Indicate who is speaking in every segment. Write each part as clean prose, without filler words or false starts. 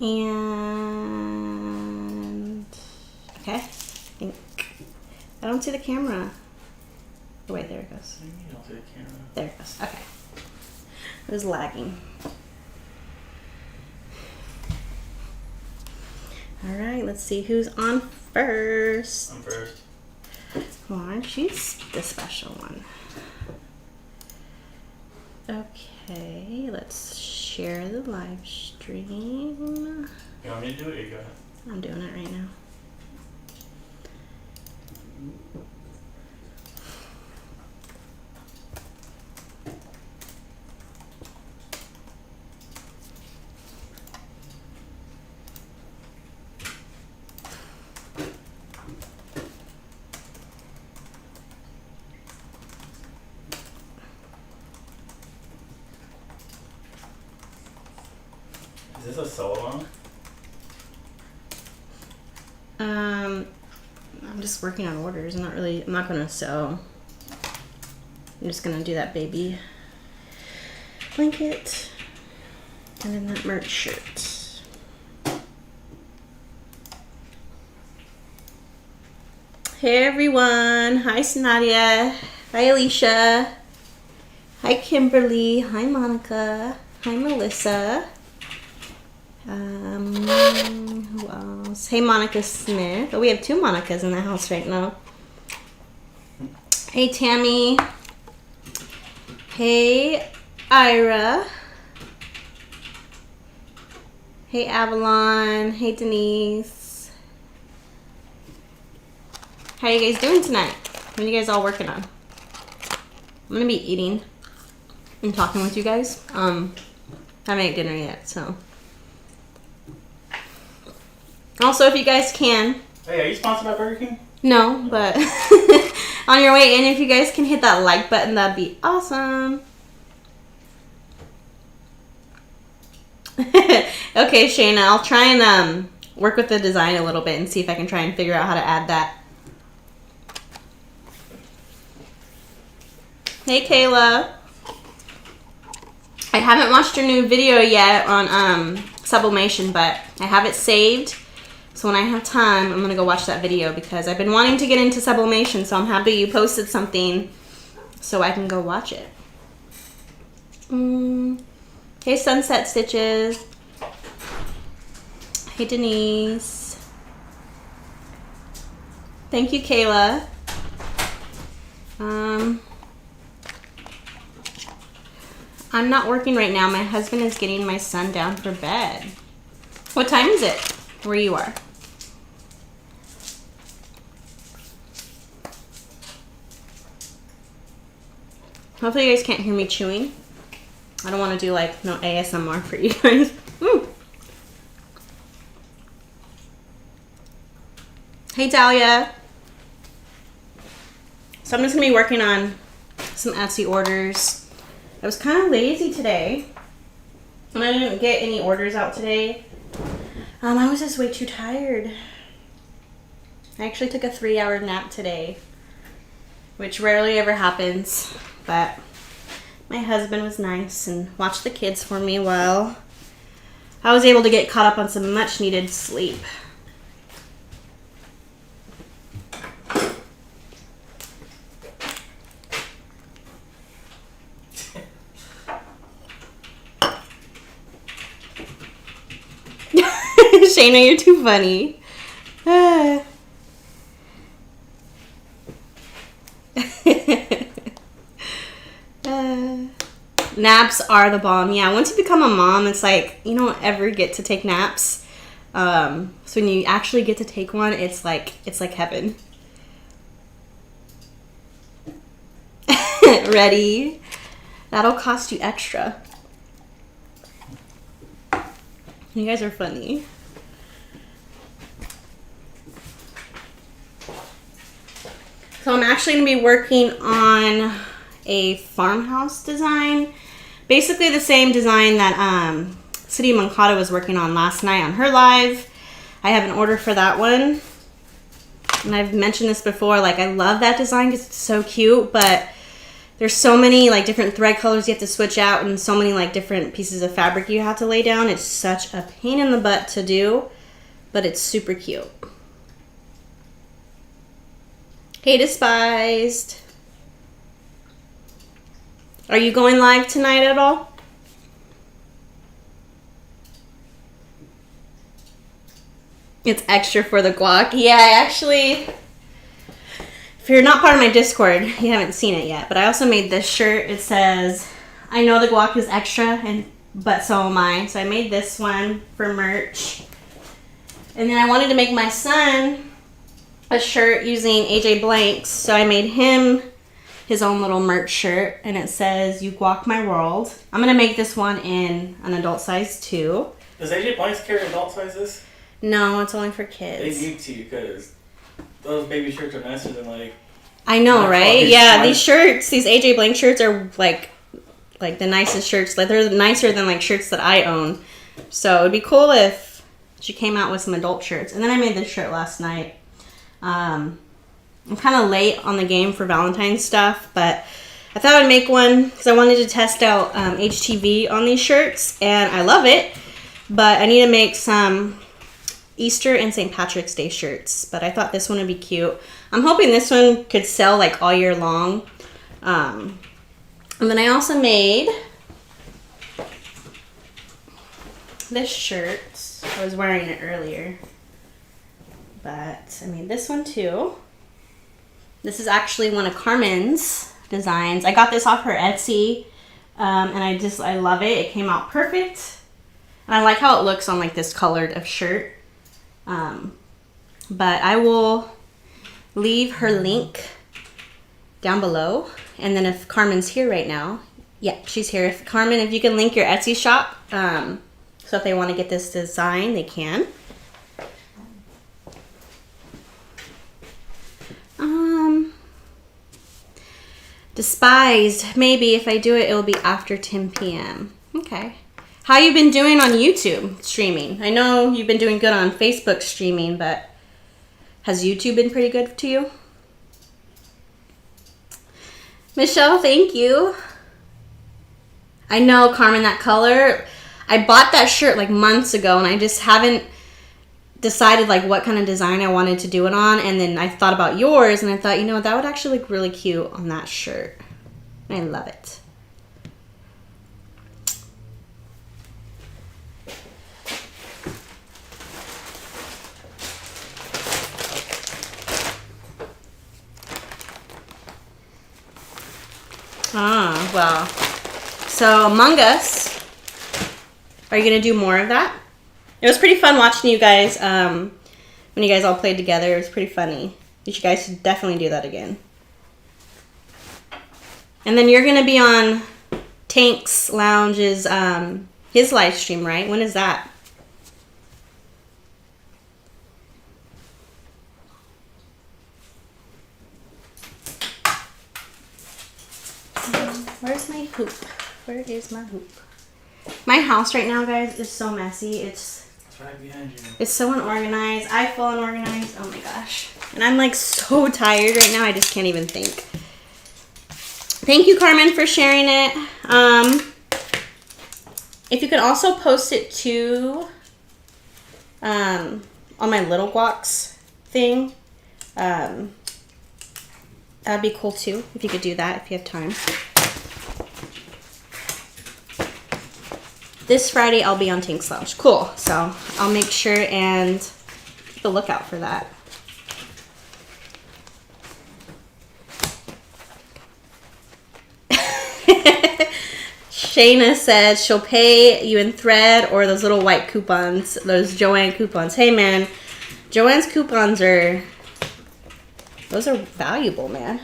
Speaker 1: And okay, I think I don't see the camera. Oh, wait, there it goes.
Speaker 2: You don't see the camera.
Speaker 1: There it goes. Okay, it was lagging. All right, let's see who's on first.
Speaker 2: I'm first.
Speaker 1: Well, aren't you the special one? Okay, let's share the live stream.
Speaker 2: You want me to do it or you go ahead?
Speaker 1: I'm doing it right now.
Speaker 2: Is this a sew along?
Speaker 1: I'm just working on orders. I'm not gonna sew. I'm just gonna do that baby blanket and then that merch shirt. Hey everyone, hi Nadia, hi Alicia, hi Kimberly, hi Monica, hi Melissa. Who else? Hey, Monica Smith. Oh, we have 2 Monicas in the house right now. Hey, Tammy. Hey, Ira. Hey, Avalon. Hey, Denise. How are you guys doing tonight? What are you guys all working on? I'm gonna be eating and talking with you guys. I haven't ate dinner yet, so. Also, if you guys can.
Speaker 2: Hey, are you sponsored by Burger King?
Speaker 1: No, but on your way in, if you guys can hit that like button, that'd be awesome. Okay, Shayna, I'll try and work with the design a little bit and see if I can try and figure out how to add that. Hey, Kayla. I haven't watched your new video yet on sublimation, but I have it saved. So when I have time, I'm going to go watch that video because I've been wanting to get into sublimation, so I'm happy you posted something so I can go watch it. Hey, Sunset Stitches. Hey, Denise. Thank you, Kayla. I'm not working right now. My husband is getting my son down for bed. What time is it where you are? Hopefully you guys can't hear me chewing. I don't want to do like no ASMR for you guys. Hey, Dahlia. So I'm just going to be working on some Etsy orders. I was kind of lazy today. And I didn't get any orders out today. I was just way too tired. I actually took a 3-hour nap today, which rarely ever happens, but my husband was nice and watched the kids for me while I was able to get caught up on some much needed sleep. Shayna, you're too funny. Naps are the bomb. Yeah, once you become a mom, it's like you don't ever get to take naps. So when you actually get to take one, it's like heaven. Ready? That'll cost you extra. You guys are funny. So I'm actually going to be working on a farmhouse design. Basically the same design that City Mancata was working on last night on her live. I have an order for that one. And I've mentioned this before, like I love that design because it's so cute, but there's so many like different thread colors you have to switch out and so many like different pieces of fabric you have to lay down. It's such a pain in the butt to do, but it's super cute. Hey, Despised. Are you going live tonight at all? It's extra for the guac. Yeah, actually, if you're not part of my Discord, you haven't seen it yet. But I also made this shirt. It says, I know the guac is extra, but so am I. So I made this one for merch. And then I wanted to make my son a shirt using AJ Blanks. So I made him his own little merch shirt. And it says, you guac my world. I'm going to make this one in an adult size too.
Speaker 2: Does AJ Blanks carry adult sizes?
Speaker 1: No, it's only for kids.
Speaker 2: They need to, because those baby shirts are nicer than like...
Speaker 1: I know, right? Yeah, these shirts, these AJ Blank shirts are like the nicest shirts. Like they're nicer than like shirts that I own. So it'd be cool if she came out with some adult shirts. And then I made this shirt last night. I'm kind of late on the game for Valentine's stuff, but I thought I'd make one because I wanted to test out HTV on these shirts, and I love it. But I need to make some Easter and St. Patrick's Day shirts, but I thought this one would be cute. I'm hoping this one could sell like all year long. And then I also made this shirt. I was wearing it earlier, but I made this one too. This is actually one of Carmen's designs. I got this off her Etsy, and I love it. It came out perfect, and I like how it looks on like this colored of shirt. But I will leave her link down below. And then if Carmen's here right now, yeah, she's here. If Carmen, if you can link your Etsy shop, so if they want to get this design, they can. Despised, maybe if I do it, it'll be after 10 p.m. Okay. How you been doing on YouTube streaming? I know you've been doing good on Facebook streaming, but has YouTube been pretty good to you? Michelle, thank you. I know, Carmen, that color. I bought that shirt like months ago, and I just haven't decided like what kind of design I wanted to do it on. And then I thought about yours, and I thought, you know, that would actually look really cute on that shirt. I love it. Ah, well. So, Among Us. Are you going to do more of that? It was pretty fun watching you guys when you guys all played together. It was pretty funny. You guys should definitely do that again. And then you're going to be on Tank's Lounge's, his live stream, right? When is that? Where's my hoop? Where is my hoop? My house right now, guys, is so messy. It's
Speaker 2: right behind you.
Speaker 1: It's so unorganized. I feel unorganized. Oh my gosh. And I'm like so tired right now. I just can't even think. Thank you, Carmen, for sharing it. If you could also post it to on my Little Guacs thing, that'd be cool too. If you could do that, if you have time. This Friday, I'll be on Tank's Lounge. Cool. So I'll make sure and keep a lookout for that. Shayna said she'll pay you in thread or those little white coupons, those Joanne coupons. Hey, man, Joanne's coupons those are valuable, man.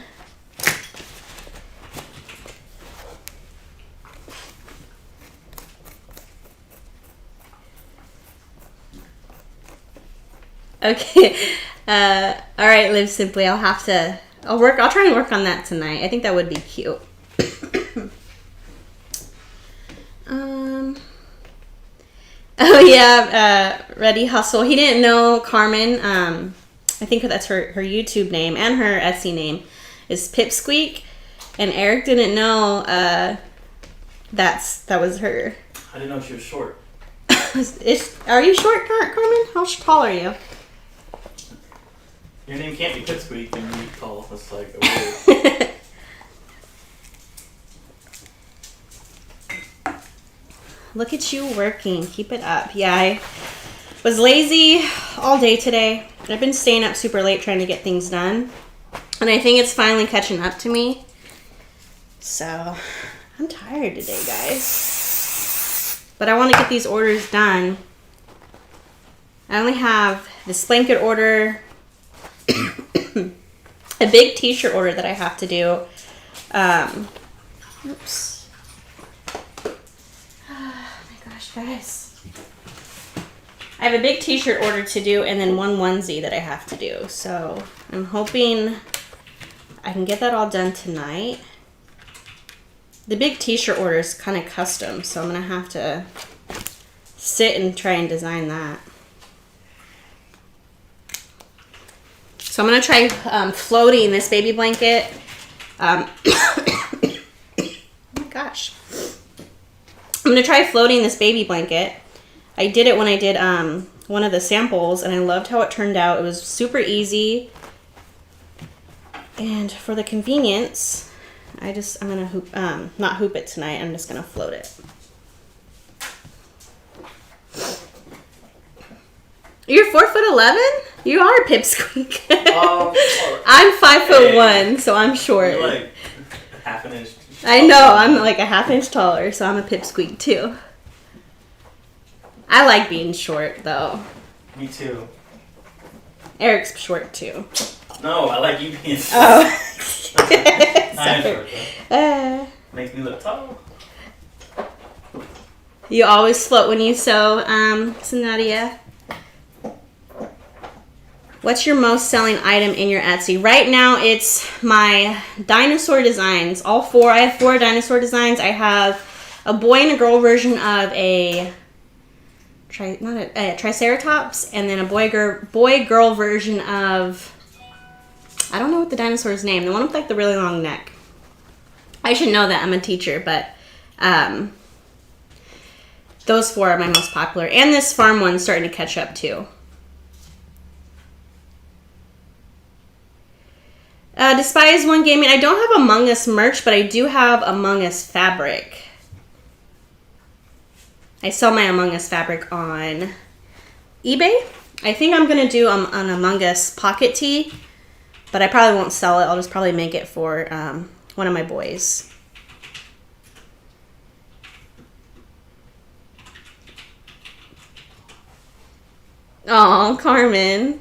Speaker 1: Okay. All right, Live Simply. I'll try and work on that tonight. I think that would be cute. Oh yeah, Ready Hustle. He didn't know Carmen. I think that's her YouTube name, and her Etsy name is Pipsqueak. And Eric didn't know that was her.
Speaker 2: I didn't know she was short.
Speaker 1: Are you short, Carmen? How tall are you?
Speaker 2: Your name can't be Pipsqueak and you're tall. That's like a weird.
Speaker 1: Look at you working. Keep it up. Yeah, I was lazy all day today. I've been staying up super late trying to get things done. And I think it's finally catching up to me. So, I'm tired today, guys. But I want to get these orders done. I only have this blanket order, a big t-shirt order that I have to do. Oops. Guys, I have a big t-shirt order to do and then one onesie that I have to do. So I'm hoping I can get that all done tonight. The big t-shirt order is kind of custom, so I'm going to have to sit and try and design that. So I'm going to try floating this baby blanket. Oh my gosh. I'm going to try floating this baby blanket. I did it when I did one of the samples, and I loved how it turned out. It was super easy. And for the convenience, I'm going to not hoop it tonight. I'm just going to float it. You're 4'11"? You are a pipsqueak. I'm 5'1", so I'm short.
Speaker 2: You're like half an inch.
Speaker 1: I know, I'm like a half inch taller, so I'm a pipsqueak too. I like being short though.
Speaker 2: Me too.
Speaker 1: Eric's short too.
Speaker 2: No, I like you being short.
Speaker 1: Oh.
Speaker 2: I am short though. Makes me look tall.
Speaker 1: You always float when you sew, Nadia. What's your most selling item in your Etsy? Right now, it's my dinosaur designs. All four. I have 4 dinosaur designs. I have a boy and a girl version of a triceratops, and then a boy-girl version of, I don't know what the dinosaur's name. The one with like the really long neck. I should know that. I'm a teacher, but those 4 are my most popular. And this farm one's starting to catch up too. Despise One Gaming. I don't have Among Us merch, but I do have Among Us fabric. I sell my Among Us fabric on eBay. I think I'm going to do an Among Us pocket tee, but I probably won't sell it. I'll just probably make it for one of my boys. Oh, Carmen.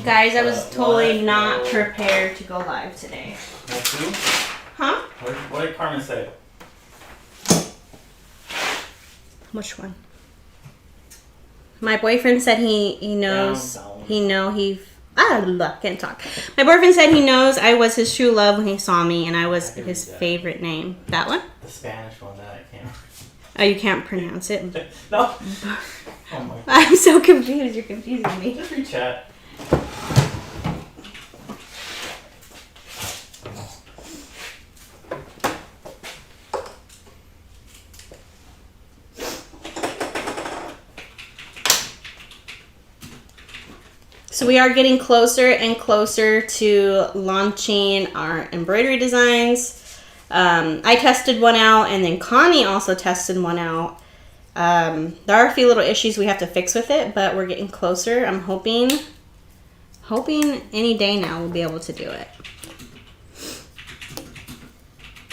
Speaker 1: Guys, I was totally not prepared to go live today.
Speaker 2: That's who?
Speaker 1: Huh?
Speaker 2: What did Carmen say?
Speaker 1: Which one? My boyfriend said he knows. Can't talk. My boyfriend said he knows I was his true love when he saw me, and I was his favorite name. That one?
Speaker 2: The Spanish one that I can't.
Speaker 1: Oh, you can't pronounce it?
Speaker 2: No. Oh my God.
Speaker 1: I'm so confused. You're confusing me.
Speaker 2: Just read chat.
Speaker 1: So we are getting closer and closer to launching our embroidery designs. I tested one out, and then Connie also tested one out. There are a few little issues we have to fix with it, but we're getting closer. I'm hoping any day now we'll be able to do it.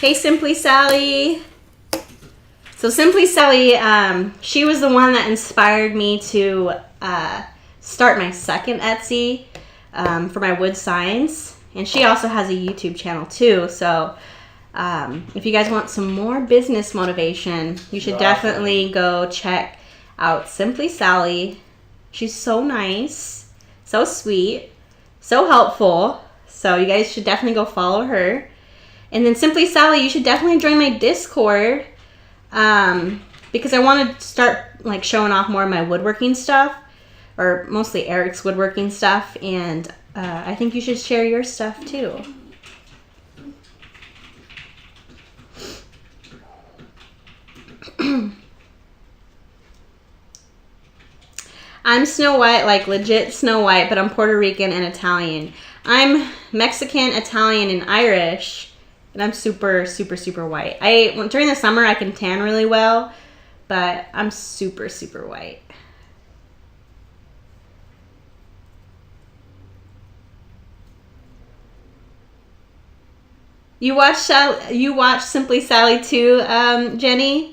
Speaker 1: Hey, Simply Sally. So Simply Sally, she was the one that inspired me to start my second Etsy for my wood signs, and she also has a YouTube channel too. So if you guys want some more business motivation, you should definitely go check out Simply Sally. She's so nice, so sweet. So helpful. So you guys should definitely go follow her. And then Simply Sally, you should definitely join my Discord. Because I want to start like showing off more of my woodworking stuff, or mostly Eric's woodworking stuff, and I think you should share your stuff too. I'm Snow White, like legit Snow White, but I'm Puerto Rican and Italian. I'm Mexican, Italian, and Irish, and I'm super, super, super white. During the summer I can tan really well, but I'm super, super white. You watch Simply Sally too, Jenny?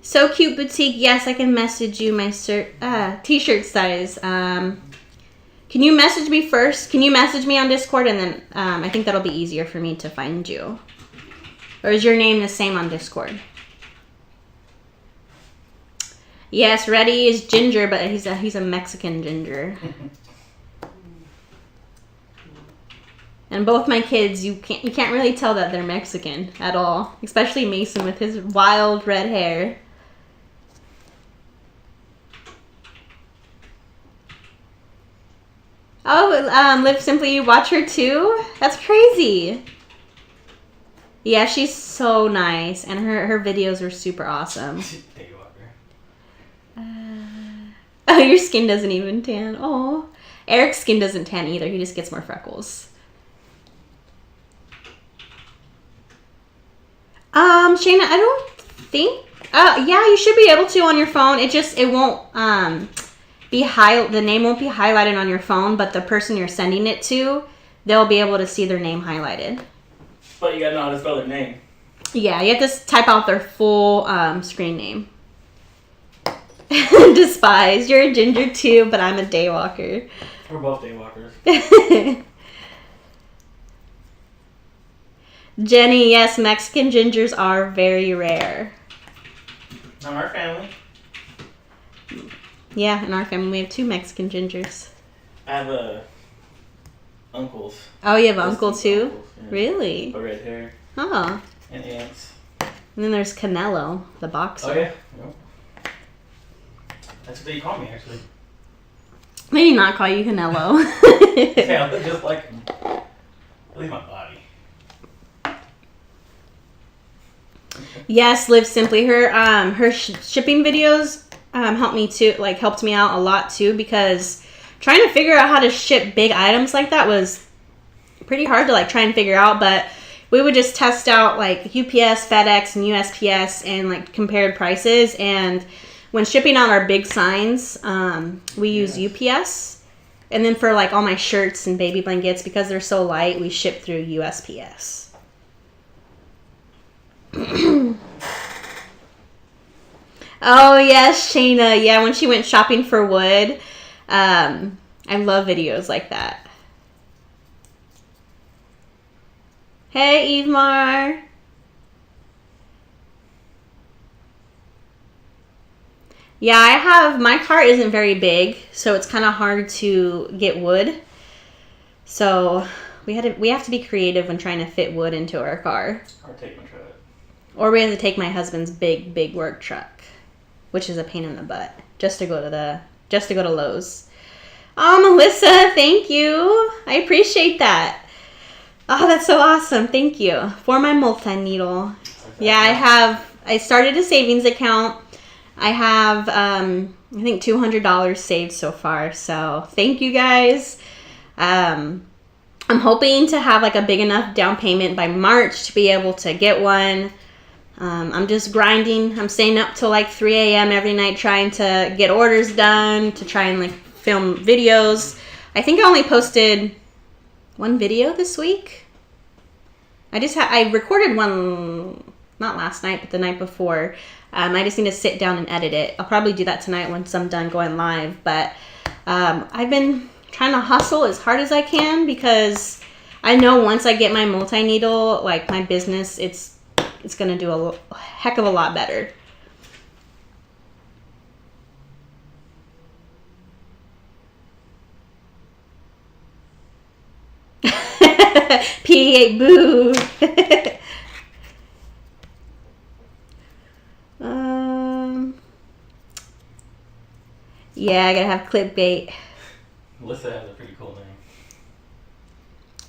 Speaker 1: So Cute Boutique. Yes, I can message you my t-shirt size. Can you message me first? Can you message me on Discord, and then I think that'll be easier for me to find you. Or is your name the same on Discord? Yes, Reddy is ginger, but he's a Mexican ginger. And both my kids, you can't really tell that they're Mexican at all, especially Mason with his wild red hair. Oh, Live Simply, you watch her too? That's crazy. Yeah, she's so nice, and her videos are super awesome. Oh, your skin doesn't even tan. Oh, Eric's skin doesn't tan either. He just gets more freckles. Shayna, I don't think. Yeah, you should be able to on your phone. It won't the name won't be highlighted on your phone, but the person you're sending it to, they'll be able to see their name highlighted.
Speaker 2: But you gotta know how to spell their name.
Speaker 1: Yeah, you have to type out their full screen name. Despise. You're a ginger too, but I'm a daywalker.
Speaker 2: We're both daywalkers.
Speaker 1: Jenny, yes, Mexican gingers are very rare.
Speaker 2: Not our family.
Speaker 1: Yeah, in our family we have 2 Mexican gingers.
Speaker 2: I have uncles.
Speaker 1: Oh, you have an uncle too?
Speaker 2: Uncles, yeah.
Speaker 1: Really?
Speaker 2: With red hair.
Speaker 1: Oh.
Speaker 2: And aunts.
Speaker 1: And then there's Canelo, the boxer.
Speaker 2: Oh, yeah. Yep. That's what they call me, actually.
Speaker 1: Maybe not call you Canelo.
Speaker 2: Yeah, I look just like him. At least my body.
Speaker 1: Yes, Live Simply. Her shipping videos helped me out a lot too, because trying to figure out how to ship big items like that was pretty hard to try and figure out. But we would just test out UPS, FedEx, and USPS and compared prices. And when shipping out our big signs, we use UPS. And then for all my shirts and baby blankets, because they're so light, we ship through USPS. Oh yes, Shayna. Yeah, when she went shopping for wood. I love videos like that. Hey, Evemar. Yeah, my cart isn't very big, so it's kind of hard to get wood. So we have to be creative when trying to fit wood into our car.
Speaker 2: Or take my truck.
Speaker 1: Or we have to take my husband's big work truck, which is a pain in the butt, just to go to Lowe's. Oh, Melissa, thank you. I appreciate that. Oh, that's so awesome. Thank you for my multi-needle. Okay. Yeah, I started a savings account. I have, I think $200 saved so far. So thank you guys. I'm hoping to have a big enough down payment by March to be able to get one. I'm just grinding. I'm staying up till 3 a.m. every night trying to get orders done, to try and film videos. I think I only posted 1 video this week. I recorded one, not last night, but the night before. I just need to sit down and edit it. I'll probably do that tonight once I'm done going live. But I've been trying to hustle as hard as I can, because I know once I get my multi-needle, my business, it's going to do a heck of a lot better. PE8 boo. Yeah, I gotta have clickbait.
Speaker 2: Melissa has a pretty cool name.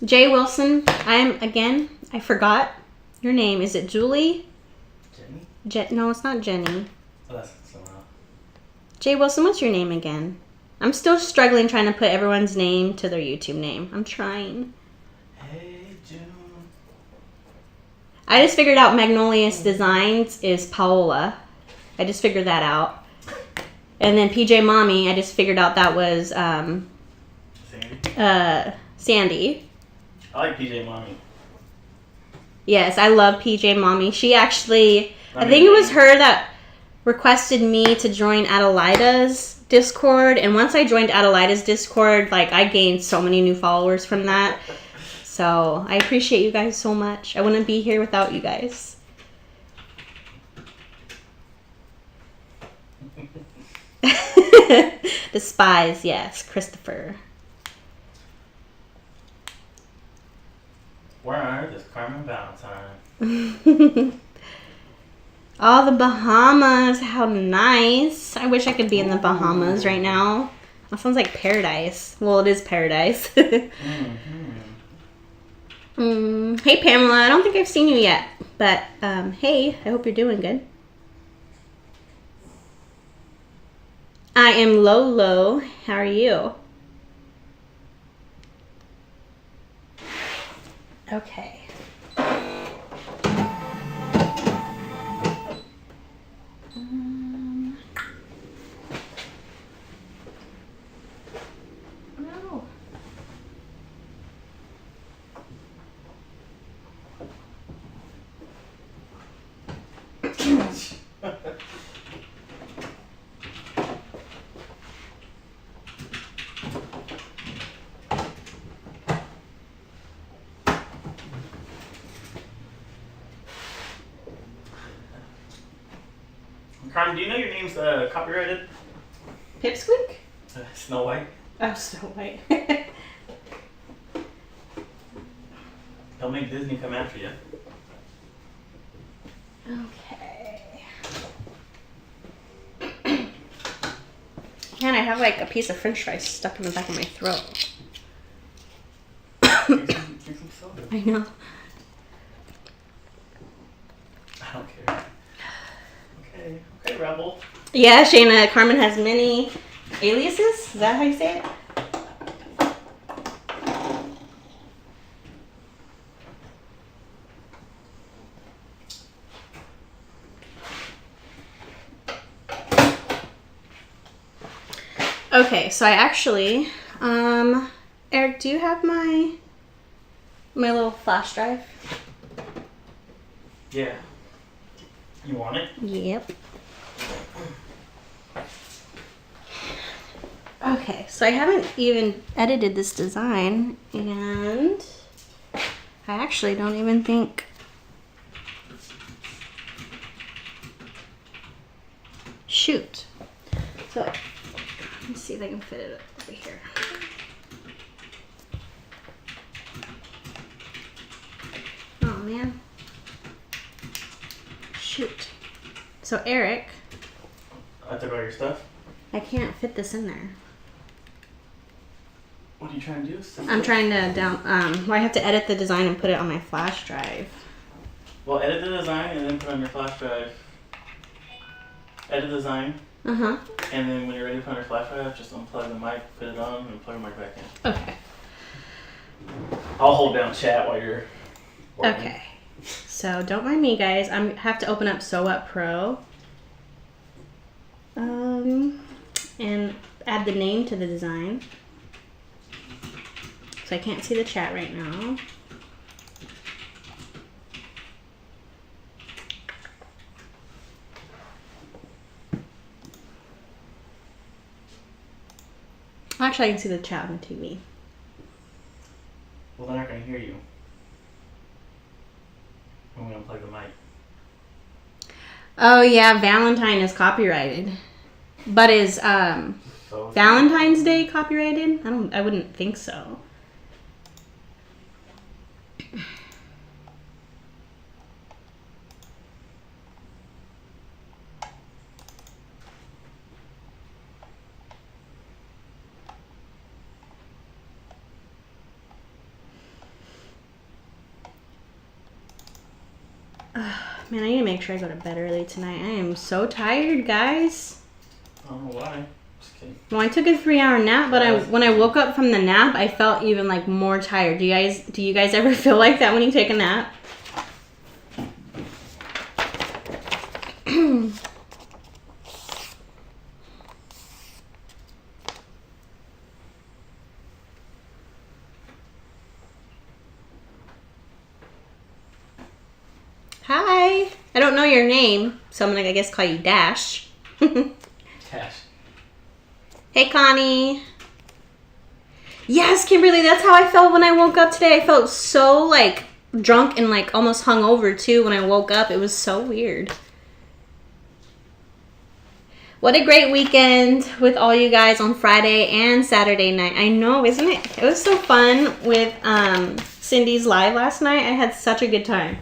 Speaker 1: Jay Wilson, I forgot your name. Is it Julie?
Speaker 2: Jenny?
Speaker 1: No, it's not Jenny.
Speaker 2: Oh, that's someone else.
Speaker 1: Jay Wilson, what's your name again? I'm still struggling trying to put everyone's name to their YouTube name. I'm trying.
Speaker 2: Hey, June.
Speaker 1: I just figured out Magnolia's Designs is Paola. I just figured that out. And then PJ Mommy, I just figured out that was
Speaker 2: Sandy?
Speaker 1: Sandy.
Speaker 2: I like PJ Mommy.
Speaker 1: Yes, I love PJ Mommy. She actually, I think it was her that requested me to join Adelaida's Discord. And once I joined Adelaida's Discord, like, I gained so many new followers from that. So I appreciate you guys so much. I wouldn't be here without you guys. The spies, yes, Christopher.
Speaker 2: Where on earth is Carmen Valentine?
Speaker 1: Oh, the Bahamas. How nice. I wish I could be in the Bahamas right now. That sounds like paradise. Well, it is paradise. Hey, Pamela. I don't think I've seen you yet. But, hey, I hope you're doing good. I am Lolo. How are you? Okay. No.
Speaker 2: Carmen, do you know your name's copyrighted?
Speaker 1: Pipsqueak?
Speaker 2: Snow White.
Speaker 1: Oh, Snow White.
Speaker 2: Don't make Disney come after you.
Speaker 1: Okay. Man, I have like a piece of French fries stuck in the back of my throat.
Speaker 2: Drink some soda.
Speaker 1: I know.
Speaker 2: I don't care. Okay, Rebel.
Speaker 1: Yeah, Shayna, Carmen has many aliases. Is that how you say it? Okay, so I actually, Eric, do you have my little flash drive?
Speaker 2: Yeah. You want it?
Speaker 1: Yep. Okay, so I haven't even edited this design, and I actually don't even think... Shoot. So, let me see if I can fit it over here. Oh, man. Shoot. So, Eric...
Speaker 2: I took all your stuff?
Speaker 1: I can't fit this in there.
Speaker 2: What are you trying to do?
Speaker 1: I'm trying to well, I have to edit the design and put it on my flash drive.
Speaker 2: Well, edit the design and then put it on your flash drive. Edit the design.
Speaker 1: Uh-huh.
Speaker 2: And then when you're ready to put it on your flash drive, just unplug the mic, put it on, and plug the mic back in.
Speaker 1: Okay.
Speaker 2: I'll hold down chat while you're working.
Speaker 1: Okay. So don't mind me, guys. I have to open up Sew Up Pro. And add the name to the design. So I can't see the chat right now. Actually, I can see the chat on the TV.
Speaker 2: Well, they're not going to hear you when we unplug the mic.
Speaker 1: Oh yeah, Valentine is copyrighted. But is Valentine's Day copyrighted? I wouldn't think so. Man, I need to make sure I go to bed early tonight. I am so tired, guys.
Speaker 2: I don't know why. Just kidding.
Speaker 1: Well, I took a 3-hour nap, but when I woke up from the nap, I felt even like more tired. Do you guys ever feel like that when you take a nap? Hi. I don't know your name, so I'm gonna, I guess, call you Dash.
Speaker 2: Cash.
Speaker 1: Hey, Connie. Yes, Kimberly, that's how I felt when I woke up today. I felt so, like, drunk and, like, almost hungover, too, when I woke up. It was so weird. What a great weekend with all you guys on Friday and Saturday night. I know, isn't it? It was so fun with Cindy's live last night. I had such a good time.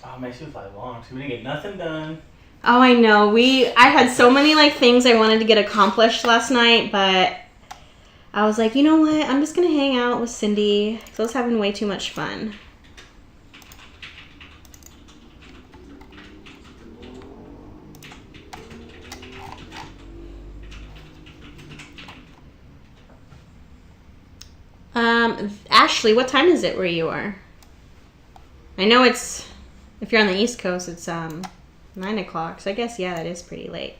Speaker 2: Oh, man, she was like long. We didn't get nothing done.
Speaker 1: Oh, I know. I had so many like things I wanted to get accomplished last night, but I was like, you know what? I'm just gonna hang out with Cindy because I was having way too much fun. Ashley, what time is it where you are? I know it's, if you're on the East Coast, it's 9 o'clock. So I guess, yeah, that is pretty late.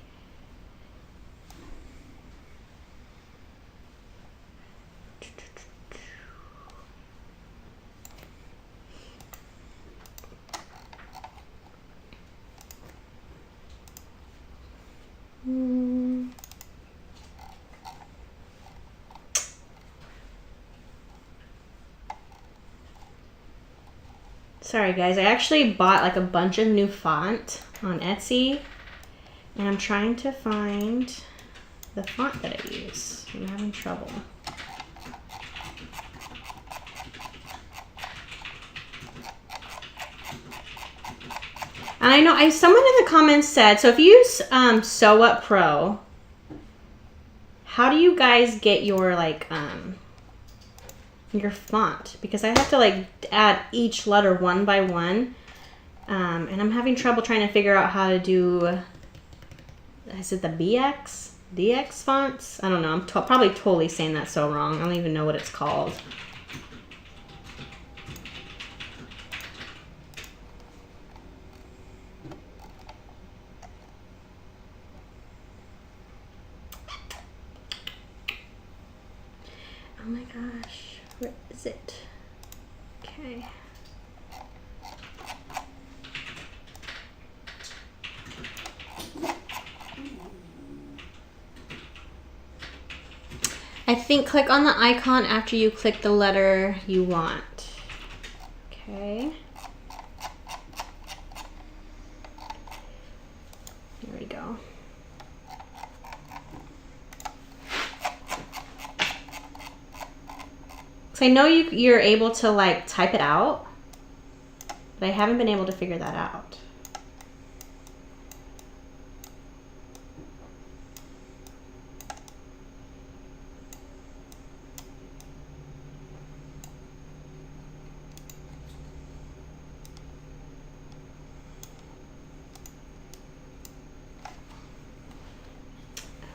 Speaker 1: Sorry guys, I actually bought like a bunch of new font on Etsy and I'm trying to find the font that I use. I'm having trouble. And I know someone in the comments said, so if you use Sew Up Pro, how do you guys get your like your font? Because I have to like add each letter one by one, and I'm having trouble trying to figure out how to do, is it the DX fonts? I don't know. I'm probably totally saying that so wrong. I don't even know what it's called. Oh my gosh, where is it? Okay. I think click on the icon after you click the letter you want. Okay. There we go. So I know you're able to like type it out, but I haven't been able to figure that out.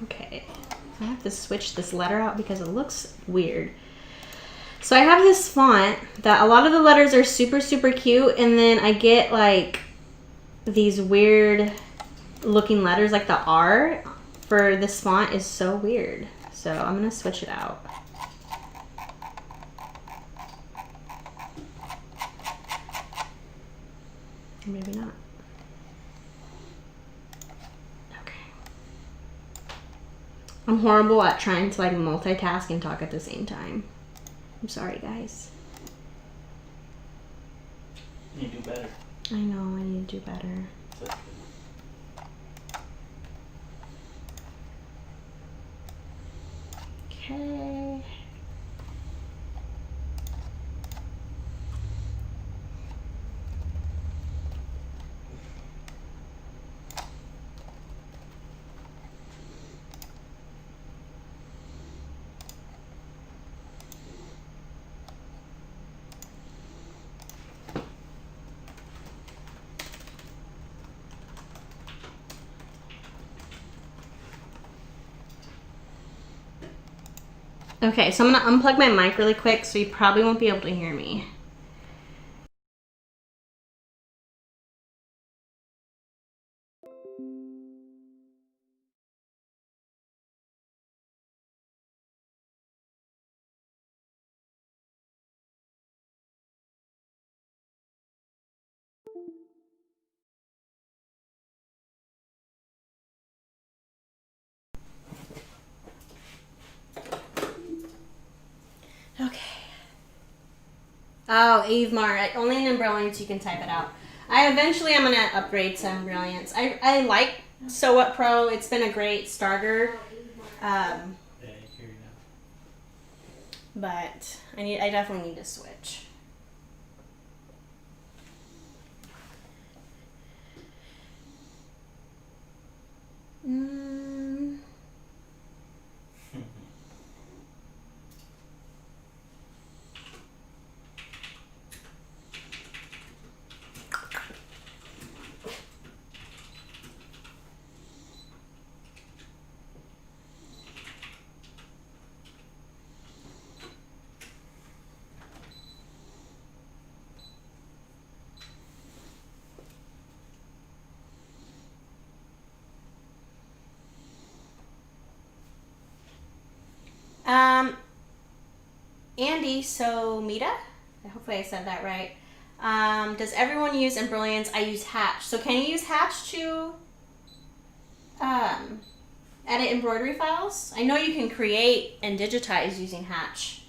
Speaker 1: Okay, I have to switch this letter out because it looks weird. So I have this font that a lot of the letters are super, super cute, and then I get like these weird looking letters, like the R for this font is so weird. So I'm gonna switch it out. Maybe not. Okay. I'm horrible at trying to like multitask and talk at the same time. I'm sorry, guys.
Speaker 2: You do better.
Speaker 1: I know, I need to do better. Okay. Okay, so I'm gonna unplug my mic really quick so you probably won't be able to hear me. Okay. Oh, Eve Mar. Only in Brilliance you can type it out. I'm gonna upgrade to Brilliance. I like Sew Up Pro. It's been a great starter. But I definitely need to switch. Andy Somita, hopefully I said that right. Does everyone use Embrilliance? I use Hatch. So can you use Hatch to edit embroidery files? I know you can create and digitize using Hatch.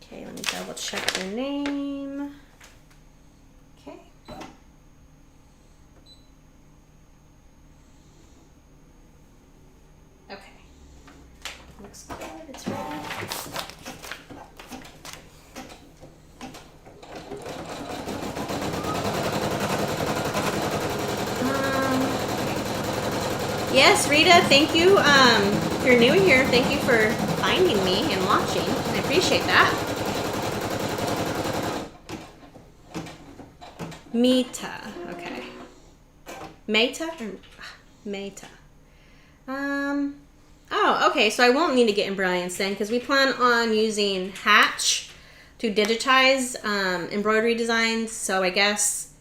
Speaker 1: Okay, let me double check your name. Okay. Okay. Looks good. It's ready. Yes, Rita, thank you. If you're new here, thank you for finding me and watching. I appreciate that. Meta. Okay. Meta or Meta? Oh, okay. So I won't need to get Embrilliance then, because we plan on using Hatch to digitize embroidery designs. So I guess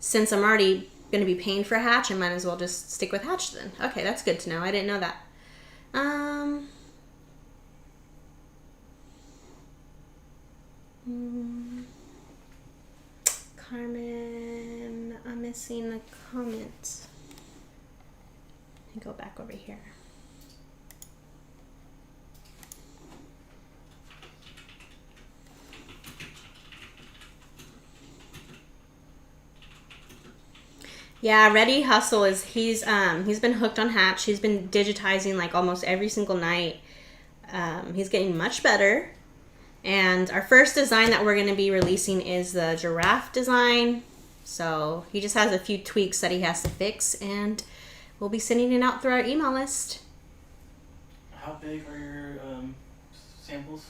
Speaker 1: since I'm already going to be paying for Hatch, I might as well just stick with Hatch then. Okay, that's good to know. I didn't know that. Carmen, I'm missing a comment. Let me go back over here. Yeah, Ready Hustle is he's been hooked on Hatch. He's been digitizing like almost every single night. He's getting much better. And our first design that we're going to be releasing is the giraffe design. So he just has a few tweaks that he has to fix, and we'll be sending it out through our email list.
Speaker 2: How big are your samples?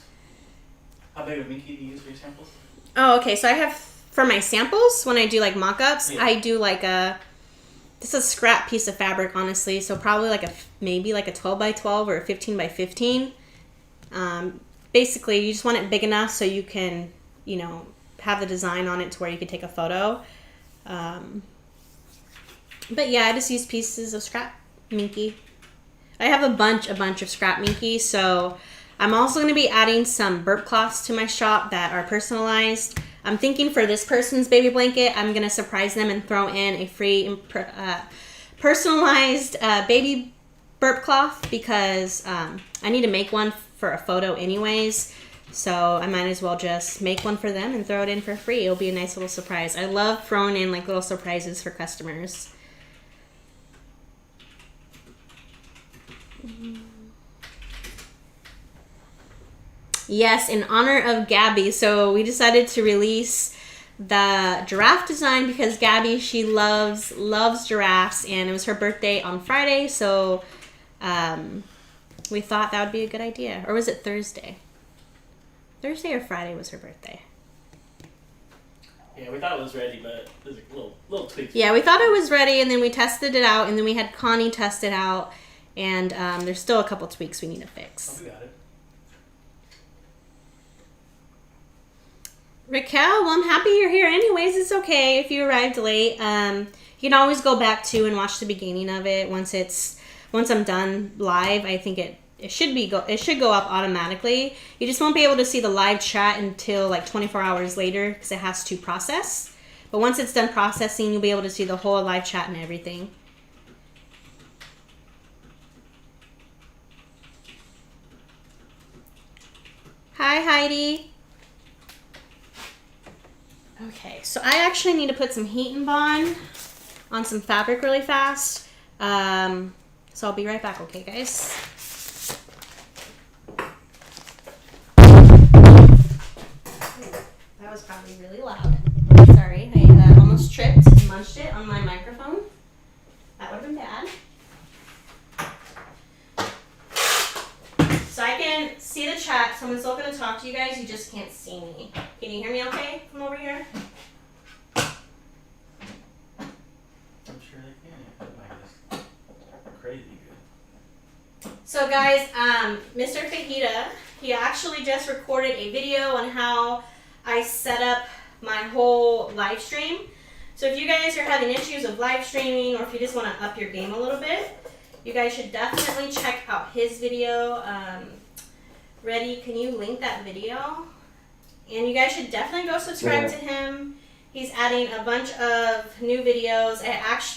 Speaker 2: How big of a minky do you use for your samples? Oh,
Speaker 1: okay. So I have, for my samples, when I do like mock-ups,
Speaker 2: yeah.
Speaker 1: I do like this is a scrap piece of fabric, honestly. So probably like maybe like a 12 by 12 or a 15 by 15. Basically, you just want it big enough so you can, have the design on it to where you can take a photo. But yeah, I just use pieces of scrap minky. I have a bunch of scrap minky, so I'm also going to be adding some burp cloths to my shop that are personalized. I'm thinking for this person's baby blanket, I'm going to surprise them and throw in a free personalized baby burp cloth, because I need to make one for a photo anyways. So I might as well just make one for them and throw it in for free. It'll be a nice little surprise. I love throwing in like little surprises for customers. Yes, in honor of Gabby. So we decided to release the giraffe design because Gabby, she loves giraffes, and it was her birthday on Friday. So we thought that would be a good idea. Or was it Thursday? Thursday or Friday was her birthday.
Speaker 2: Yeah, we thought it was ready, but there's a little tweaks.
Speaker 1: Yeah, we thought it was ready, and then we tested it out, and then we had Connie test it out, and there's still a couple tweaks we need to fix.
Speaker 2: Oh, we got it.
Speaker 1: Raquel, well, I'm happy you're here anyways. It's okay if you arrived late. You can always go back to and watch the beginning of it once I'm done live. I think it should go up automatically. You just won't be able to see the live chat until like 24 hours later because it has to process. But once it's done processing, you'll be able to see the whole live chat and everything. Hi, Heidi. Okay, so I actually need to put some heat and bond on some fabric really fast. So I'll be right back, okay, guys? That was probably really loud. Sorry, I almost tripped and munched it on my microphone. That would have been bad. So I can see the chat. Someone's still going to talk to you guys. You just can't see me. Can you hear me okay from over here?
Speaker 2: I'm sure they can. Like, crazy good.
Speaker 1: So guys, Mr. Fajita, he actually just recorded a video on how I set up my whole live stream. So if you guys are having issues with live streaming, or if you just want to up your game a little bit, you guys should definitely check out his video. Reddy, can you link that video? And you guys should definitely go subscribe to him. He's adding a bunch of new videos.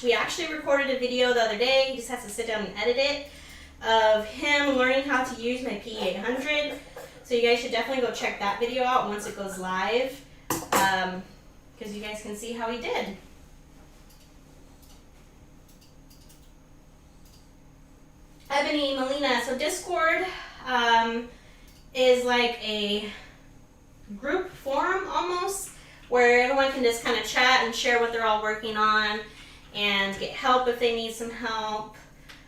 Speaker 1: We actually recorded a video the other day. He just has to sit down and edit it, of him learning how to use my PE800. So you guys should definitely go check that video out once it goes live, because you guys can see how he did. Ebony, Melina, so Discord is like a group forum almost, where everyone can just kind of chat and share what they're all working on and get help if they need some help.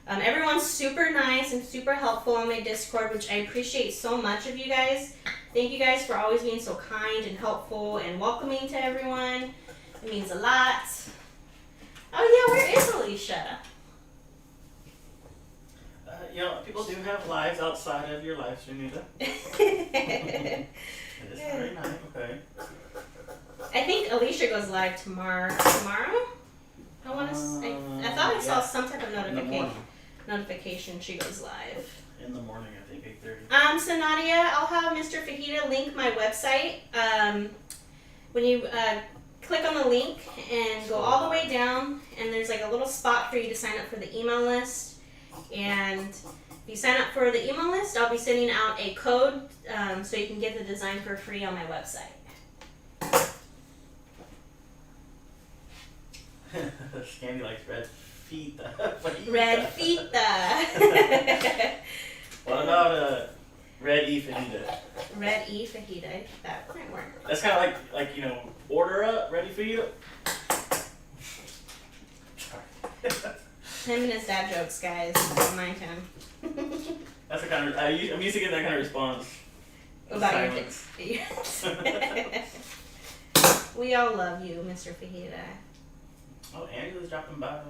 Speaker 1: Everyone's super nice and super helpful on my Discord, which I appreciate so much of you guys. Thank you guys for always being so kind and helpful and welcoming to everyone. It means a lot. Oh yeah, where is Alicia?
Speaker 2: You know, people do have lives outside of your live stream, Nita. It is very nice, okay.
Speaker 1: I think Alicia goes live tomorrow? I thought I saw some type of notification she goes live.
Speaker 2: In the morning, I think, 8:30.
Speaker 1: So Nadia, I'll have Mr. Fajita link my website. When you click on the link and go all the way down, and there's like a little spot for you to sign up for the email list. And if you sign up for the email list, I'll be sending out a code so you can get the design for free on my website.
Speaker 2: Scandy likes red feet.
Speaker 1: Red feet.
Speaker 2: What about red E fajita?
Speaker 1: Red E fajita. That might work.
Speaker 2: That's kind of like you know, order up ready for you.
Speaker 1: Him and his dad jokes, guys. Don't mind him.
Speaker 2: That's the kind of I'm used to getting that kind of response.
Speaker 1: About silence. We all love you, Mr. Fajita.
Speaker 2: Oh, Angela's dropping by.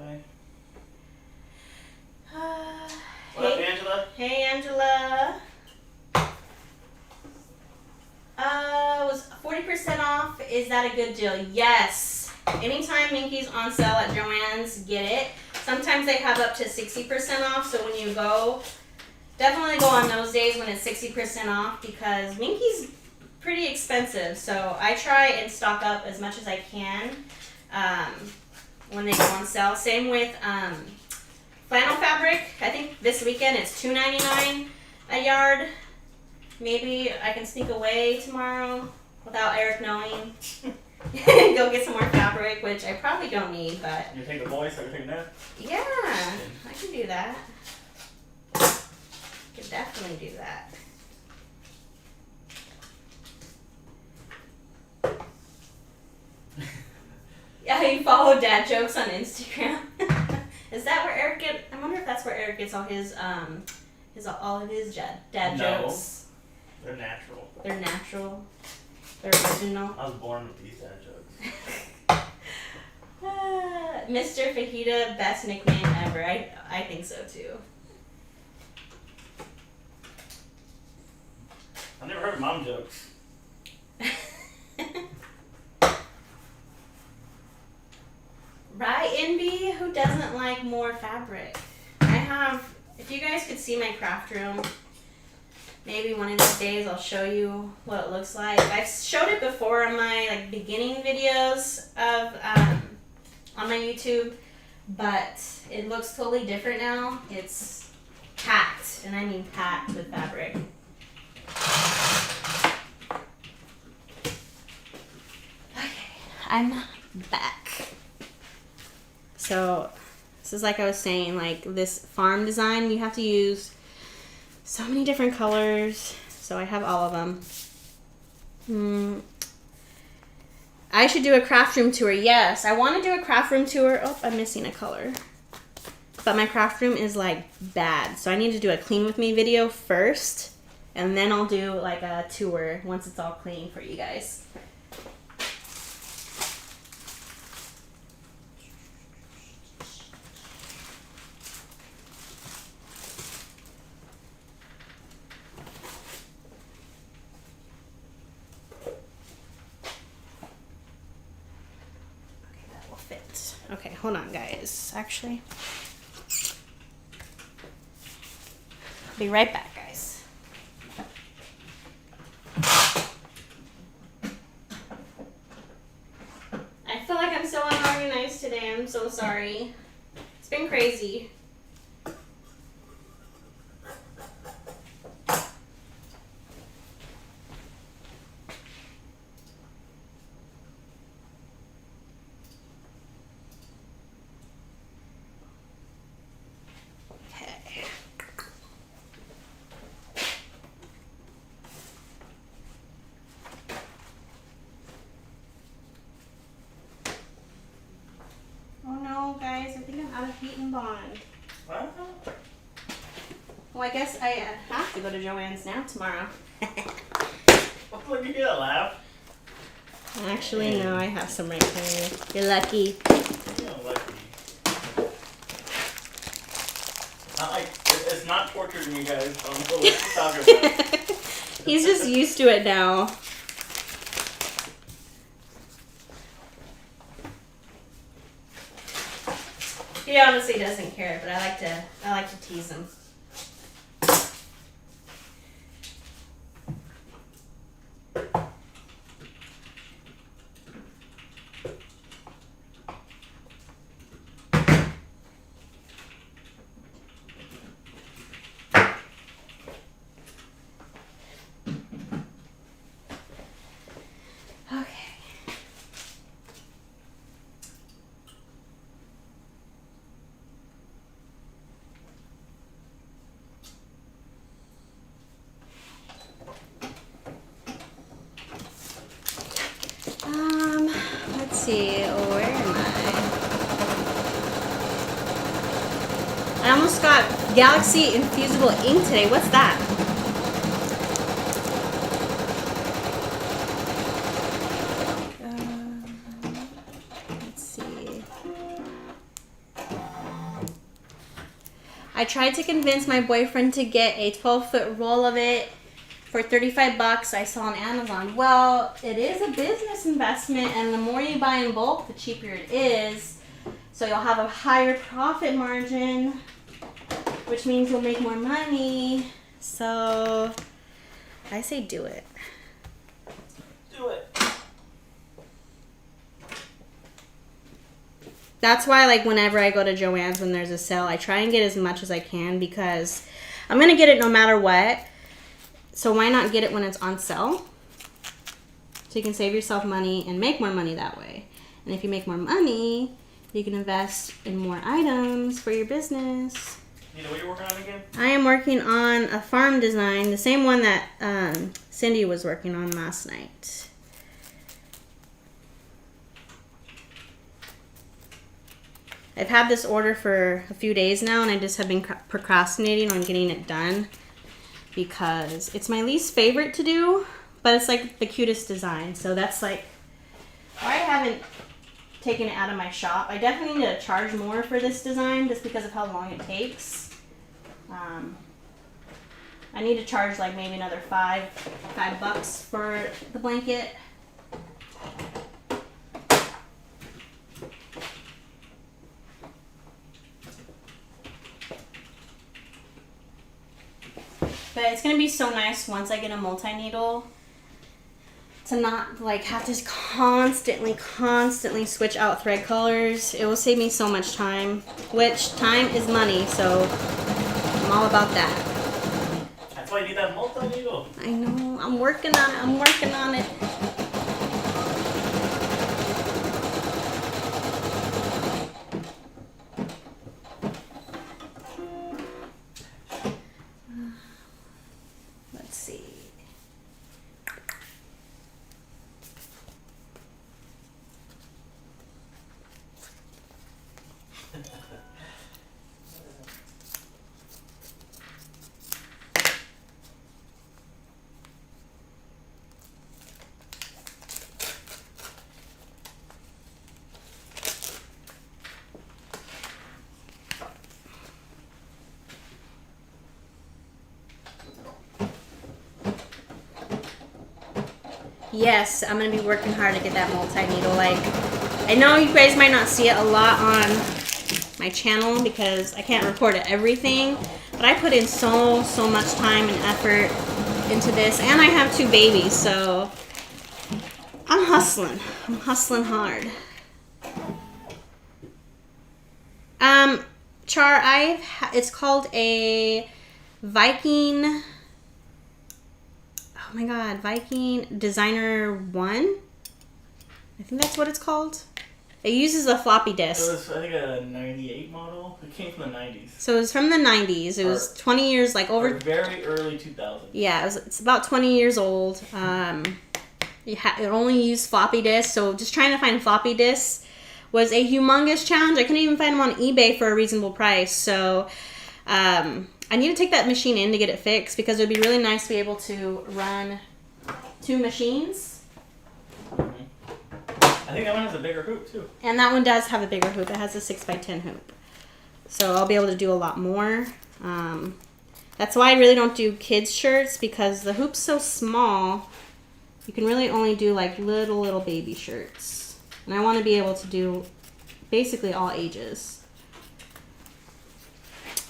Speaker 2: What
Speaker 1: Hey,
Speaker 2: up, Angela?
Speaker 1: Hey, Angela. Was 40% off. Is that a good deal? Yes. Anytime Minky's on sale at Joann's, get it. Sometimes they have up to 60% off, so when you go, definitely go on those days when it's 60% off, because Minky's pretty expensive, so I try and stock up as much as I can when they go on sale. Same with flannel fabric. I think this weekend it's $2.99 a yard. Maybe I can sneak away tomorrow without Eric knowing. Go get some more fabric, which I probably don't need, but...
Speaker 2: You take the boys, so you take that?
Speaker 1: Yeah, I can do that. I can definitely do that. Yeah, you follow dad jokes on Instagram. Is that where Eric gets... I wonder if that's where Eric gets all his all of his dad jokes.
Speaker 2: They're natural.
Speaker 1: They're natural. They're original.
Speaker 2: I was born with these dad jokes.
Speaker 1: Mr. Fajita, best nickname ever. I think so too.
Speaker 2: I've never heard mom jokes.
Speaker 1: Right, Envy? Who doesn't like more fabric? If you guys could see my craft room, maybe one of these days I'll show you what it looks like. I've showed it before on my beginning videos of on my YouTube, but it looks totally different now. It's packed, and I mean packed with fabric. Okay, I'm back. So this is like I was saying, like this farm design, you have to use so many different colors. So I have all of them. I should do a craft room tour. Yes, I want to do a craft room tour. Oh, I'm missing a color. But my craft room is like bad. So I need to do a clean with me video first. And then I'll do like a tour once it's all clean for you guys. Okay, hold on, guys. Actually, I'll be right back, guys. I feel like I'm so unorganized today. I'm so sorry. It's been crazy. Guys, I think I'm out of heat and bond.
Speaker 2: What?
Speaker 1: Well, I guess I have to go to Joann's now tomorrow.
Speaker 2: Look at you laugh.
Speaker 1: Actually, no, I have some right here. You're lucky.
Speaker 2: You're lucky. It's not torture to me, guys. I don't know what you're talking about.
Speaker 1: He's just used to it now. He honestly doesn't care, but I like to tease him. Let's see, where am I almost got Galaxy Infusible Ink today. What's that? Let's see. I tried to convince my boyfriend to get a 12-foot roll of it for $35 I saw on Amazon. Well, it is a business investment, and the more you buy in bulk, the cheaper it is. So you'll have a higher profit margin, which means you'll make more money. So I say do it.
Speaker 2: Do it.
Speaker 1: That's why, like, whenever I go to Joann's when there's a sale, I try and get as much as I can because I'm going to get it no matter what. So why not get it when it's on sale? So you can save yourself money and make more money that way. And if you make more money, you can invest in more items for your business.
Speaker 2: You know what you're working on again?
Speaker 1: I am working on a farm design, the same one that Cindy was working on last night. I've had this order for a few days now, and I just have been procrastinating on getting it done because it's my least favorite to do, but it's like the cutest design. So that's like why I haven't taking it out of my shop. I definitely need to charge more for this design just because of how long it takes. I need to charge like maybe another $5 for the blanket. But it's gonna be so nice once I get a multi-needle to not like have to constantly switch out thread colors. It will save me so much time, which time is money, so I'm all about that.
Speaker 2: That's why you need that multi-needle.
Speaker 1: I know, I'm working on it, I'm working on it. Let's see. Yes, I'm gonna be working hard to get that multi-needle. Like, I know you guys might not see it a lot on my channel because I can't record everything, but I put in so much time and effort into this, and I have 2 babies, so I'm hustling. I'm hustling hard. Char, it's called a Viking. Oh my god, Viking Designer 1? I think that's what it's called. It uses a floppy disk.
Speaker 2: It was, I think, a 98 model. It came from the 90s.
Speaker 1: So it was from the 90s. It was 20 years, like over...
Speaker 2: very early 2000s.
Speaker 1: Yeah, it's about 20 years old. It only used floppy disks, so just trying to find floppy disks was a humongous challenge. I couldn't even find them on eBay for a reasonable price, so... I need to take that machine in to get it fixed because it would be really nice to be able to run 2 machines.
Speaker 2: I think that one has a bigger hoop too.
Speaker 1: And that one does have a bigger hoop. It has a 6x10 hoop. So I'll be able to do a lot more. That's why I really don't do kids shirts because the hoop's so small. You can really only do like little baby shirts. And I want to be able to do basically all ages.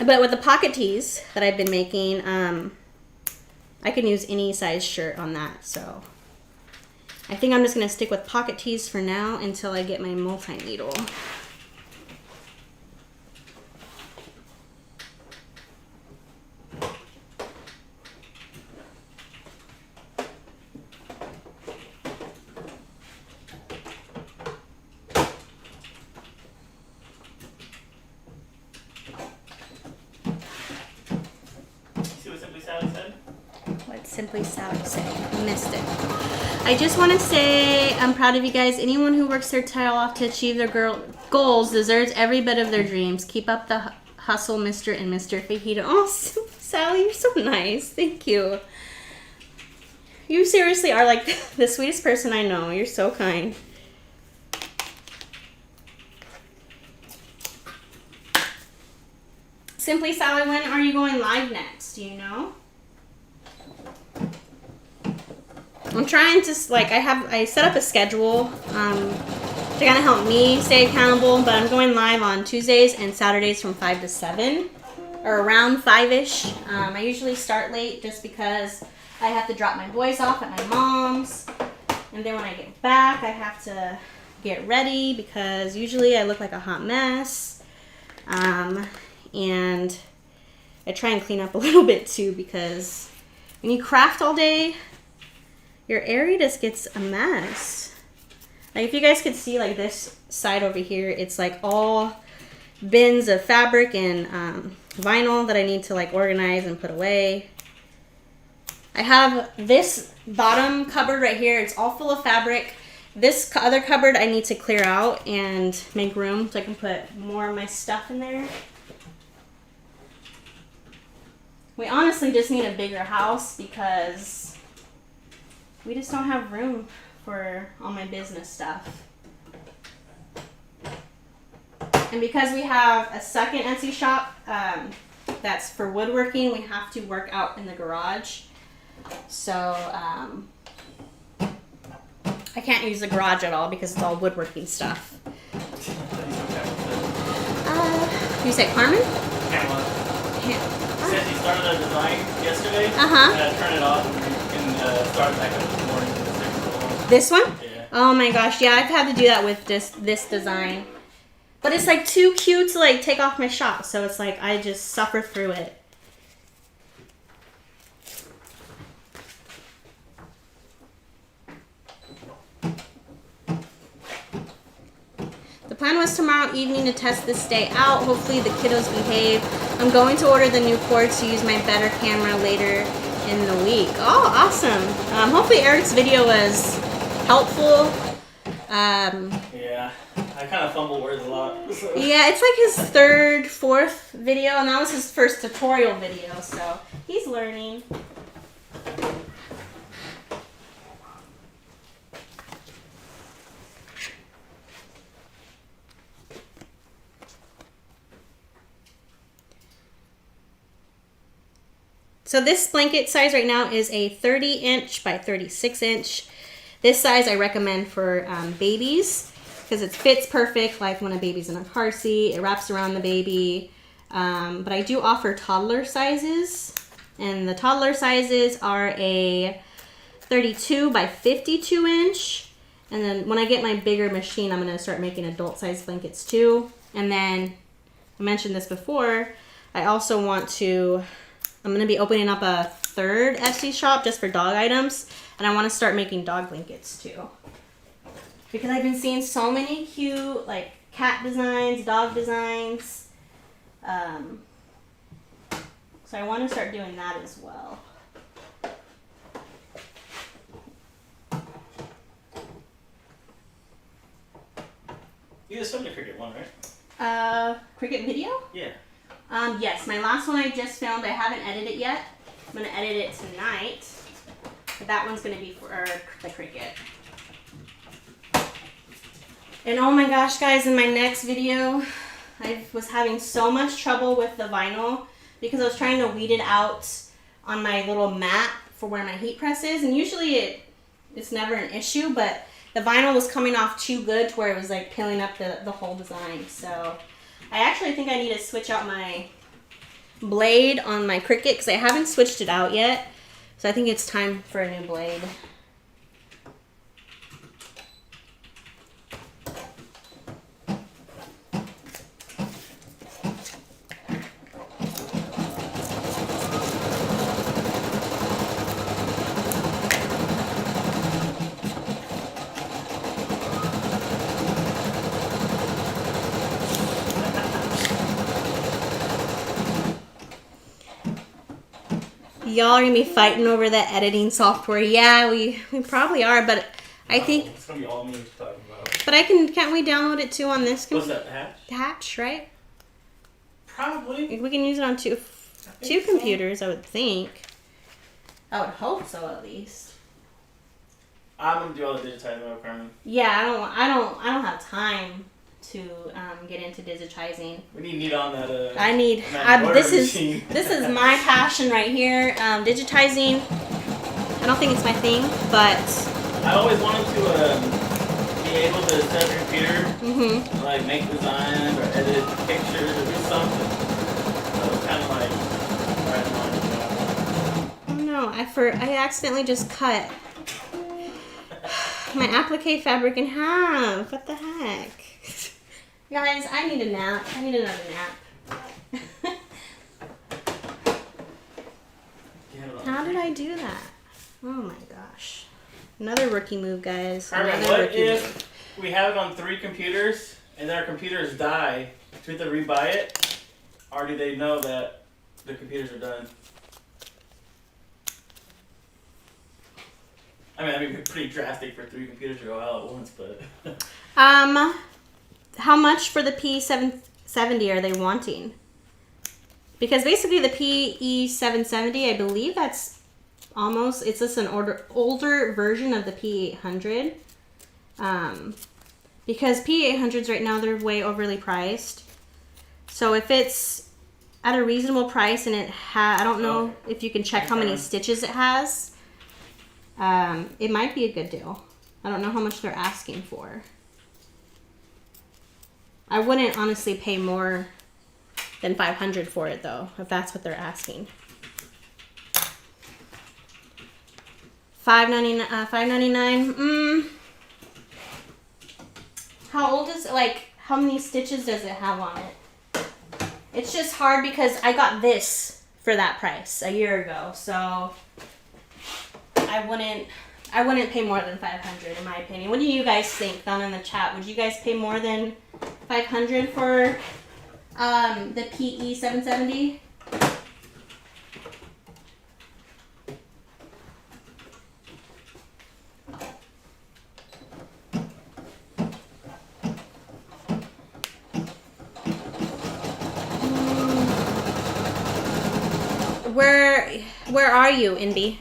Speaker 1: But with the pocket tees that I've been making, I can use any size shirt on that. So I think I'm just going to stick with pocket tees for now until I get my multi-needle. Simply Sally say. Missed it. I just want to say I'm proud of you guys. Anyone who works their tail off to achieve their goals deserves every bit of their dreams. Keep up the hustle, Mr. and Mr. Fajita. Oh, Sally, you're so nice. Thank you. You seriously are like the sweetest person I know. You're so kind. Simply Sally, when are you going live next? Do you know? I'm trying to, like, I set up a schedule to kind of help me stay accountable, but I'm going live on Tuesdays and Saturdays from 5 to 7, or around 5-ish. I usually start late just because I have to drop my boys off at my mom's, and then when I get back, I have to get ready because usually I look like a hot mess, and I try and clean up a little bit too because when you craft all day, your area just gets a mess. Like if you guys could see like this side over here, it's like all bins of fabric and vinyl that I need to like organize and put away. I have this bottom cupboard right here. It's all full of fabric. This other cupboard I need to clear out and make room so I can put more of my stuff in there. We honestly just need a bigger house because we just don't have room for all my business stuff. And because we have a second Etsy shop that's for woodworking, we have to work out in the garage. So I can't use the garage at all because it's all woodworking stuff. You said Carmen?
Speaker 2: Pamela.
Speaker 1: Yeah.
Speaker 2: Said she started a design yesterday. Turn it off and start back up this morning.
Speaker 1: This one?
Speaker 2: Yeah.
Speaker 1: Oh my gosh, yeah, I've had to do that with this design. But it's like too cute to like take off my shop, so it's like I just suffer through it. The plan was tomorrow evening to test this day out. Hopefully the kiddos behave. I'm going to order the new cords to use my better camera later in the week. Oh, awesome. Hopefully Eric's video was helpful.
Speaker 2: Yeah, I kind of fumble words a lot. So.
Speaker 1: Yeah, it's like his third, fourth video, and that was his first tutorial video, so he's learning. So this blanket size right now is a 30-inch by 36-inch. This size I recommend for babies because it fits perfect, like when a baby's in a car seat. It wraps around the baby. But I do offer toddler sizes, and the toddler sizes are a 32 by 52 inch. And then when I get my bigger machine, I'm going to start making adult size blankets too. And then I mentioned this before, I also want to... I'm going to be opening up a third Etsy shop just for dog items. And I want to start making dog blankets too. Because I've been seeing so many cute like cat designs, dog designs. So I want to start doing that as well.
Speaker 2: You just filmed the Cricut one, right?
Speaker 1: Cricut video?
Speaker 2: Yeah.
Speaker 1: Yes, my last one I just filmed. I haven't edited it yet. I'm going to edit it tonight. But that one's going to be for the Cricut. And oh my gosh, guys, in my next video, I was having so much trouble with the vinyl because I was trying to weed it out on my little mat for where my heat press is. And usually it's never an issue, but the vinyl was coming off too good to where it was like peeling up the whole design. So I actually think I need to switch out my blade on my Cricut because I haven't switched it out yet. So I think it's time for a new blade. Y'all are gonna be fighting over that editing software. Yeah, we probably are, but I think
Speaker 2: it's gonna be all me talking about.
Speaker 1: But can't we download it too on this
Speaker 2: What's that, the Hatch?
Speaker 1: The Hatch, right?
Speaker 2: Probably.
Speaker 1: We can use it on two computers, I would think. I would hope so, at least.
Speaker 2: I'm gonna do all the digitizing, Carmen.
Speaker 1: Yeah, I don't have time to get into digitizing.
Speaker 2: We need on that.
Speaker 1: I need. This is my passion right here. Digitizing. I don't think it's my thing, but
Speaker 2: I always wanted to be able to set up your computer, like make designs or edit pictures or do something. So it's kind of like right in line.
Speaker 1: Oh no! I accidentally just cut my applique fabric in half. What the heck? Guys, I need a nap. I need another nap. How did I do that? Oh my gosh. Another rookie move, guys.
Speaker 2: Carmen, what if we have it on 3 computers and then our computers die? Do we have to rebuy it? Or do they know that the computers are done? I mean, that'd be pretty drastic for 3 computers to go out at once, but...
Speaker 1: How much for the PE770 are they wanting? Because basically the PE770, I believe that's almost, it's just an older version of the PE800. because PE800s right now, they're way overly priced. So if it's at a reasonable price and I don't know if you can check how many stitches it has, it might be a good deal. I don't know how much they're asking for. I wouldn't honestly pay more than $500 for it though, if that's what they're asking. $5.99. How old is it? Like, how many stitches does it have on it? It's just hard because I got this for that price a year ago, so I wouldn't pay more than $500 in my opinion. What do you guys think down in the chat? Would you guys pay more than $500 for the PE770? Where are you, Inby?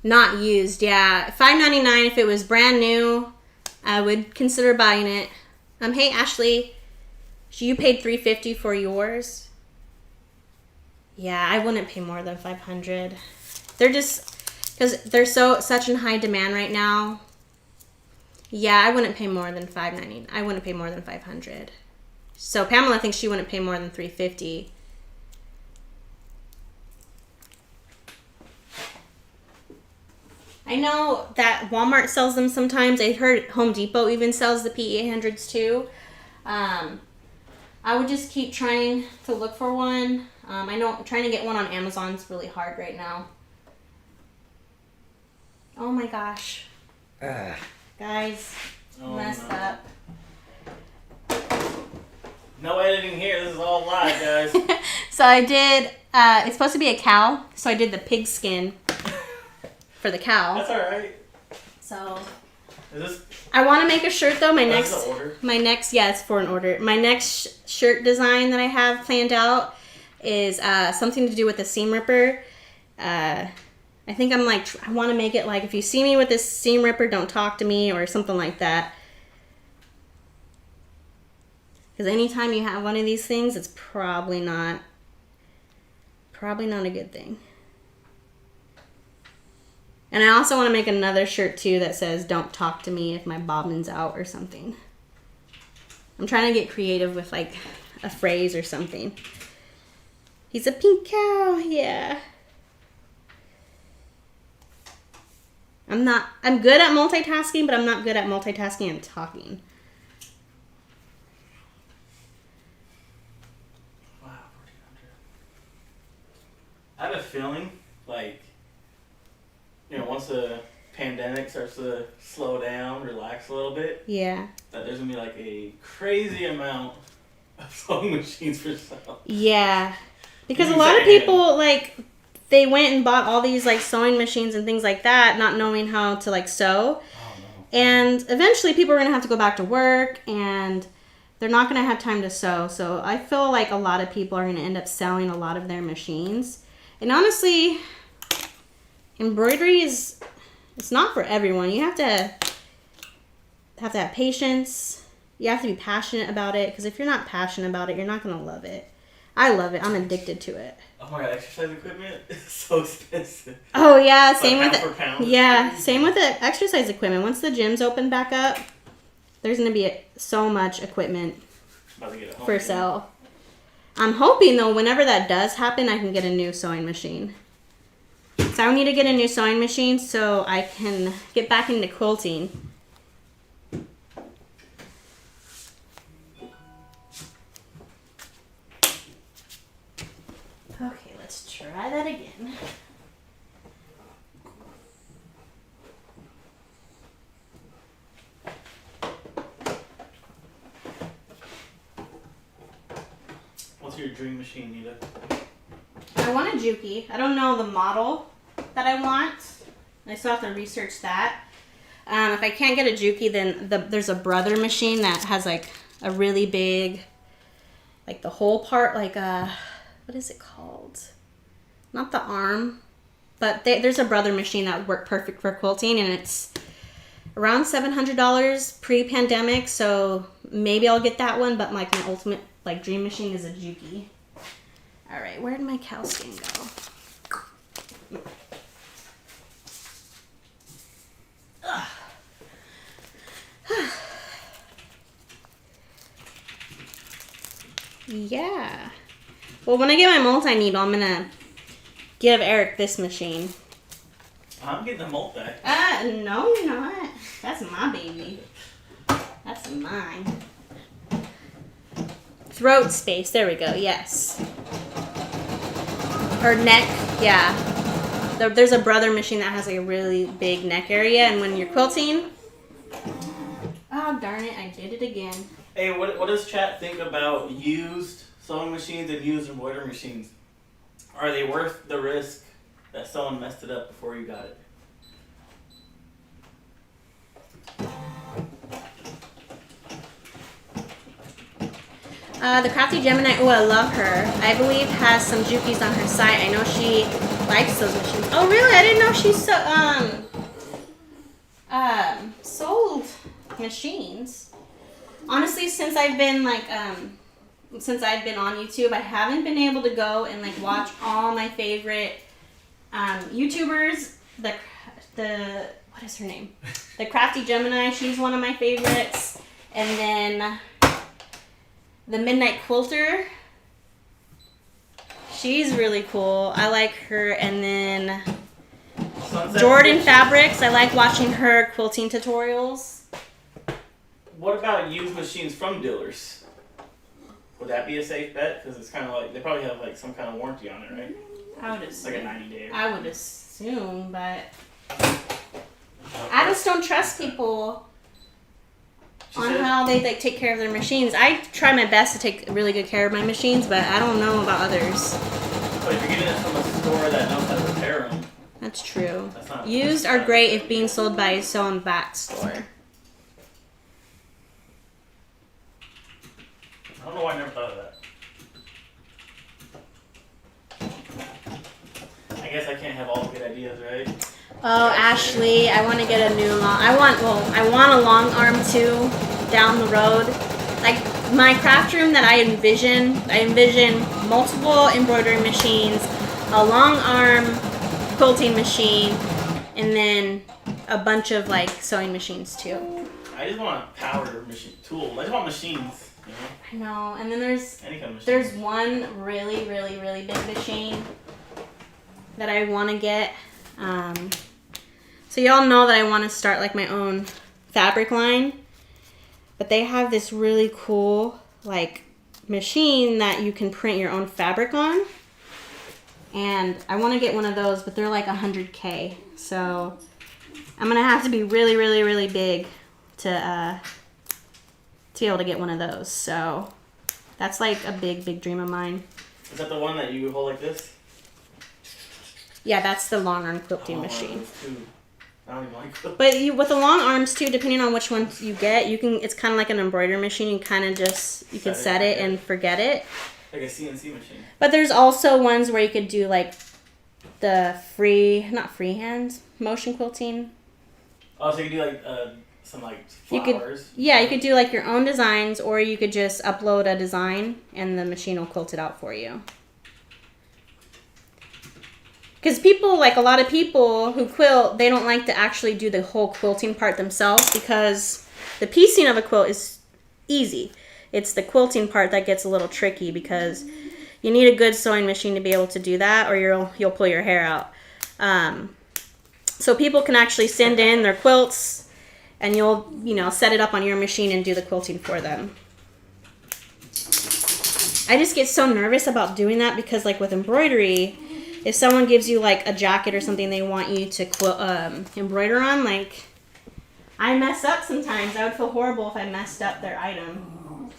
Speaker 1: Not used, yeah. $5.99 if it was brand new. I would consider buying it. Hey Ashley, you paid $350 for yours. Yeah, I wouldn't pay more than $500. They're just because they're such in high demand right now. Yeah, I wouldn't pay more than $5.99. I wouldn't pay more than $500. So Pamela thinks she wouldn't pay more than $350. I know that Walmart sells them sometimes. I heard Home Depot even sells the PE800s too. I would just keep trying to look for one. I know trying to get one on Amazon is really hard right now. Oh my gosh. Guys, messed up.
Speaker 2: No editing here. This is all live, guys.
Speaker 1: So I did, it's supposed to be a cow, so I did the pig skin for the cow.
Speaker 2: That's alright.
Speaker 1: So
Speaker 2: is this?
Speaker 1: I want to make a shirt though.
Speaker 2: Yeah,
Speaker 1: It's for an order. My next shirt design that I have planned out is something to do with the seam ripper. I think I'm like, I want to make it like, if you see me with this seam ripper, don't talk to me, or something like that. Because anytime you have one of these things, it's probably not a good thing. And I also want to make another shirt too that says, don't talk to me if my bobbin's out or something. I'm trying to get creative with like a phrase or something. He's a pink cow, yeah. I'm good at multitasking, but I'm not good at multitasking and talking.
Speaker 2: Wow, 1400. I have a feeling like, you know, once the pandemic starts to slow down, relax a little bit,
Speaker 1: yeah,
Speaker 2: that there's gonna be like a crazy amount of sewing machines for sale.
Speaker 1: Yeah, because a lot of people like, they went and bought all these like sewing machines and things like that, not knowing how to like sew.
Speaker 2: Oh, no.
Speaker 1: And eventually people are gonna have to go back to work and they're not gonna have time to sew. So I feel like a lot of people are gonna end up selling a lot of their machines. And honestly, embroidery it's not for everyone. You have to have patience. You have to be passionate about it, because if you're not passionate about it, you're not gonna love it. I love it. I'm addicted to it.
Speaker 2: Oh my god, exercise equipment is so expensive.
Speaker 1: Oh yeah, same with same with the exercise equipment. Once the gyms open back up, there's gonna be so much equipment for sale. I'm hoping though, whenever that does happen, I can get a new sewing machine. So I need to get a new sewing machine so I can get back into quilting. Okay, let's try that again.
Speaker 2: What's your dream machine, Nita?
Speaker 1: I want a Juki. I don't know the model that I want. I still have to research that. If I can't get a Juki, then there's a Brother machine that has like a really big, like the whole part, like what is it called? Not the arm, but there's a Brother machine that worked perfect for quilting, and it's around $700 pre-pandemic, so maybe I'll get that one, but like my ultimate like dream machine is a Juki. All right, where did my cow skin go? Yeah. Well, when I get my multi-needle, I'm gonna give Eric this machine.
Speaker 2: I'm getting a multi.
Speaker 1: No, you're not. That's my baby. That's mine. Throat space. There we go. Yes. Or neck. Yeah. There's a brother machine that has like a really big neck area, and when you're quilting. Oh darn it! I did it again.
Speaker 2: Hey, what does chat think about used sewing machines and used embroidery machines? Are they worth the risk that someone messed it up before you got it?
Speaker 1: The Crafty Gemini, oh, I love her. I believe has some Jukis on her site. I know she likes those machines. Oh, really? I didn't know she sold machines. Honestly, since I've been like since I've been on YouTube, I haven't been able to go and like watch all my favorite YouTubers. The what is her name? The Crafty Gemini. She's one of my favorites, and then the Midnight Quilter. She's really cool. I like her, and then Jordan Fabrics. I like watching her quilting tutorials.
Speaker 2: What about used machines from dealers? Would that be a safe bet? Because it's kind of like, they probably have like some kind of warranty on it, right?
Speaker 1: I would assume.
Speaker 2: Like a 90-day.
Speaker 1: I would assume, but I just don't trust people on how they like take care of their machines. I try my best to take really good care of my machines, but I don't know about others.
Speaker 2: But if you're getting it from a store that knows how to repair them.
Speaker 1: That's true. Used are great if being sold by a sew and back store.
Speaker 2: I don't know why I never thought of that. I guess I can't have all good ideas, right?
Speaker 1: Oh, Ashley, I want to get a new long. I want a long arm too down the road. Like my craft room that I envision multiple embroidery machines, a long arm quilting machine, and then a bunch of like sewing machines too.
Speaker 2: I just want a power machine tool. I just want machines. You know?
Speaker 1: I know, and then there's
Speaker 2: any kind of machine.
Speaker 1: There's one really big machine that I want to get. So y'all know that I want to start like my own fabric line, but they have this really cool like machine that you can print your own fabric on, and I want to get one of those, but they're like $100K, so I'm gonna have to be really big to be able to get one of those. So that's like a big dream of mine.
Speaker 2: Is that the one that you hold like this?
Speaker 1: Yeah, that's the long arm quilting machine.
Speaker 2: I don't even like quilting.
Speaker 1: But with the long arms too, depending on which ones you get, you can. It's kind of like an embroidery machine. You kind of just can set it and forget it.
Speaker 2: Like a CNC machine.
Speaker 1: But there's also ones where you could do like the not freehand motion quilting.
Speaker 2: Oh, so you could do like some like flowers.
Speaker 1: You could do like your own designs, or you could just upload a design and the machine will quilt it out for you. Because a lot of people who quilt, they don't like to actually do the whole quilting part themselves, because the piecing of a quilt is easy. It's the quilting part that gets a little tricky, because you need a good sewing machine to be able to do that, or you'll pull your hair out. So people can actually send in their quilts, and you'll set it up on your machine and do the quilting for them. I just get so nervous about doing that, because like with embroidery, if someone gives you like a jacket or something they want you to embroider on, like I mess up sometimes. I would feel horrible if I messed up their item.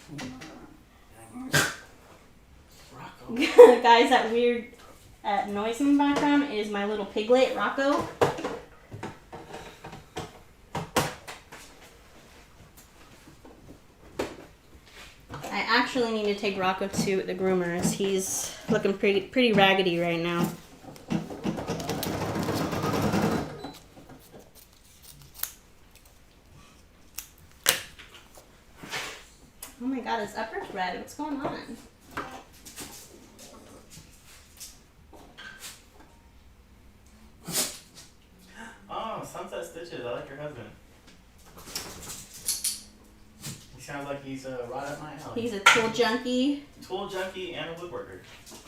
Speaker 1: Guys, that weird noise in the background is my little piglet, Rocco. I actually need to take Rocco to the groomers. He's looking pretty raggedy right now. red. What's going on?
Speaker 2: Oh, Sunset Stitches. I like your husband. He sounds like he's right up my alley.
Speaker 1: He's a tool junkie.
Speaker 2: Tool junkie and a woodworker.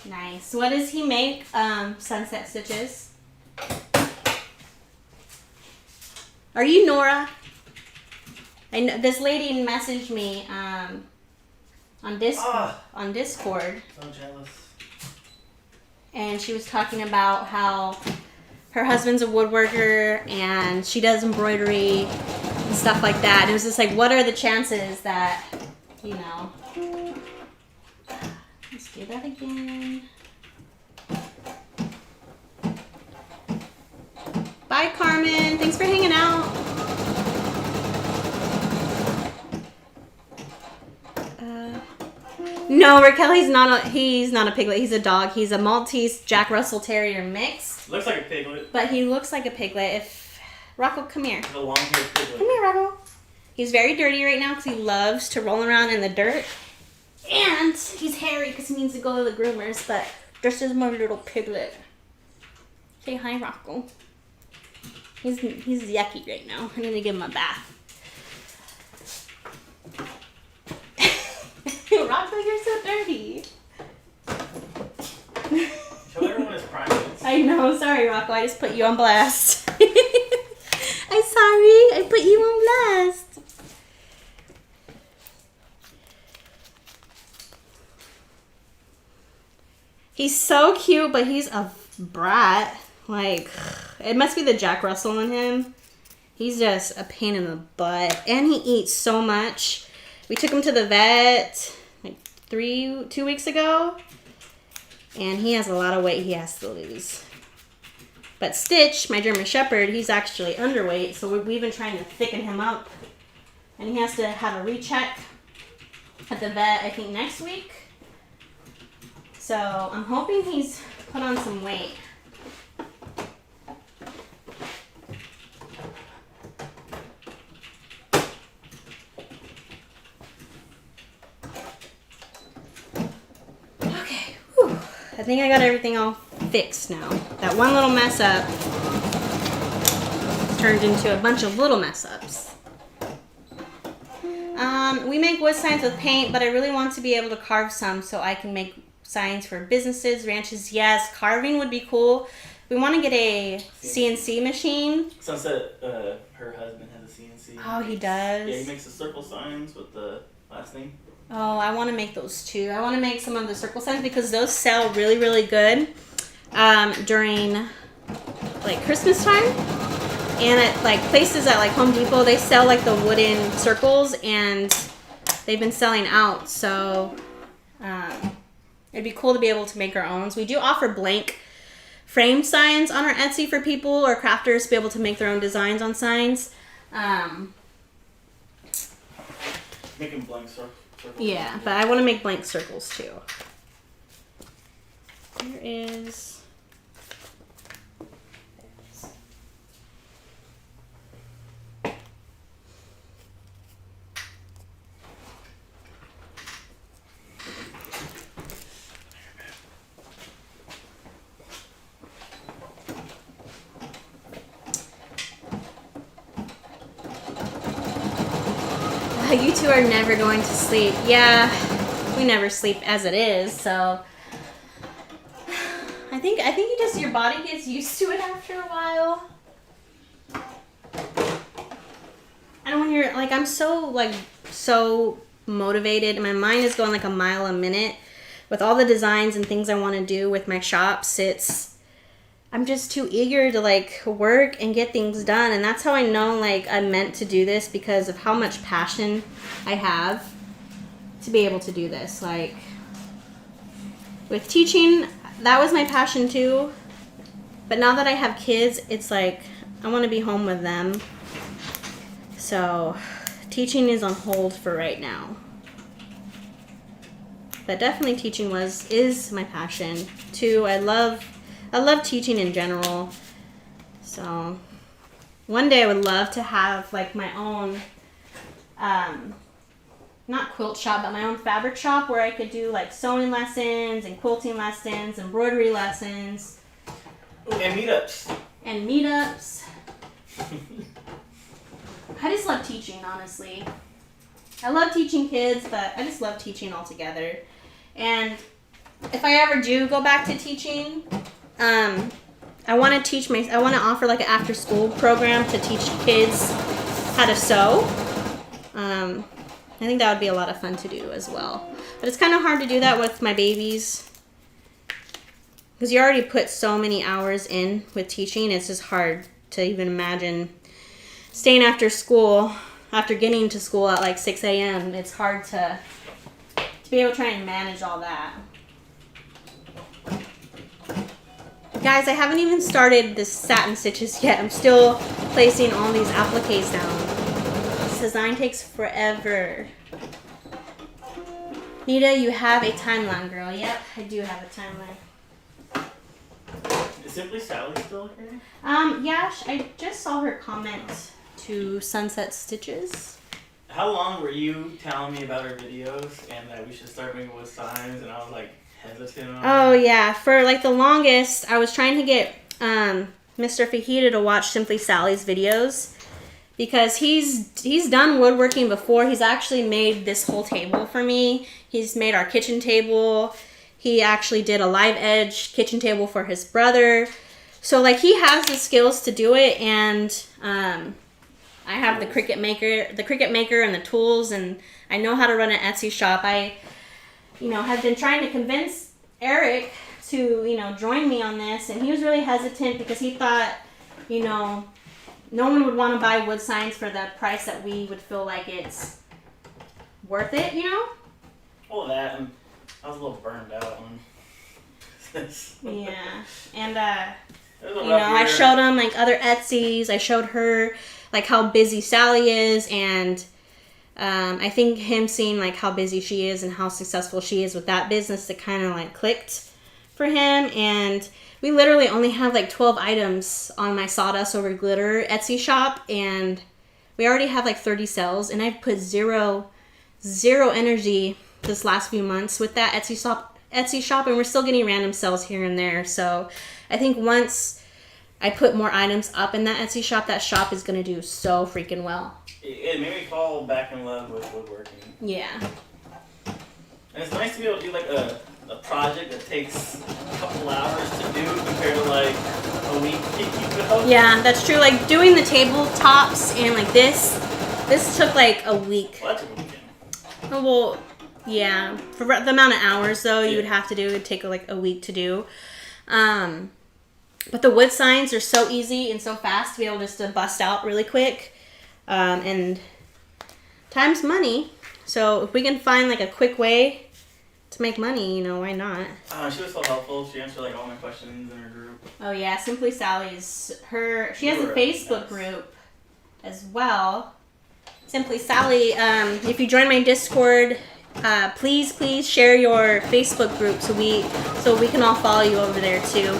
Speaker 1: Nice. What does he make? Sunset Stitches. Are you Nora? I know this lady messaged me on Discord.
Speaker 2: So jealous.
Speaker 1: And she was talking about how her husband's a woodworker and she does embroidery and stuff like that. And it was just like, what are the chances that, you know... Let's do that again. Bye, Carmen. Thanks for hanging out. No, Raquel, he's not a piglet. He's a dog. He's a Maltese Jack Russell Terrier mix.
Speaker 2: Looks like a piglet.
Speaker 1: But he looks like a piglet. Rocco, come here.
Speaker 2: The long-haired piglet.
Speaker 1: Come here, Rocco. He's very dirty right now because he loves to roll around in the dirt. And he's hairy because he needs to go to the groomers. But this is my little piglet. Say hi, Rocco. He's yucky right now. I need to give him a bath. Rocco, you're so dirty.
Speaker 2: Show everyone his primates.
Speaker 1: I know. Sorry, Rocco. I just put you on blast. I'm sorry. I put you on blast. He's so cute, but he's a brat. Like, it must be the Jack Russell in him. He's just a pain in the butt. And he eats so much. We took him to the vet like 2 weeks ago. And he has a lot of weight he has to lose. But Stitch, my German Shepherd, he's actually underweight. So we've been trying to thicken him up. And he has to have a recheck at the vet, I think, next week. So I'm hoping he's put on some weight. Okay, whew. I think I got everything all fixed now. That one little mess up turned into a bunch of little mess ups. We make wood signs with paint, but I really want to be able to carve some so I can make signs for businesses, ranches. Yes, carving would be cool. We want to get a CNC machine.
Speaker 2: Sunset, her husband has a CNC.
Speaker 1: Oh, he does?
Speaker 2: Yeah, he makes the circle signs with the last name.
Speaker 1: Oh, I want to make those too. I want to make some of the circle signs because those sell really, really good during like Christmas time. And at like places at like Home Depot, they sell like the wooden circles and they've been selling out. So it'd be cool to be able to make our own. So we do offer blank frame signs on our Etsy for people or crafters to be able to make their own designs on signs.
Speaker 2: Making blank circles.
Speaker 1: Yeah, but I want to make blank circles too. Here is... You two are never going to sleep. Yeah, we never sleep as it is, so I think you just, your body gets used to it after a while. And when you're like, I'm so motivated and my mind is going like a mile a minute with all the designs and things I want to do with my shops. I'm just too eager to like work and get things done, and that's how I know like I'm meant to do this because of how much passion I have to be able to do this. Like with teaching, that was my passion too, but now that I have kids, it's like I want to be home with them. So teaching is on hold for right now, but definitely teaching is my passion too. I love teaching in general. So one day I would love to have like my own not quilt shop, but my own fabric shop where I could do like sewing lessons and quilting lessons, embroidery lessons.
Speaker 2: And meetups.
Speaker 1: And meetups. I just love teaching, honestly. I love teaching kids, but I just love teaching altogether. And if I ever do go back to teaching, I want to offer like an after school program to teach kids how to sew. I think that would be a lot of fun to do as well. But it's kind of hard to do that with my babies because you already put so many hours in with teaching. It's just hard to even imagine staying after school, after getting to school at like 6 a.m. It's hard to be able to try and manage all that. Guys, I haven't even started the satin stitches yet. I'm still placing all these appliques down. This design takes forever. Nita, you have a timeline, girl. Yep, I do have a timeline.
Speaker 2: Is Simply Sally still okay?
Speaker 1: Yeah, I just saw her comment to Sunset Stitches.
Speaker 2: How long were you telling me about her videos and that we should start making wood signs, and I was like hesitant on
Speaker 1: Oh yeah, for like the longest, I was trying to get Mr. Fajita to watch Simply Sally's videos because he's done woodworking before. He's actually made this whole table for me. He's made our kitchen table. He actually did a live edge kitchen table for his brother. So like he has the skills to do it, and I have the Cricut maker and the tools, and I know how to run an Etsy shop. I have been trying to convince Eric to, join me on this, and he was really hesitant because he thought, no one would want to buy wood signs for the price that we would feel like it's worth it,
Speaker 2: All that, and I was a little burned out on this.
Speaker 1: Yeah, and
Speaker 2: I
Speaker 1: I showed him like other Etsy's. I showed her like how busy Sally is, and I think him seeing like how busy she is and how successful she is with that business, that kind of like clicked for him. And we literally only have like 12 items on my sawdust over glitter Etsy shop, and we already have like 30 sales, and I've put zero energy this last few months with that Etsy shop, and we're still getting random sales here and there. So I think once I put more items up in that Etsy shop, that shop is going to do so freaking well.
Speaker 2: It made me fall back in love with woodworking.
Speaker 1: Yeah.
Speaker 2: And it's nice to be able to do like a project that takes a couple hours to do compared to like a week.
Speaker 1: Yeah, that's true. Like doing the tabletops and like this took like a week.
Speaker 2: Well, that's a weekend.
Speaker 1: Oh, well, yeah. For the amount of hours though you would have to do, it would take like a week to do. But the wood signs are so easy and so fast to be able just to bust out really quick. And time's money. So if we can find like a quick way to make money, why not?
Speaker 2: She was so helpful. She answered like all my questions in her group.
Speaker 1: Oh yeah, Simply Sally's she has a Facebook group as well. Simply Sally, if you join my Discord, please share your Facebook group so we can all follow you over there too.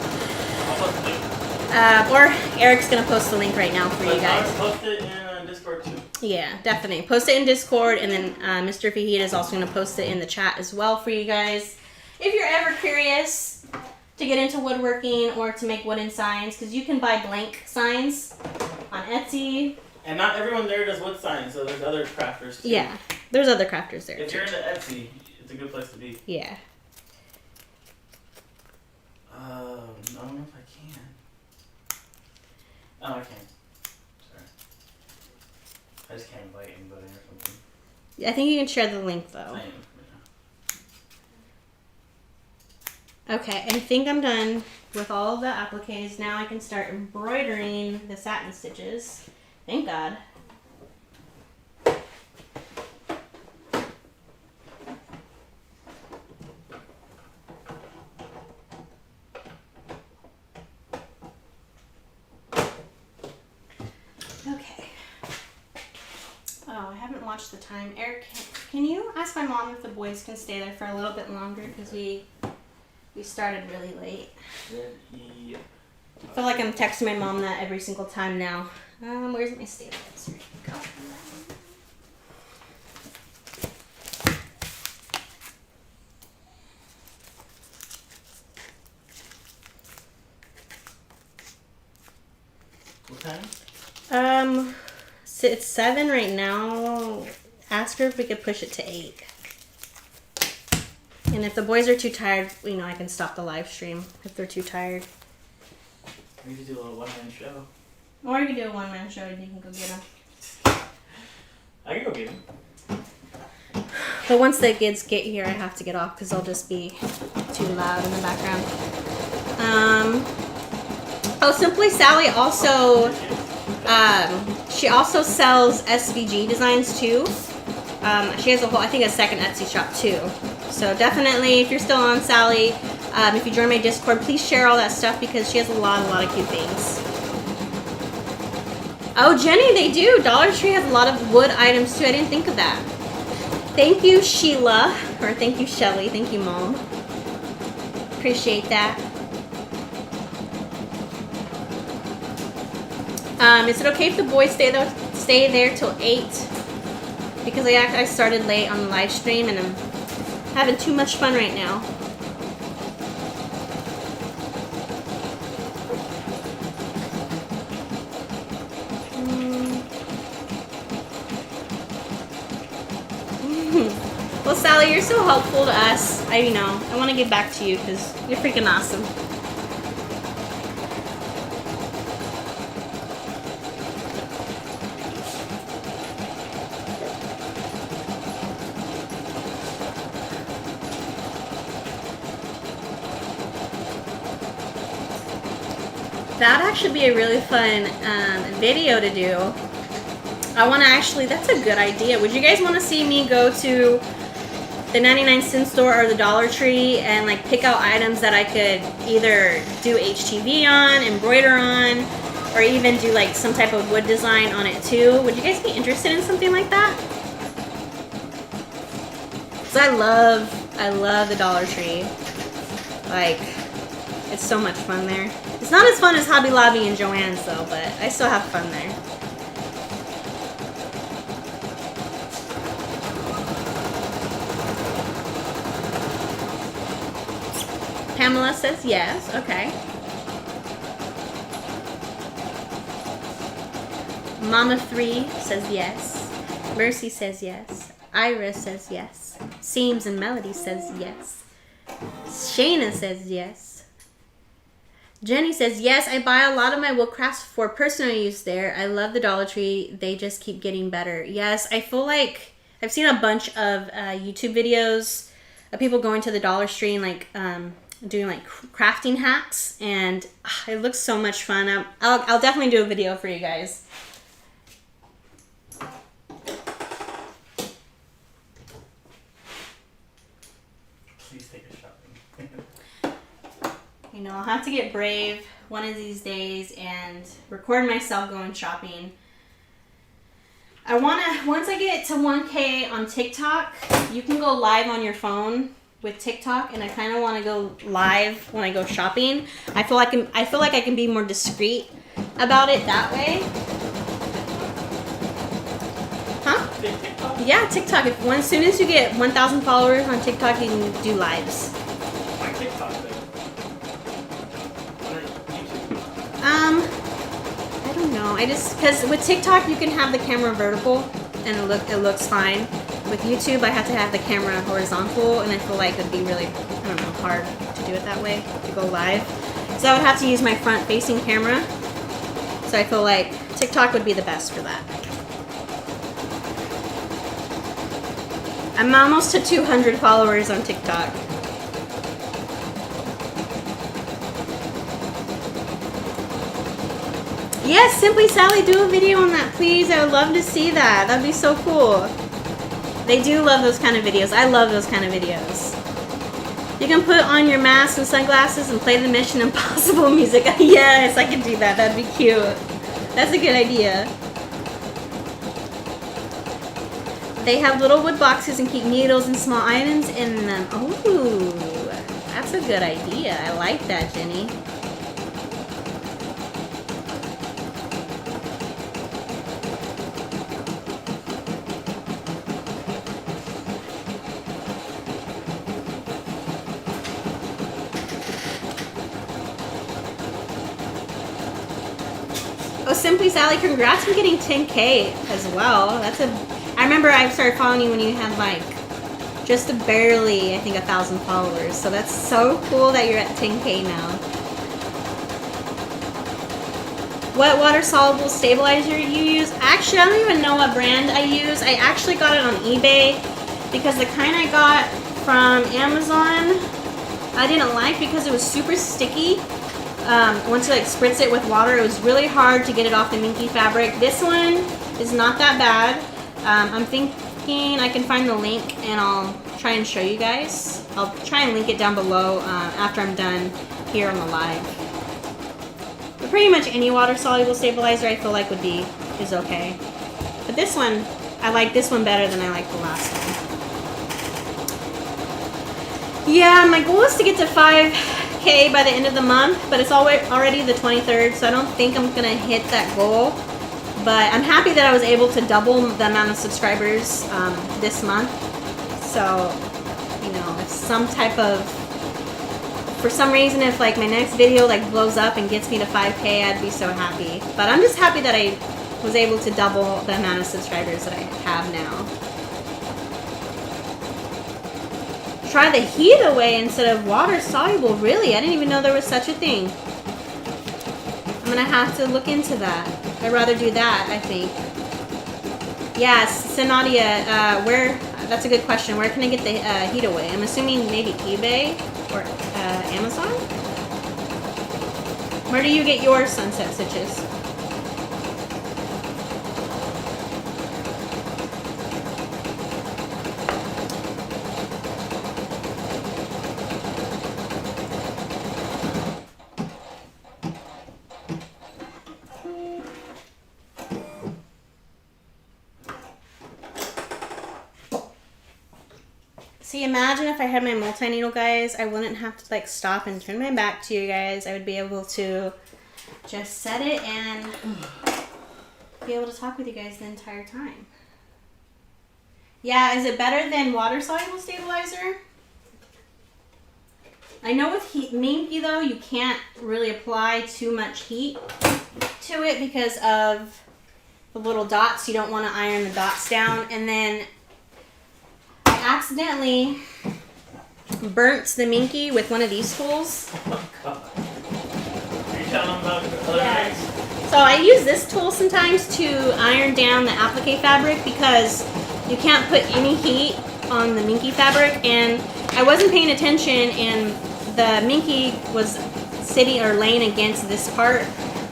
Speaker 1: Or Eric's gonna post the link right now for you guys.
Speaker 2: Post it in Discord too.
Speaker 1: Yeah, definitely. Post it in Discord, and then Mr. Fajita is also gonna post it in the chat as well for you guys. If you're ever curious to get into woodworking or to make wooden signs, because you can buy blank signs on Etsy.
Speaker 2: And not everyone there does wood signs, so there's other crafters too.
Speaker 1: Yeah, there's other crafters there.
Speaker 2: If you're into Etsy, it's a good place to be.
Speaker 1: Yeah.
Speaker 2: I don't know if I can. Oh, I can. Sorry. I just can't invite anybody or something.
Speaker 1: I think you can share the link though.
Speaker 2: Same.
Speaker 1: Okay, I think I'm done with all of the appliques. Now I can start embroidering the satin stitches. Thank God. Okay. Oh, I haven't watched the time. Eric, can you ask my mom if the boys can stay there for a little bit longer? Because we started really late.
Speaker 2: Yeah.
Speaker 1: I feel like I'm texting my mom that every single time now. Where's my staples? Here you go.
Speaker 2: time?
Speaker 1: So it's 7 right now. Ask her if we could push it to 8. And if the boys are too tired, you know, I can stop the live stream if they're too tired.
Speaker 2: We could do a little one-man show.
Speaker 1: Or you can do a one-man show and you can go get them.
Speaker 2: I can go get them.
Speaker 1: But once the kids get here, I have to get off because they'll just be too loud in the background. Oh, Simply Sally also, she also sells SVG designs too. She has I think a second Etsy shop too. So definitely, if you're still on Sally, if you join my Discord, please share all that stuff because she has a lot of cute things. Oh, Jenny, they do. Dollar Tree has a lot of wood items too. I didn't think of that. Thank you, Sheila, or thank you, Shelly. Thank you, Mom. Appreciate that. Is it okay if the boys stay there till 8? Because I started late on the live stream and I'm having too much fun right now. Well, Sally, you're so helpful to us. I want to give back to you because you're freaking awesome. That'd actually be a really fun video to do. I want to that's a good idea. Would you guys want to see me go to the 99-cent store or the Dollar Tree and like pick out items that I could either do HTV on, embroider on, or even do like some type of wood design on it too? Would you guys be interested in something like that? So I love the Dollar Tree. Like, it's so much fun there. It's not as fun as Hobby Lobby and Joann's though, but I still have fun there. Pamela says yes. Okay. Mama 3 says yes. Mercy says yes. Ira says yes. Seams and Melody says yes. Shayna says yes. Jenny says yes. I buy a lot of my wood crafts for personal use there. I love the Dollar Tree. They just keep getting better. Yes, I feel like I've seen a bunch of YouTube videos of people going to the Dollar Tree and like doing like crafting hacks, and it looks so much fun. I'll definitely do a video for you guys.
Speaker 2: Please take a shopping.
Speaker 1: I'll have to get brave one of these days and record myself going shopping. I want to, once I get to 1K on TikTok, you can go live on your phone with TikTok, and I kind of want to go live when I go shopping. I feel like I can be more discreet about it that way. Huh?
Speaker 2: TikTok?
Speaker 1: Yeah, TikTok. As soon as you get 1,000 followers on TikTok, you can do lives.
Speaker 2: My TikTok thing.
Speaker 1: I don't know. Because with TikTok you can have the camera vertical and it looks fine. With YouTube I have to have the camera horizontal, and I feel like it'd be really, hard to do it that way, to go live. So I would have to use my front facing camera. So I feel like TikTok would be the best for that. I'm almost to 200 followers on TikTok. Yes, Simply Sally, do a video on that, please. I would love to see that. That'd be so cool. They do love those kind of videos. I love those kind of videos. You can put on your mask and sunglasses and play the Mission Impossible music. Yes, I can do that. That'd be cute. That's a good idea. They have little wood boxes and keep needles and small items in them. Ooh, that's a good idea. I like that, Jenny. Oh, Simply Sally, congrats on getting 10K as well. I remember I started following you when you had like just barely, I think, 1,000 followers. So that's so cool that you're at 10K now. What water soluble stabilizer you use? Actually, I don't even know what brand I use. I actually got it on eBay because the kind I got from Amazon I didn't like because it was super sticky. Once you like spritz it with water, it was really hard to get it off the minky fabric. This one is not that bad. I'm thinking I can find the link and I'll try and show you guys. I'll try and link it down below after I'm done here on the live. But pretty much any water soluble stabilizer I feel like is okay. But this one, I like this one better than I like the last one. Yeah, my goal is to get to 5K by the end of the month, but it's already the 23rd, so I don't think I'm gonna hit that goal. But I'm happy that I was able to double the amount of subscribers this month. So, you know, if for some reason, if like my next video like blows up and gets me to 5K, I'd be so happy. But I'm just happy that I was able to double the amount of subscribers that I have now. Try the heat away instead of water soluble. Really? I didn't even know there was such a thing. I'm gonna have to look into that. I'd rather do that, I think. Yes, Sinadia, that's a good question. Where can I get the heat away? I'm assuming maybe eBay or Amazon? Where do you get your sunset stitches? See, imagine if I had my multi-needle, guys, I wouldn't have to like stop and turn my back to you guys. I would be able to just set it and be able to talk with you guys the entire time. Yeah, is it better than water soluble stabilizer? I know with minky though, you can't really apply too much heat to it because of the little dots. You don't want to iron the dots down. And then accidentally burnt the minky with one of these tools.
Speaker 2: Oh god. Are you telling them about the other tricks?
Speaker 1: So I use this tool sometimes to iron down the applique fabric because you can't put any heat on the minky fabric, and I wasn't paying attention and the minky was sitting or laying against this part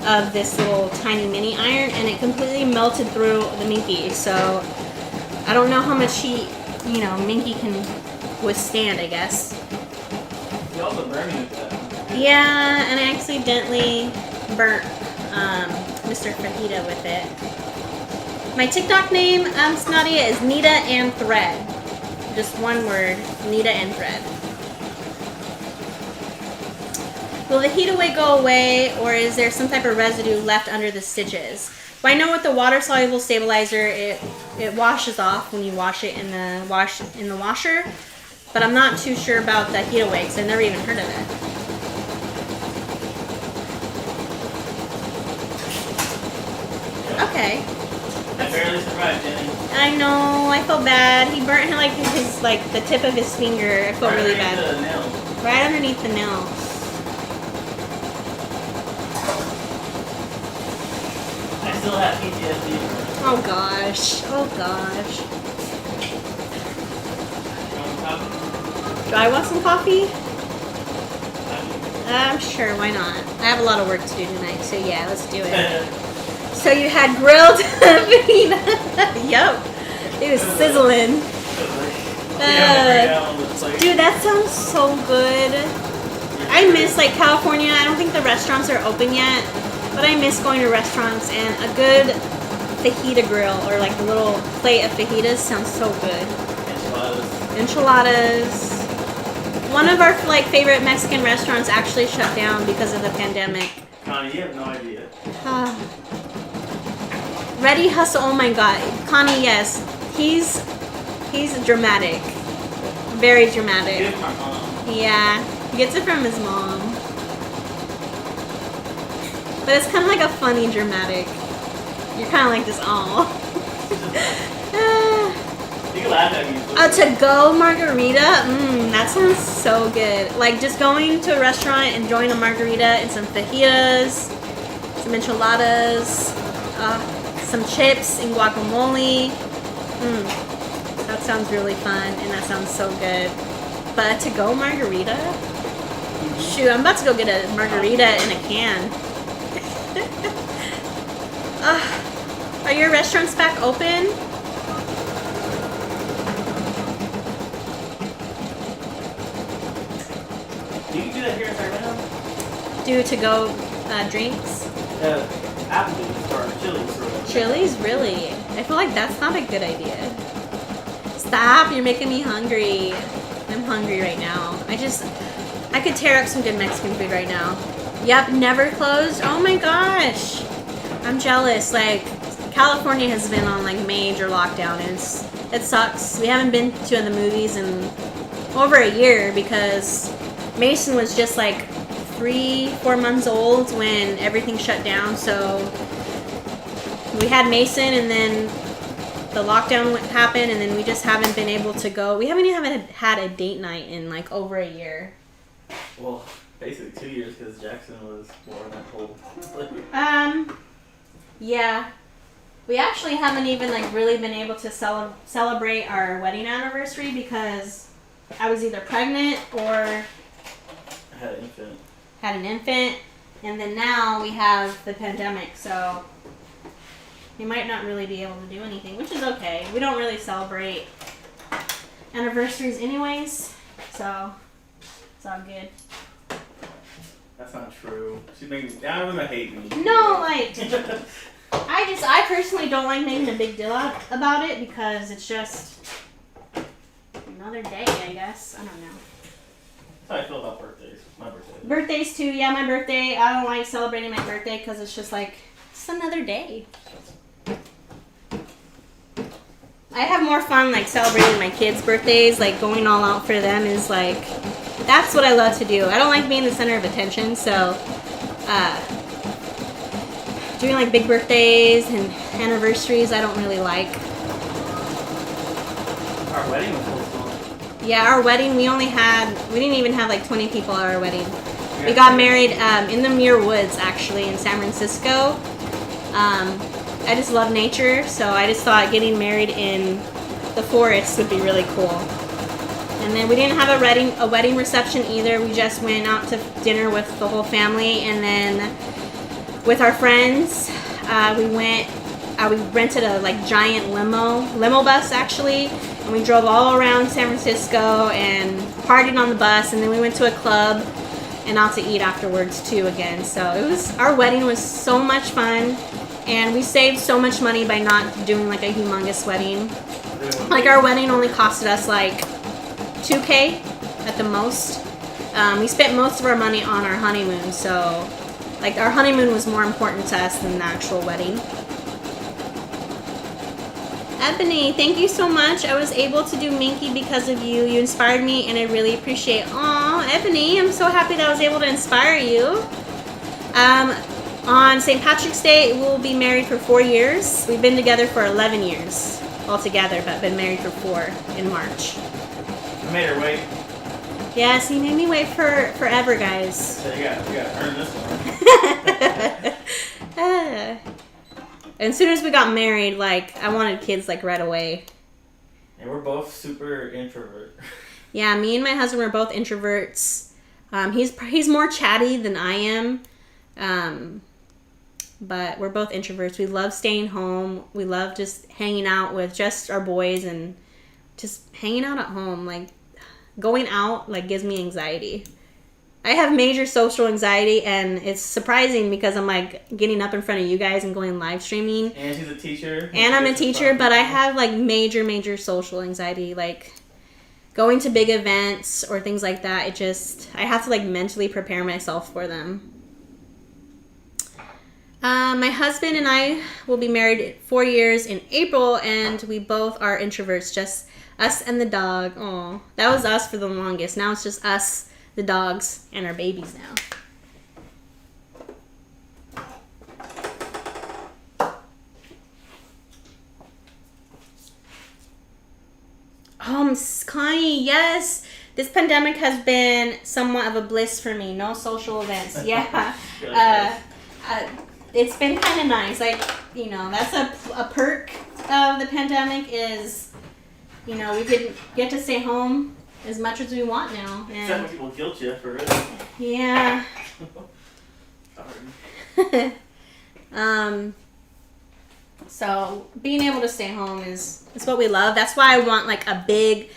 Speaker 1: of this little tiny mini iron and it completely melted through the minky. So I don't know how much heat, you know, minky can withstand, I guess.
Speaker 2: You also burn it with that.
Speaker 1: Yeah, and I accidentally burnt Mr. Fajita with it. My TikTok name, Nadia, is Nita and Thread. Just one word, Nita and Thread. Will the heat go away, or is there some type of residue left under the stitches? Well, I know with the water soluble stabilizer, it washes off when you wash it in the washer, but I'm not too sure about the heat away because I've never even heard of it. Okay.
Speaker 2: I barely survived, Jenny.
Speaker 1: I know. I felt bad. He burnt like the tip of his finger. I felt really bad.
Speaker 2: The nail.
Speaker 1: Right underneath the nail.
Speaker 2: I still have PTSD.
Speaker 1: Oh gosh. Oh gosh. Do I want some coffee? I'm sure. Why not? I have a lot of work to do tonight, so yeah, let's do it. So you had grilled fajita. Yup. It was sizzling. Dude, that sounds so good. I miss like California. I don't think the restaurants are open yet, but I miss going to restaurants and a good fajita grill or like a little plate of fajitas sounds so good. Enchiladas. One of our like favorite Mexican restaurants actually shut down because of the pandemic.
Speaker 2: Connie, you have no idea.
Speaker 1: Ready Hustle, oh my god. Connie, yes. He's dramatic. Very dramatic.
Speaker 2: Give my mom.
Speaker 1: Yeah. He gets it from his mom. But it's kind of like a funny, dramatic. You're kind of like this, aw.
Speaker 2: You can laugh at me.
Speaker 1: A to-go margarita? That sounds so good. Like just going to a restaurant, enjoying a margarita and some fajitas, some enchiladas, some chips and guacamole. That sounds really fun and that sounds so good. But a to-go margarita? Shoot, I'm about to go get a margarita in a can. Are your restaurants back open?
Speaker 2: You can do that here in Sacramento?
Speaker 1: Do to-go drinks?
Speaker 2: Applebee's or Chili's.
Speaker 1: Chili's? Really? I feel like that's not a good idea. Stop, you're making me hungry. I'm hungry right now. I could tear up some good Mexican food right now. Yep, never closed. Oh my gosh. I'm jealous. Like, California has been on like major lockdown and it sucks. We haven't been to the movies in over a year because Mason was just like 3-4 months old when everything shut down. So we had Mason and then the lockdown happened and then we just haven't been able to go. We haven't even had a date night in like over a year.
Speaker 2: Well, basically 2 years because Jackson was born that whole.
Speaker 1: Yeah. We actually haven't even like really been able to celebrate our wedding anniversary because I was either pregnant or
Speaker 2: I had an infant.
Speaker 1: And then now we have the pandemic, so we might not really be able to do anything, which is okay. We don't really celebrate anniversaries anyways, so it's all good.
Speaker 2: That's not true. She's making me. I'm gonna hate me.
Speaker 1: No, like I personally don't like making a big deal about it because it's just another day, I guess. I don't know.
Speaker 2: That's how I feel about birthdays. My birthday.
Speaker 1: Birthdays too. Yeah, my birthday. I don't like celebrating my birthday because it's just like it's another day. I have more fun like celebrating my kids' birthdays. Like going all out for them is like that's what I love to do. I don't like being the center of attention, so doing like big birthdays and anniversaries I don't really like.
Speaker 2: Our wedding was so small.
Speaker 1: Yeah, our wedding we didn't even have like 20 people at our wedding. We got married in the Muir Woods actually in San Francisco. I just love nature, so I just thought getting married in the forest would be really cool. And then we didn't have a wedding reception either. We just went out to dinner with the whole family, and then with our friends, we rented a like giant limo bus actually, and we drove all around San Francisco and partied on the bus, and then we went to a club and out to eat afterwards too again. So our wedding was so much fun. And we saved so much money by not doing like a humongous wedding. Like our wedding only costed us like $2,000 at the most. We spent most of our money on our honeymoon, so like our honeymoon was more important to us than the actual wedding. Ebony, thank you so much. I was able to do Minky because of you. You inspired me and I really appreciate it. Aw, Ebony, I'm so happy that I was able to inspire you. On St. Patrick's Day, we'll be married for 4 years. We've been together for 11 years altogether, but been married for 4 in March.
Speaker 2: I made her wait.
Speaker 1: Yes, he made me wait for forever, guys.
Speaker 2: So you gotta earn this one.
Speaker 1: And as soon as we got married, like, I wanted kids, like, right away.
Speaker 2: And we're both super introvert.
Speaker 1: Yeah, me and my husband were both introverts. He's more chatty than I am. But we're both introverts. We love staying home. We love just hanging out with just our boys and just hanging out at home. Like, going out, like, gives me anxiety. I have major social anxiety, and it's surprising because I'm, like, getting up in front of you guys and going live streaming.
Speaker 2: And she's a teacher.
Speaker 1: And I'm a teacher, but I have, like, major social anxiety. Like, going to big events or things like that, I have to, like, mentally prepare myself for them. My husband and I will be married 4 years in April, and we both are introverts, just us and the dog. Oh, that was us for the longest. Now it's just us, the dogs, and our babies now. Connie, yes. This pandemic has been somewhat of a bliss for me. No social events. Yeah. It's been kind of nice. Like, you know, that's a perk of the pandemic is, you know, we can get to stay home as much as we want now.
Speaker 2: Except when people guilt you for it.
Speaker 1: Yeah.
Speaker 2: Sorry.
Speaker 1: So being able to stay home is what we love. That's why I want like a big,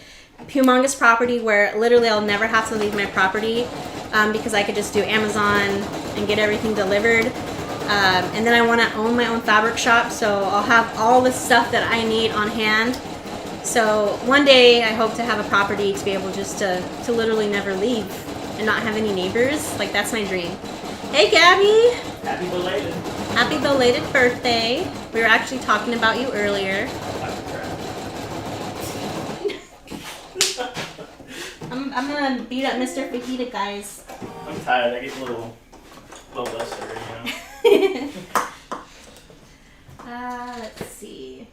Speaker 1: humongous property where literally I'll never have to leave my property, because I could just do Amazon and get everything delivered. And then I want to own my own fabric shop, so I'll have all the stuff that I need on hand. So one day I hope to have a property to be able just to literally never leave and not have any neighbors. Like, that's my dream. Hey Gabby!
Speaker 2: Happy belated.
Speaker 1: Happy belated birthday. We were actually talking about you earlier. I'm gonna beat up Mr. Fajita, guys.
Speaker 2: I'm tired. I get a little luster, you know.
Speaker 1: Let's see.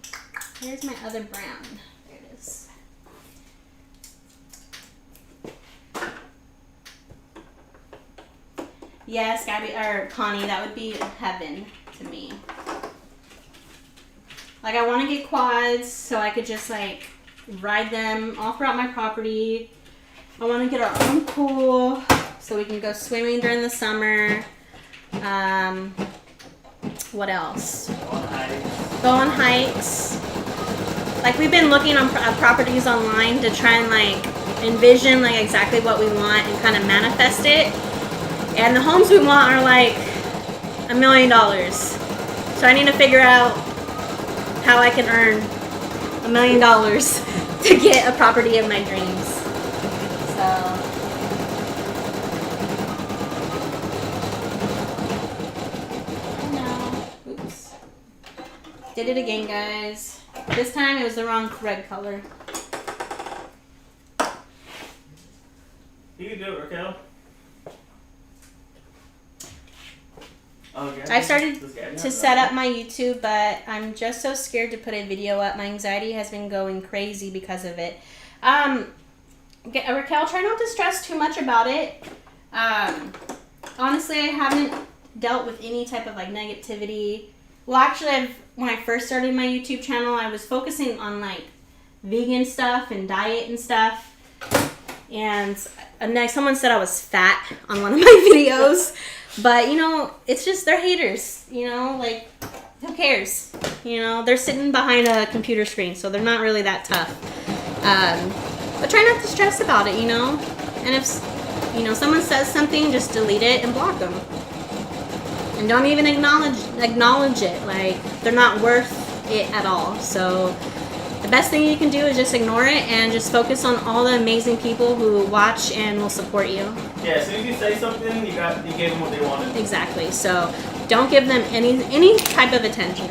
Speaker 1: Here's my other brown. There it is. Yes, Gabby or Connie, that would be heaven to me. Like, I want to get quads so I could just like ride them all throughout my property. I want to get our own pool so we can go swimming during the summer. What else? Go on hikes. Like, we've been looking on properties online to try and like envision like exactly what we want and kind of manifest it. And the homes we want are like $1 million. So I need to figure out how I can earn $1 million to get a property of my dreams. So. Oops. Did it again, guys. This time it was the wrong thread color.
Speaker 2: You can do it, Raquel.
Speaker 1: I've started to set up my YouTube, but I'm just so scared to put a video up. My anxiety has been going crazy because of it. Raquel, try not to stress too much about it. Honestly, I haven't dealt with any type of like negativity. Well, actually, when I first started my YouTube channel, I was focusing on like vegan stuff and diet and stuff. And someone said I was fat on one of my videos. But, you know, it's just, they're haters, you know, like, who cares? You know, they're sitting behind a computer screen, so they're not really that tough. But try not to stress about it, you know? And if, you know, someone says something, just delete it and block them. And don't even acknowledge it. Like, they're not worth it at all. So the best thing you can do is just ignore it and just focus on all the amazing people who watch and will support you.
Speaker 2: Yeah, as soon as you say something, you gave them what they wanted.
Speaker 1: Exactly. So don't give them any type of attention.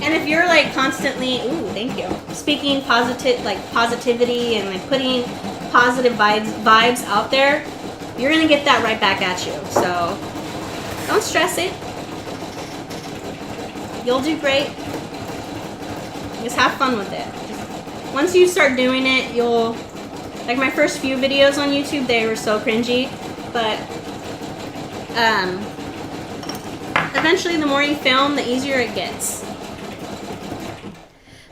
Speaker 1: And if you're like constantly, thank you, speaking positivity and like putting positive vibes out there, you're gonna get that right back at you. So don't stress it. You'll do great. Just have fun with it. Once you start doing it, you'll, like my first few videos on YouTube, they were so cringy, but eventually the more you film, the easier it gets.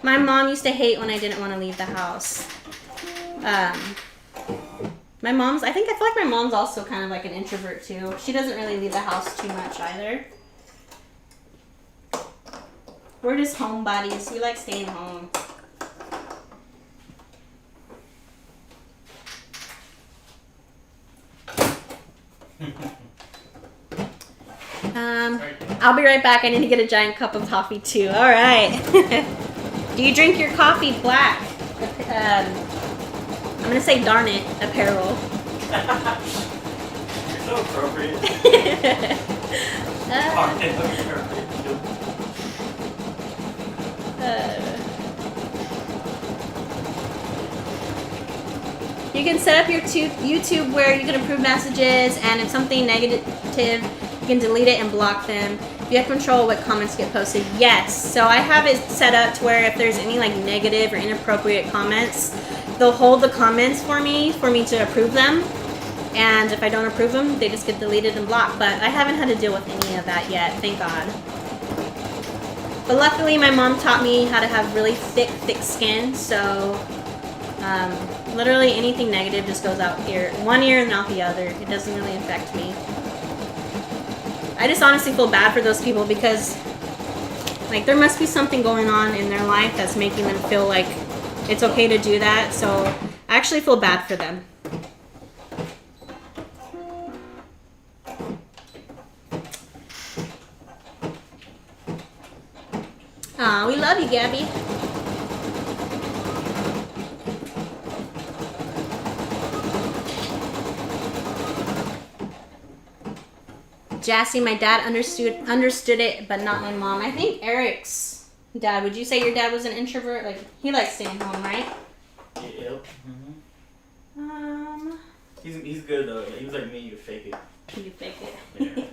Speaker 1: My mom used to hate when I didn't want to leave the house. I feel like my mom's also kind of like an introvert too. She doesn't really leave the house too much either. We're just homebodies. We like staying home. I'll be right back. I need to get a giant cup of coffee too. All right. Do you drink your coffee black? I'm gonna say darn it, apparel.
Speaker 2: So appropriate. Darn it, apparel.
Speaker 1: You can set up your YouTube where you can approve messages, and if something negative, you can delete it and block them. You have control what comments get posted. Yes. So I have it set up to where if there's any like negative or inappropriate comments, they'll hold the comments for me to approve them. And if I don't approve them, they just get deleted and blocked. But I haven't had to deal with any of that yet, thank God. But luckily, my mom taught me how to have really thick skin. So literally anything negative just goes out here, one ear and out the other. It doesn't really affect me. I just honestly feel bad for those people because like there must be something going on in their life that's making them feel like it's okay to do that. So I actually feel bad for them. Aw, we love you, Gabby. Jassy, my dad understood it, but not my mom. I think Eric's dad. Would you say your dad was an introvert? Like he likes staying home, right?
Speaker 2: Yep. He's good though. He was like me. You fake it.
Speaker 1: You fake it.
Speaker 2: Yeah.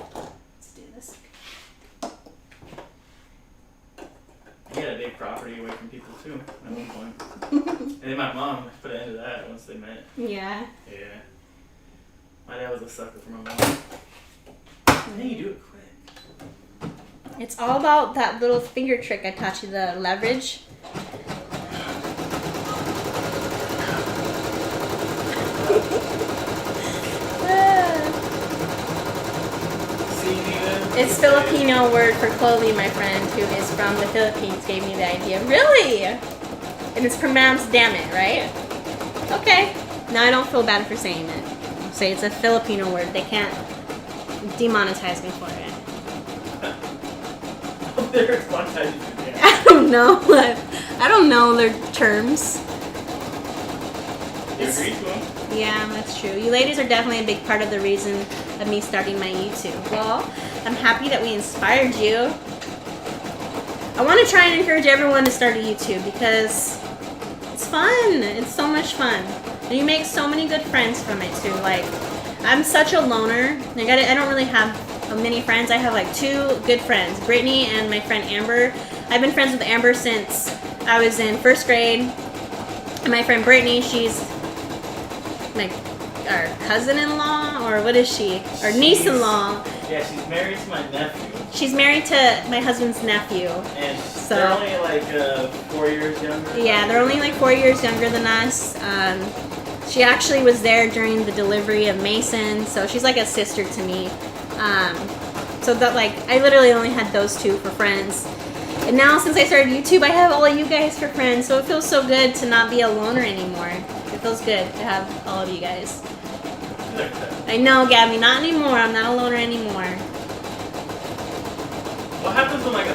Speaker 1: Let's do this.
Speaker 2: He had a big property away from people too at one point. And then my mom put an end to that once they met.
Speaker 1: Yeah.
Speaker 2: Yeah. My dad was a sucker for my mom. Hey, you do it quick.
Speaker 1: It's all about that little finger trick I taught you, the leverage. It's Filipino word for clothing. My friend who is from the Philippines gave me the idea. Really? And it's pronounced damn it, right? Okay. Now I don't feel bad for saying it. I'll say it's a Filipino word. They can't demonetize me for it. I don't know. I don't know their terms.
Speaker 2: You agree to them?
Speaker 1: Yeah, that's true. You ladies are definitely a big part of the reason of me starting my YouTube. Well, I'm happy that we inspired you. I want to try and encourage everyone to start a YouTube because it's fun. It's so much fun. And you make so many good friends from it too. Like, I'm such a loner. Like, I don't really have many friends. I have like 2 good friends, Brittany and my friend Amber. I've been friends with Amber since I was in 1st grade. And my friend Brittany, she's like our cousin-in-law, or what is she? Our niece-in-law.
Speaker 2: Yeah, she's married to my nephew.
Speaker 1: She's married to my husband's nephew.
Speaker 2: And
Speaker 1: so
Speaker 2: they're only like 4 years younger.
Speaker 1: Yeah, they're only like 4 years younger than us. She actually was there during the delivery of Mason, so she's like a sister to me. So that like I literally only had those 2 for friends. And now since I started YouTube, I have all of you guys for friends, so it feels so good to not be a loner anymore. It feels good to have all of you guys. I know, Gabby, not anymore. I'm not a loner anymore.
Speaker 2: What happens when like a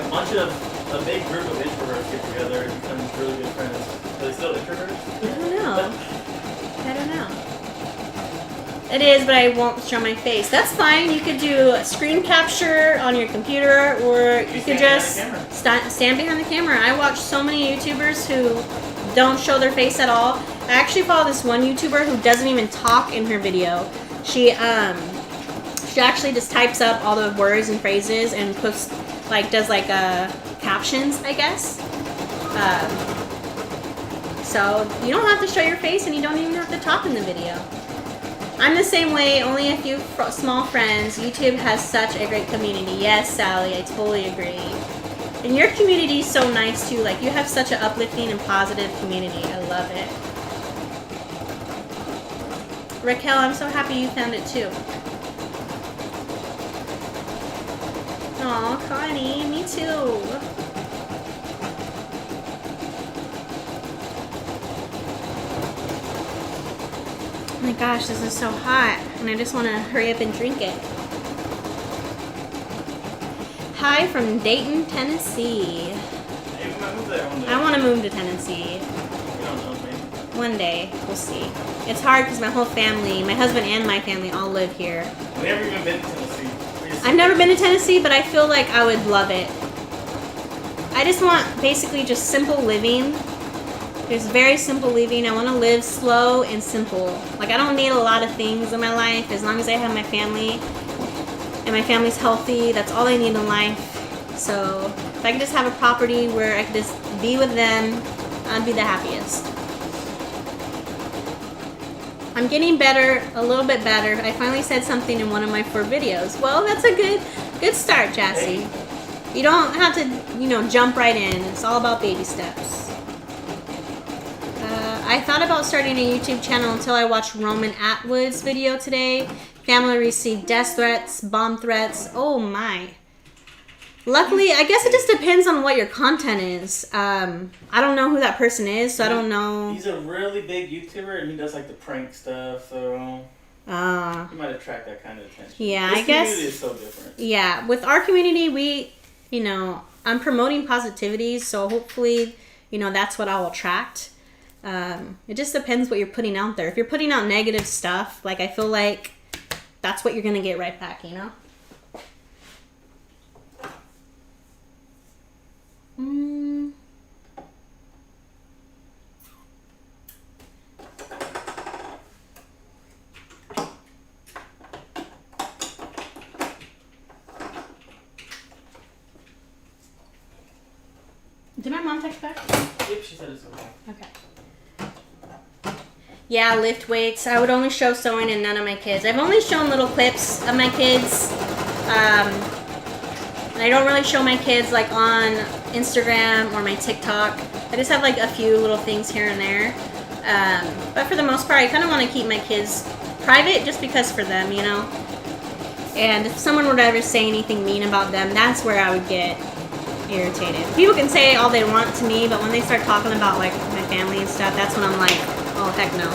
Speaker 2: big group of introverts get together and become really good friends? Are they still introverts?
Speaker 1: I don't know. It is, but I won't show my face. That's fine. You could do a screen capture on your computer, or you could just stand behind the camera. I watch so many YouTubers who don't show their face at all. I actually follow this one YouTuber who doesn't even talk in her video. She actually just types up all the words and phrases and puts does captions, I guess. So you don't have to show your face and you don't even have to talk in the video. I'm the same way, only a few small friends. YouTube has such a great community. Yes, Sally, I totally agree. And your community is so nice too. Like, you have such an uplifting and positive community. I love it. Raquel, I'm so happy you found it too. Aw, Connie, me too. Oh my gosh, this is so hot, and I just want to hurry up and drink it. Hi from Dayton, Tennessee. I want to move to Tennessee. One day, we'll see. It's hard because my whole family, my husband and my family, all live here.
Speaker 2: I've never even been to Tennessee.
Speaker 1: I've never been to Tennessee, but I feel like I would love it. I just want basically just simple living. There's very simple living. I want to live slow and simple. Like, I don't need a lot of things in my life as long as I have my family. and my family's healthy. That's all I need in life. So if I could just have a property where I could just be with them, I'd be the happiest. I'm getting better, a little bit better. I finally said something in one of my 4 videos. Well, that's a good start, Jassy. You don't have to, you know, jump right in. It's all about baby steps. I thought about starting a YouTube channel until I watched Roman Atwood's video today. Family received death threats, bomb threats. Oh my. Luckily, I guess it just depends on what your content is. I don't know who that person is, so I don't know.
Speaker 2: He's a really big YouTuber, and he does like the prank stuff, so he might attract that kind of attention.
Speaker 1: Yeah,
Speaker 2: this
Speaker 1: I guess.
Speaker 2: Community is so different.
Speaker 1: Yeah, with our community, we, you know, I'm promoting positivity, so hopefully, you know, that's what I'll attract. It just depends what you're putting out there. If you're putting out negative stuff, like I feel like that's what you're gonna get right back, you know? Did my mom text back?
Speaker 2: Yep, she said it's okay.
Speaker 1: Okay. Yeah, lift weights. I would only show sewing and none of my kids. I've only shown little clips of my kids. And I don't really show my kids like on Instagram or my TikTok. I just have like a few little things here and there. But for the most part, I kind of want to keep my kids private just because for them, you know. And if someone were to ever say anything mean about them, that's where I would get irritated. People can say all they want to me, but when they start talking about like my family and stuff, that's when I'm like, oh heck no.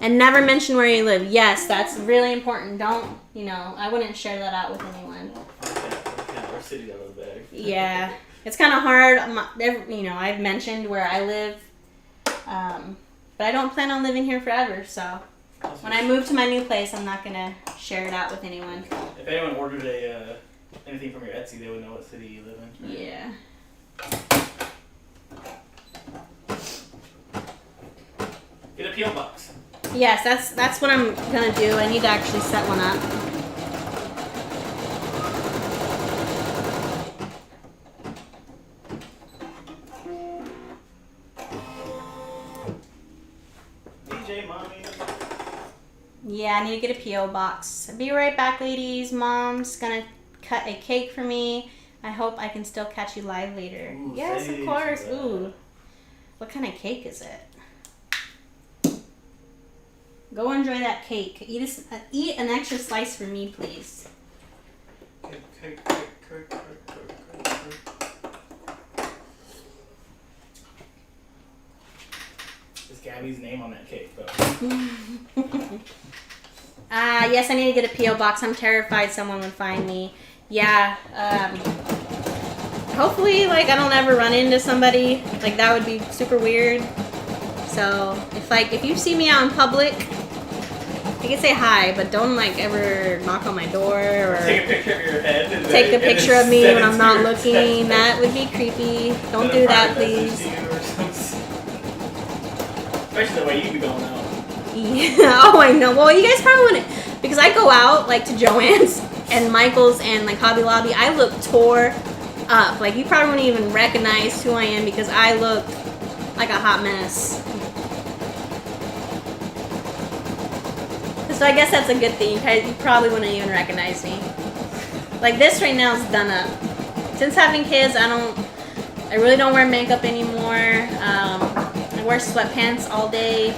Speaker 1: And never mention where you live. Yes, that's really important. Don't, you know, I wouldn't share that out with anyone.
Speaker 2: Our city got a little bag.
Speaker 1: Yeah, it's kind of hard. You know, I've mentioned where I live, but I don't plan on living here forever. So when I move to my new place, I'm not gonna share it out with anyone.
Speaker 2: If anyone ordered anything from your Etsy, they would know what city you live in. Right?
Speaker 1: Yeah.
Speaker 2: Get a P.O. box.
Speaker 1: Yes, that's what I'm gonna do. I need to actually set one up.
Speaker 2: DJ mommy.
Speaker 1: Yeah, I need to get a P.O. box. Be right back, ladies. Mom's gonna cut a cake for me. I hope I can still catch you live later.
Speaker 2: Ooh,
Speaker 1: yes, of course. Ooh. What kind of cake is it? Go enjoy that cake. Eat an extra slice for me, please.
Speaker 2: Cake. Is Gabby's name on that cake, though?
Speaker 1: Yes, I need to get a P.O. box. I'm terrified someone would find me. Yeah, hopefully, like, I don't ever run into somebody. Like, that would be super weird. So, if you see me out in public, you can say hi, but don't, like, ever knock on my door or
Speaker 2: take a picture of your head. And
Speaker 1: take a picture of me when I'm not looking. That would be creepy. Don't do that, please.
Speaker 2: Especially the way you be going out.
Speaker 1: Yeah. Oh, I know. Well, you guys probably wouldn't, because I go out like to Joann's and Michael's and like Hobby Lobby. I look tore up. Like, you probably wouldn't even recognize who I am because I look like a hot mess. So I guess that's a good thing. You probably wouldn't even recognize me. Like, this right now is done up. Since having kids, I really don't wear makeup anymore. I wear sweatpants all day.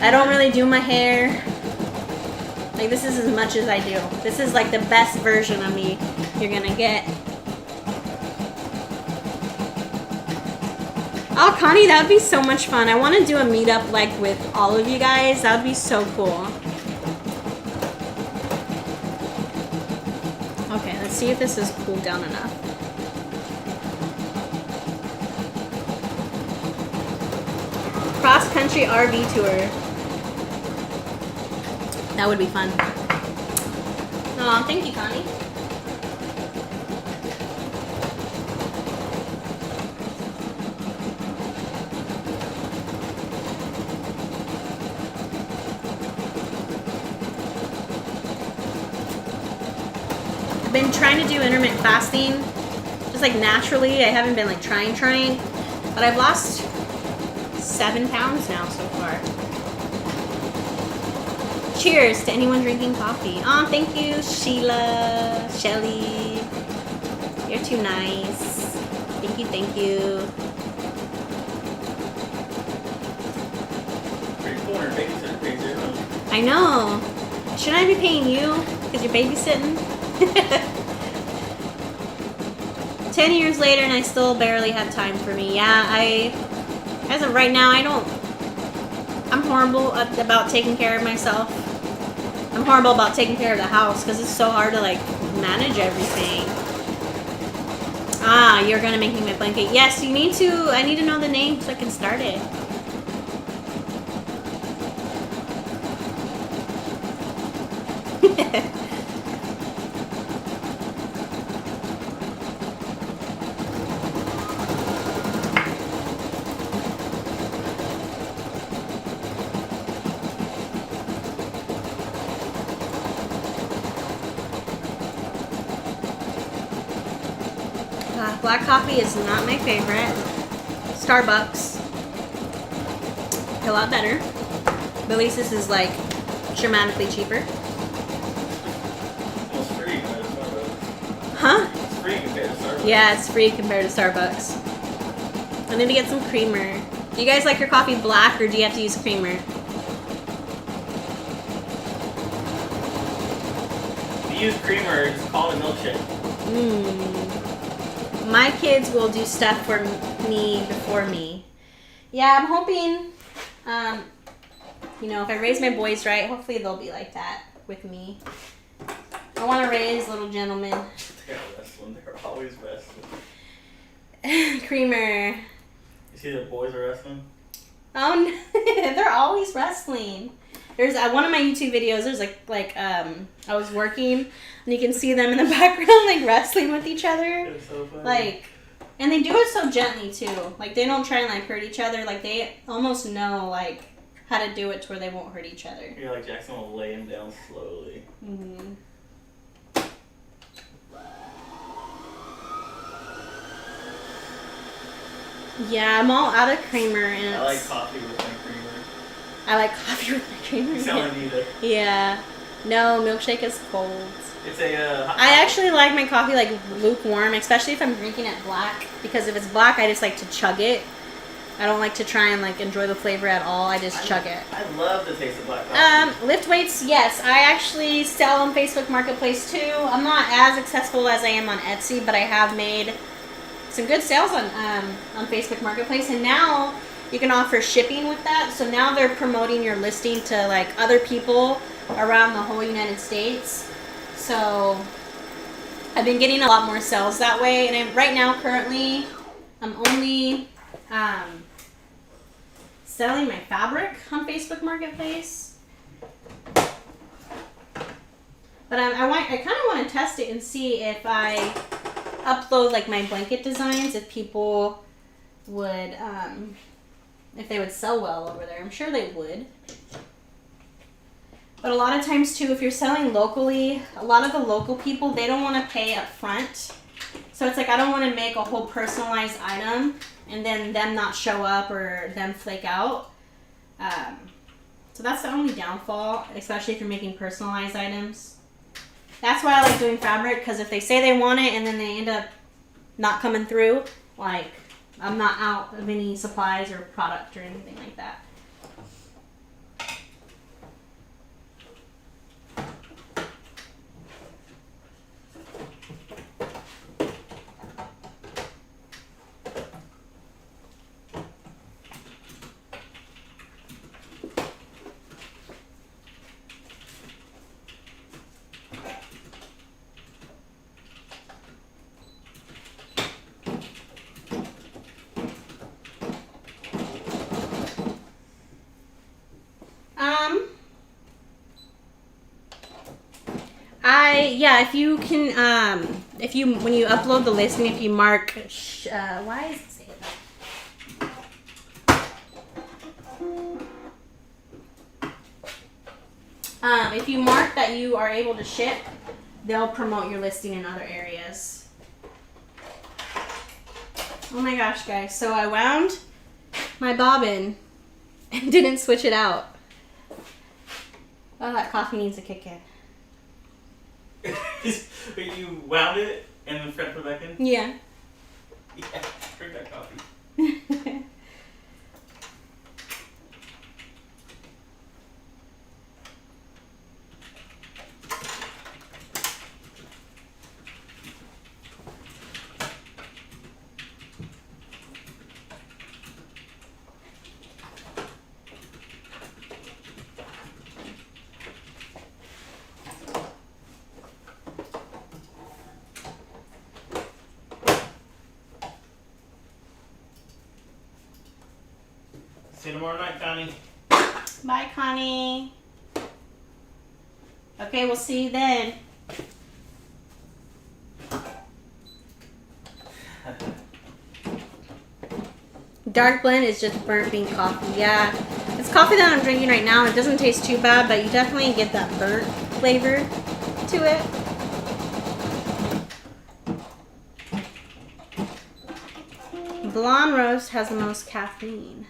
Speaker 1: I don't really do my hair. Like, this is as much as I do. This is like the best version of me you're gonna get. Oh, Connie, that would be so much fun. I want to do a meetup like with all of you guys. That would be so cool. Okay, let's see if this is cooled down enough. Cross-country RV tour. That would be fun. Oh, thank you, Connie. trying to do intermittent fasting, just like naturally. I haven't been like trying, but I've lost 7 pounds now so far. Cheers to anyone drinking coffee. Oh, thank you, Sheila, Shelly. You're too nice. Thank you, thank you.
Speaker 2: Pretty cool, her babysitter pays her, huh?
Speaker 1: I know. Shouldn't I be paying you because you're babysitting? 10 years later and I still barely have time for me. Yeah, as of right now, I'm horrible about taking care of myself. I'm horrible about taking care of the house because it's so hard to like manage everything. Ah, you're gonna make me my blanket. Yes, you need to. I need to know the name so I can start it. Black coffee is not my favorite. Starbucks, a lot better. But at least this is like dramatically cheaper.
Speaker 2: Almost free compared to Starbucks.
Speaker 1: Huh?
Speaker 2: It's free compared to Starbucks.
Speaker 1: Yeah, it's free compared to Starbucks. I need to get some creamer. Do you guys like your coffee black or do you have to use creamer?
Speaker 2: If you use creamer, it's called a milkshake.
Speaker 1: My kids will do stuff for me before me. Yeah, I'm hoping, you know, if I raise my boys right, hopefully they'll be like that with me. I want to raise little gentlemen.
Speaker 2: They're wrestling. They're always wrestling.
Speaker 1: Creamer.
Speaker 2: You see the boys are wrestling?
Speaker 1: Oh, no. They're always wrestling. There's one of my YouTube videos. There's I was working, and you can see them in the background like wrestling with each other.
Speaker 2: It's so funny.
Speaker 1: Like, and they do it so gently too. Like they don't try and like hurt each other. Like they almost know like how to do it to where they won't hurt each other.
Speaker 2: Yeah, like Jackson will lay him down slowly.
Speaker 1: Mhm. Yeah, I'm all out of creamer, and
Speaker 2: I like coffee with my creamer.
Speaker 1: I like coffee with my creamer.
Speaker 2: You sound like neither.
Speaker 1: Yeah. No, milkshake is cold.
Speaker 2: It's a hot
Speaker 1: I actually like my coffee like lukewarm, especially if I'm drinking it black. Because if it's black, I just like to chug it. I don't like to try and like enjoy the flavor at all. I just chug it.
Speaker 2: I love the taste of black coffee.
Speaker 1: Lift weights, yes. I actually sell on Facebook Marketplace too. I'm not as successful as I am on Etsy, but I have made some good sales on Facebook Marketplace, and now you can offer shipping with that. So now they're promoting your listing to like other people around the whole United States. So I've been getting a lot more sales that way, and right now currently I'm only selling my fabric on Facebook Marketplace. But I kind of want to test it and see if I upload like my blanket designs, if people would if they would sell well over there. I'm sure they would. But a lot of times too, if you're selling locally, a lot of the local people, they don't want to pay up front. So it's like I don't want to make a whole personalized item and then them not show up or them flake out. So that's the only downfall, especially if you're making personalized items. That's why I like doing fabric, because if they say they want it and then they end up not coming through, like I'm not out of any supplies or product or anything like that. Yeah, if you can, when you upload the listing, if you mark, why is it saying that? If you mark that you are able to ship, they'll promote your listing in other areas. Oh my gosh, guys. So I wound my bobbin and didn't switch it out. Oh, that coffee needs to kick in.
Speaker 2: Wait, you wound it and then Fred put it back in?
Speaker 1: Yeah.
Speaker 2: Yeah, drink that coffee. See you tomorrow night, Connie.
Speaker 1: Bye, Connie. Okay, we'll see you then. Dark blend is just burnt bean coffee. Yeah, it's coffee that I'm drinking right now. It doesn't taste too bad, but you definitely get that burnt flavor to it. Blonde roast has the most caffeine.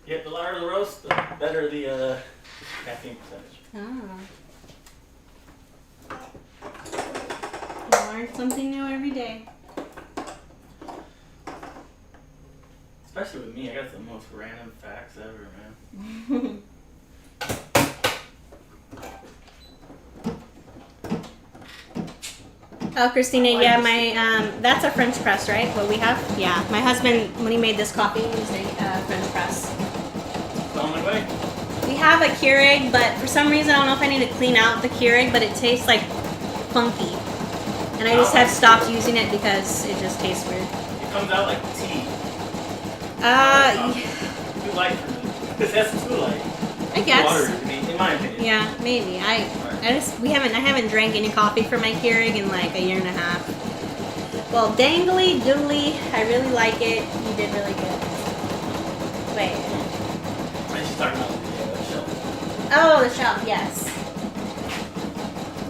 Speaker 2: Yeah, the lighter the roast, the better the caffeine percentage.
Speaker 1: Oh. You learn something new every day.
Speaker 2: Especially with me, I got the most random facts ever, man.
Speaker 1: Oh, Christina, yeah, my that's a French press, right? What we have? Yeah, my husband, when he made this coffee, he used a French press.
Speaker 2: It's on my way.
Speaker 1: We have a Keurig, but for some reason, I don't know if I need to clean out the Keurig, but it tastes like funky. And I just have stopped using it because it just tastes weird.
Speaker 2: It comes out like tea. Too light for me. Because that's too light.
Speaker 1: I guess.
Speaker 2: Water to me, in my opinion.
Speaker 1: Yeah, maybe. I haven't drank any coffee from my Keurig in like a year and a half. Well, dangly doodly, I really like it. You did really good. Wait.
Speaker 2: She's talking about the shelf.
Speaker 1: Oh, the shelf, yes.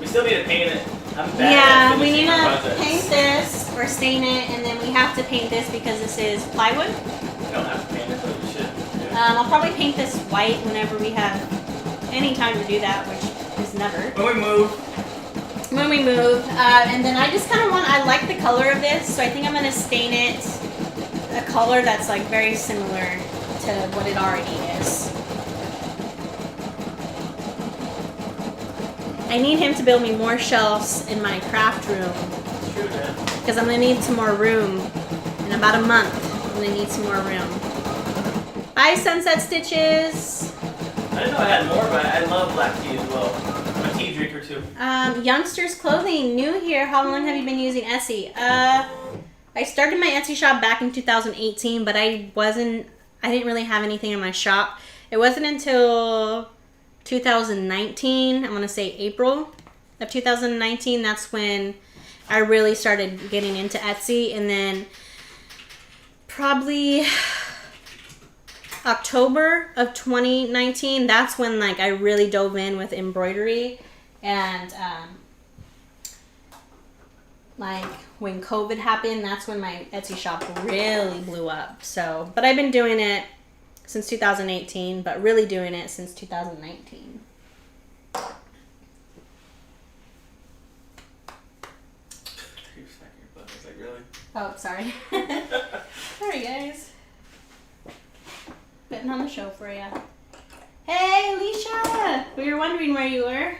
Speaker 2: We still need to paint it. I'm bad
Speaker 1: Yeah,
Speaker 2: at
Speaker 1: we need
Speaker 2: finishing my
Speaker 1: to
Speaker 2: projects.
Speaker 1: paint this or stain it, and then we have to paint this because this is plywood.
Speaker 2: We don't have to paint it, but we should. Yeah.
Speaker 1: I'll probably paint this white whenever we have any time to do that, which is never.
Speaker 2: When we move.
Speaker 1: And then I just kind of I like the color of this, so I think I'm going to stain it a color that's like very similar to what it already is. I need him to build me more shelves in my craft room.
Speaker 2: It's true, man.
Speaker 1: Because I'm going to need some more room. In about a month, I'm going to need some more room. Bye, Sunset Stitches.
Speaker 2: I didn't know I had more, but I love black tea as well. I'm a tea drinker too.
Speaker 1: Youngsters Clothing, new here. How long have you been using Etsy? I started my Etsy shop back in 2018, but I didn't really have anything in my shop. It wasn't until 2019, I'm going to say April of 2019, that's when I really started getting into Etsy. And then probably October of 2019, that's when like I really dove in with embroidery. And like when COVID happened, that's when my Etsy shop really blew up. So, but I've been doing it since 2018, but really doing it since 2019. Oh, sorry. Sorry, guys. Putting on the show for you. Hey, Alicia! We were wondering where you were.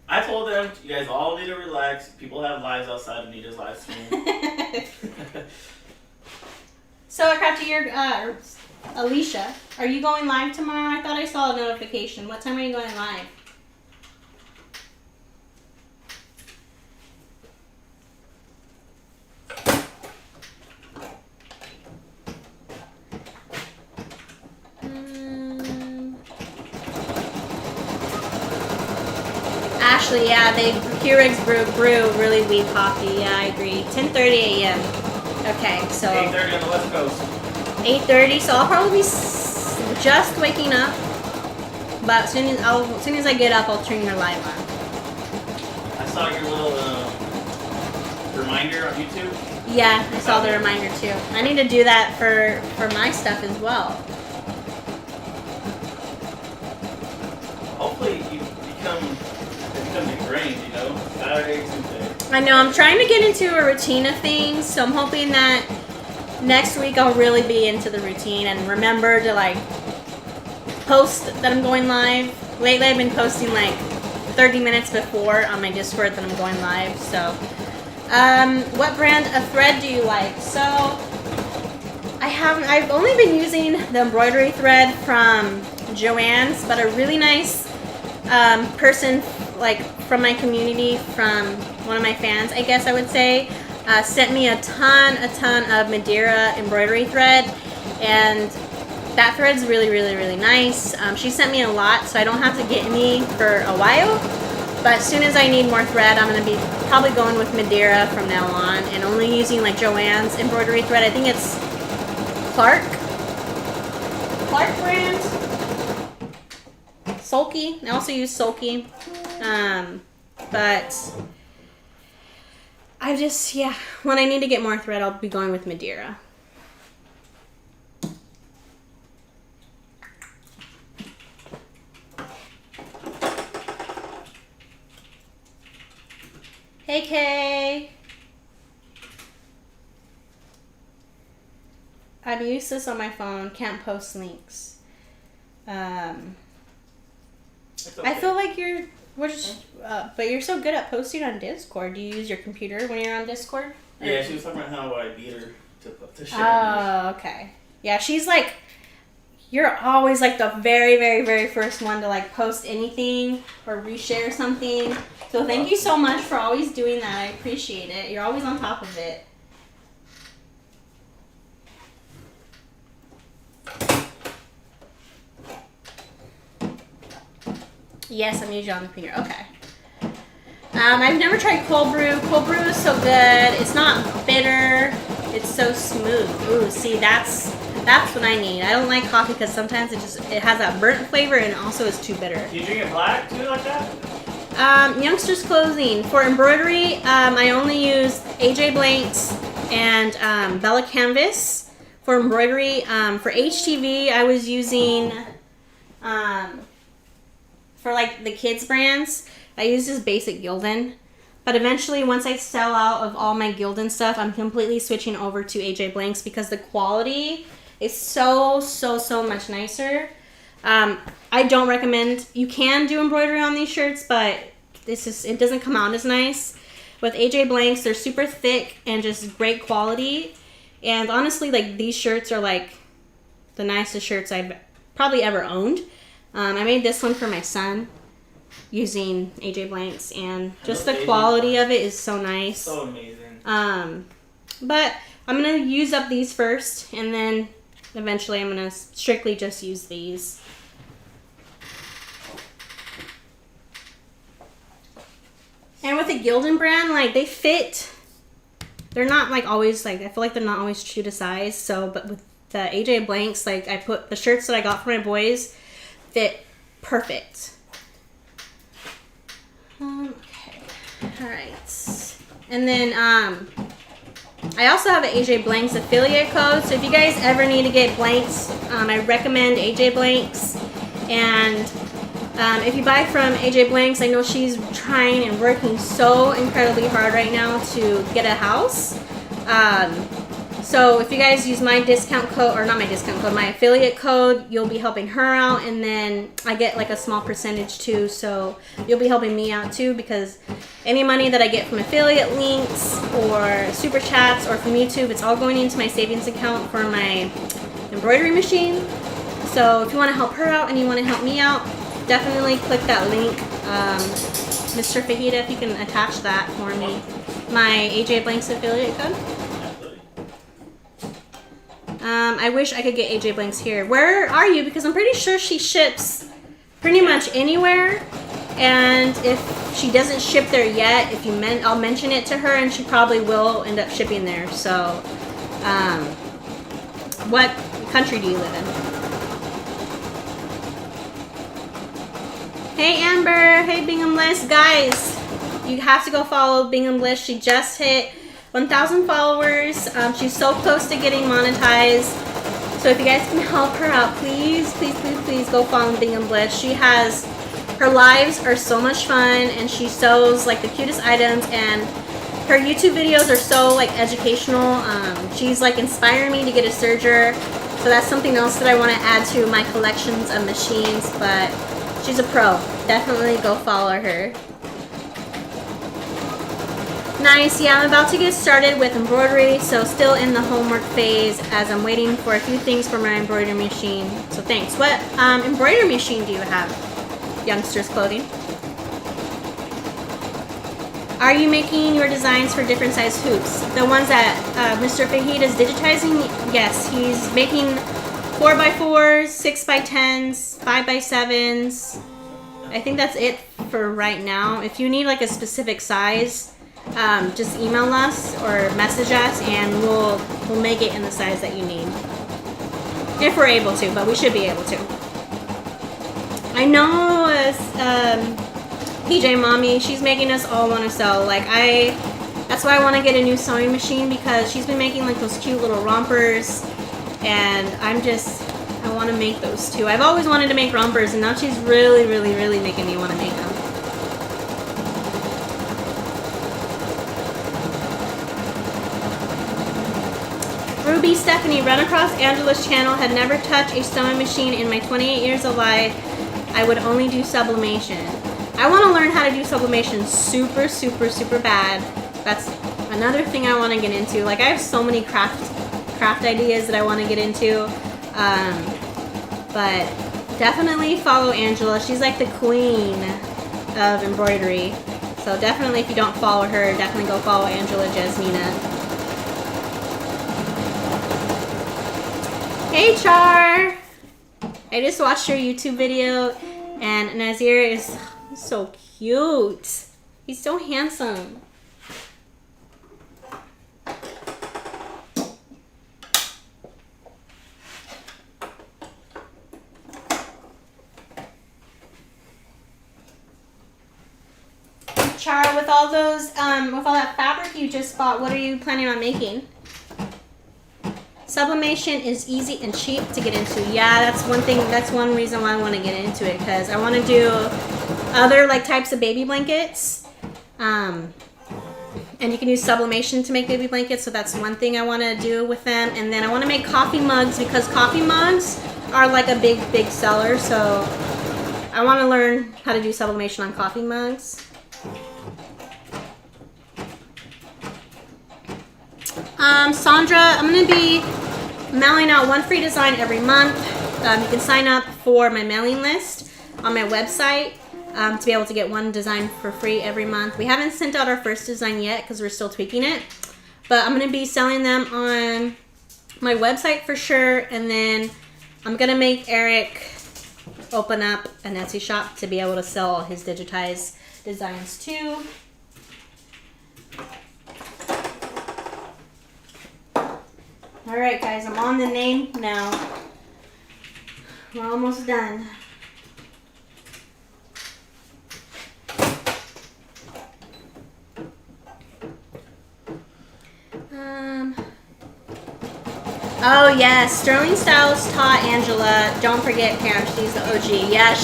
Speaker 2: I told them, you guys all need to relax. People have lives outside of Nita's live stream.
Speaker 1: So, Crafty, Alicia, are you going live tomorrow? I thought I saw a notification. What time are you going live? Ashley, yeah, Keurig's brew really weed coffee. Yeah, I agree. 10:30 a.m. Okay, so
Speaker 2: 8:30 on the West Coast.
Speaker 1: 8:30. So I'll probably be just waking up But as soon as I get up, I'll turn your live on.
Speaker 2: I saw your little reminder on YouTube.
Speaker 1: Yeah, I saw the reminder too. I need to do that for my stuff as well.
Speaker 2: Hopefully you become ingrained, you know, Saturday, Tuesday.
Speaker 1: I know, I'm trying to get into a routine of things, so I'm hoping that next week I'll really be into the routine and remember to like post that I'm going live. Lately I've been posting like 30 minutes before on my Discord that I'm going live, so what brand of thread do you like? So I've only been using the embroidery thread from Joann's, but a really nice person like from my community, from one of my fans, I guess I would say, sent me a ton of Madeira embroidery thread, and that thread's really nice. She sent me a lot, so I don't have to get any for a while. But as soon as I need more thread, I'm going to be probably going with Madeira from now on and only using like Joann's embroidery thread. I think it's Clark brand. Sulky. I also use Sulky. But I just, yeah, when I need to get more thread, I'll be going with Madeira. Hey, Kay. I'm useless on my phone. Can't post links.
Speaker 2: Okay.
Speaker 1: I feel like but you're so good at posting on Discord. Do you use your computer when you're on Discord?
Speaker 2: Yeah, she was talking about how I beat her to share.
Speaker 1: Oh, okay. Yeah, she's like, you're always like the very first one to like post anything or reshare something. So thank you so much for always doing that. I appreciate it. You're always on top of it. Yes, I'm usually on the computer. Okay. I've never tried cold brew. Cold brew is so good. It's not bitter. It's so smooth. Ooh, see, that's what I need. I don't like coffee because sometimes it has that burnt flavor and also is too bitter.
Speaker 2: Do you drink it black too, like that?
Speaker 1: Youngsters Clothing. For embroidery, I only use AJ Blanks and Bella Canvas. For embroidery, for HTV, I was using, for like the kids brands, I use this basic Gildan. But eventually, once I sell out of all my Gildan stuff, I'm completely switching over to AJ Blanks because the quality is so much nicer. I don't recommend, you can do embroidery on these shirts, but it doesn't come out as nice. With AJ Blanks, they're super thick and just great quality. And honestly, like, these shirts are like the nicest shirts I've probably ever owned. I made this one for my son using AJ Blanks, and just the quality of it is so nice.
Speaker 2: So amazing.
Speaker 1: But I'm going to use up these first, and then eventually I'm going to strictly just use these. And with the Gildan brand, like, they fit. They're not like always, like, I feel like they're not always true to size. So, but with the AJ Blanks, like, I put the shirts that I got for my boys fit perfect. Okay. All right. And then I also have an AJ Blanks affiliate code. So if you guys ever need to get blanks, I recommend AJ Blanks. And if you buy from AJ Blanks, I know she's trying and working so incredibly hard right now to get a house. So if you guys use my discount code, or not my discount code, my affiliate code, you'll be helping her out, and then I get like a small percentage too, so you'll be helping me out too, because any money that I get from affiliate links or super chats or from YouTube, it's all going into my savings account for my embroidery machine. So if you want to help her out and you want to help me out, definitely click that link. Mr. Fajita, if you can attach that for me. My AJ Blanks affiliate code. I wish I could get AJ Blanks here. Where are you? Because I'm pretty sure she ships pretty much anywhere. And if she doesn't ship there yet, I'll mention it to her, and she probably will end up shipping there. So, what country do you live in? Hey Amber, hey Bingham List. Guys, you have to go follow Bingham List. She just hit 1,000 followers. She's so close to getting monetized. So if you guys can help her out, please, please, please, please go follow Bingham List. She has, her lives are so much fun and she sews like the cutest items, and her YouTube videos are so like educational. She's like inspiring me to get a serger. So that's something else that I want to add to my collections of machines, but she's a pro. Definitely go follow her. Nice. Yeah, I'm about to get started with embroidery, so still in the homework phase as I'm waiting for a few things for my embroidery machine. So thanks. What embroidery machine do you have? Youngsters Clothing. Are you making your designs for different size hoops? The ones that Mr. Fahid is digitizing? Yes, he's making 4x4s, 6x10s, 5x7s. I think that's it for right now. If you need like a specific size, just email us or message us and we'll make it in the size that you need. If we're able to, but we should be able to. I know PJ Mommy, she's making us all want to sew. Like that's why I want to get a new sewing machine, because she's been making like those cute little rompers, and I want to make those too. I've always wanted to make rompers, and now she's really, really, really making me want to make them. Ruby Stephanie, run across Angela's channel, had never touched a sewing machine in my 28 years of life. I would only do sublimation. I want to learn how to do sublimation super, super, super bad. That's another thing I want to get into. Like I have so many craft ideas that I want to get into. But definitely follow Angela. She's like the queen of embroidery. So definitely, if you don't follow her, definitely go follow Angela Jasmina. Hey Char! I just watched your YouTube video and Nazir is so cute. He's so handsome. Char, with all those, with all that fabric you just bought, what are you planning on making? Sublimation is easy and cheap to get into. Yeah, that's one thing. That's one reason why I want to get into it, because I want to do other like types of baby blankets. And you can use sublimation to make baby blankets, so that's one thing I want to do with them. And then I want to make coffee mugs, because coffee mugs are like a big seller. So I want to learn how to do sublimation on coffee mugs. Sandra, I'm going to be mailing out one free design every month. You can sign up for my mailing list on my website to be able to get one design for free every month. We haven't sent out our first design yet because we're still tweaking it, but I'm going to be selling them on my website for sure. And then I'm going to make Eric open up an Etsy shop to be able to sell all his digitized designs too. All right, guys, I'm on the name now. We're almost done. Oh yes, Sterling Styles taught Angela. Don't forget Pam, she's the OG. Yeah,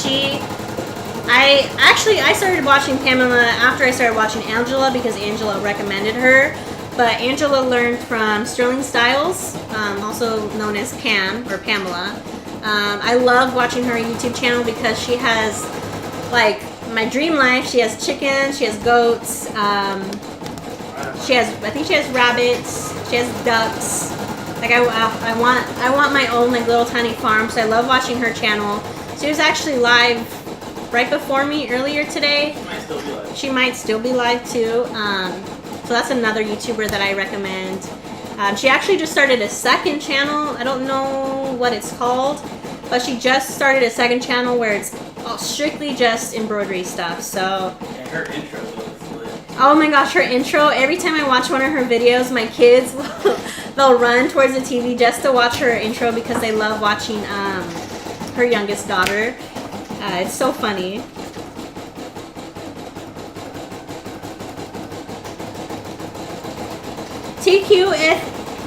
Speaker 1: I started watching Pamela after I started watching Angela because Angela recommended her. But Angela learned from Sterling Styles, also known as Pam or Pamela. I love watching her YouTube channel because she has like my dream life. She has chickens, she has goats, I think she has rabbits, she has ducks. Like I want my own like little tiny farm. So I love watching her channel. She was actually live right before me earlier today. She might still be live too. So that's another YouTuber that I recommend. She actually just started a second channel. I don't know what it's called, but she just started a second channel where it's strictly just embroidery stuff. So
Speaker 2: and her intro looks lit.
Speaker 1: Oh my gosh, her intro, every time I watch one of her videos, my kids they'll run towards the TV just to watch her intro because they love watching her youngest daughter. It's so funny. TQ,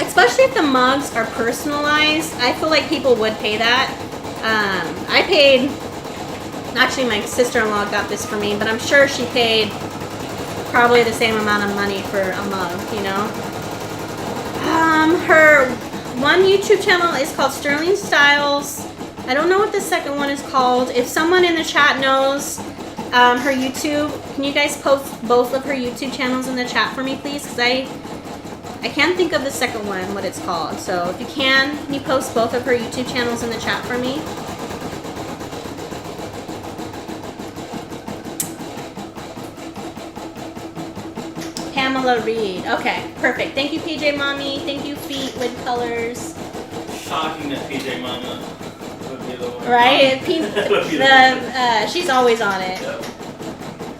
Speaker 1: especially if the mugs are personalized, I feel like people would pay that. I paid, actually my sister-in-law got this for me, but I'm sure she paid probably the same amount of money for a mug, you know. Her one YouTube channel is called Sterling Styles. I don't know what the second one is called. If someone in the chat knows her YouTube, can you guys post both of her YouTube channels in the chat for me, please? Because I can't think of the second one, what it's called. So if you can you post both of her YouTube channels in the chat for me? Pamela Reed. Okay, perfect. Thank you, PJ Mommy. Thank you, Feet with Colors.
Speaker 2: Shocking that PJ Mama would be the one.
Speaker 1: Right? She's always on it.
Speaker 2: Yep.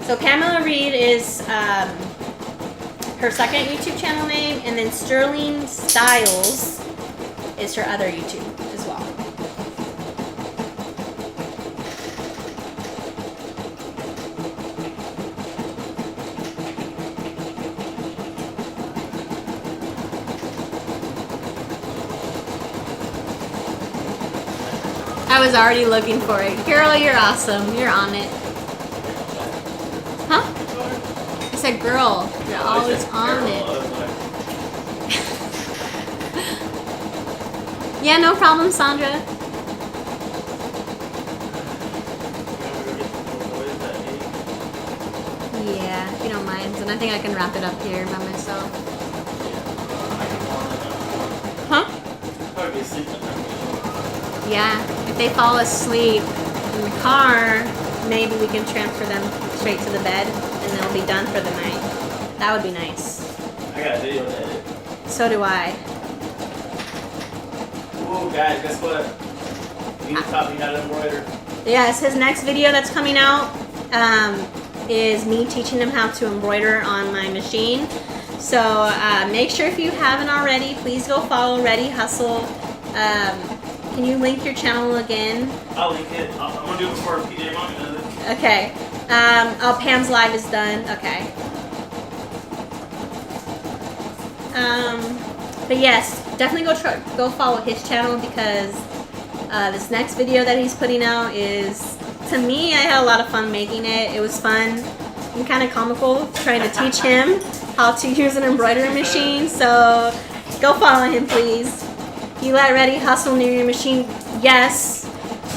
Speaker 1: So Pamela Reed is her second YouTube channel name, and then Sterling Styles is her other YouTube as well. I was already looking for it. Girl, you're awesome. You're on it. Huh? I said girl. You're always on it. Yeah, no problem, Sandra. Yeah, if you don't mind. And I think I can wrap it up here by myself. Huh? Yeah, if they fall asleep in the car, maybe we can transfer them straight to the bed and they'll be done for the night. That would be nice.
Speaker 2: I got a video to edit.
Speaker 1: So do I.
Speaker 2: Ooh, guys, guess what? You need to taught me how to embroider.
Speaker 1: Yes, his next video that's coming out is me teaching him how to embroider on my machine. So make sure if you haven't already, please go follow Ready Hustle. Can you link your channel again?
Speaker 2: I'll link it. I'm going to do it before PJ Mommy does it.
Speaker 1: Okay. Oh, Pam's live is done. Okay. But yes, definitely go follow his channel because this next video that he's putting out is, to me, I had a lot of fun making it. It was fun and kind of comical trying to teach him how to use an embroidery machine. So go follow him, please. You let Ready Hustle near your machine? Yes.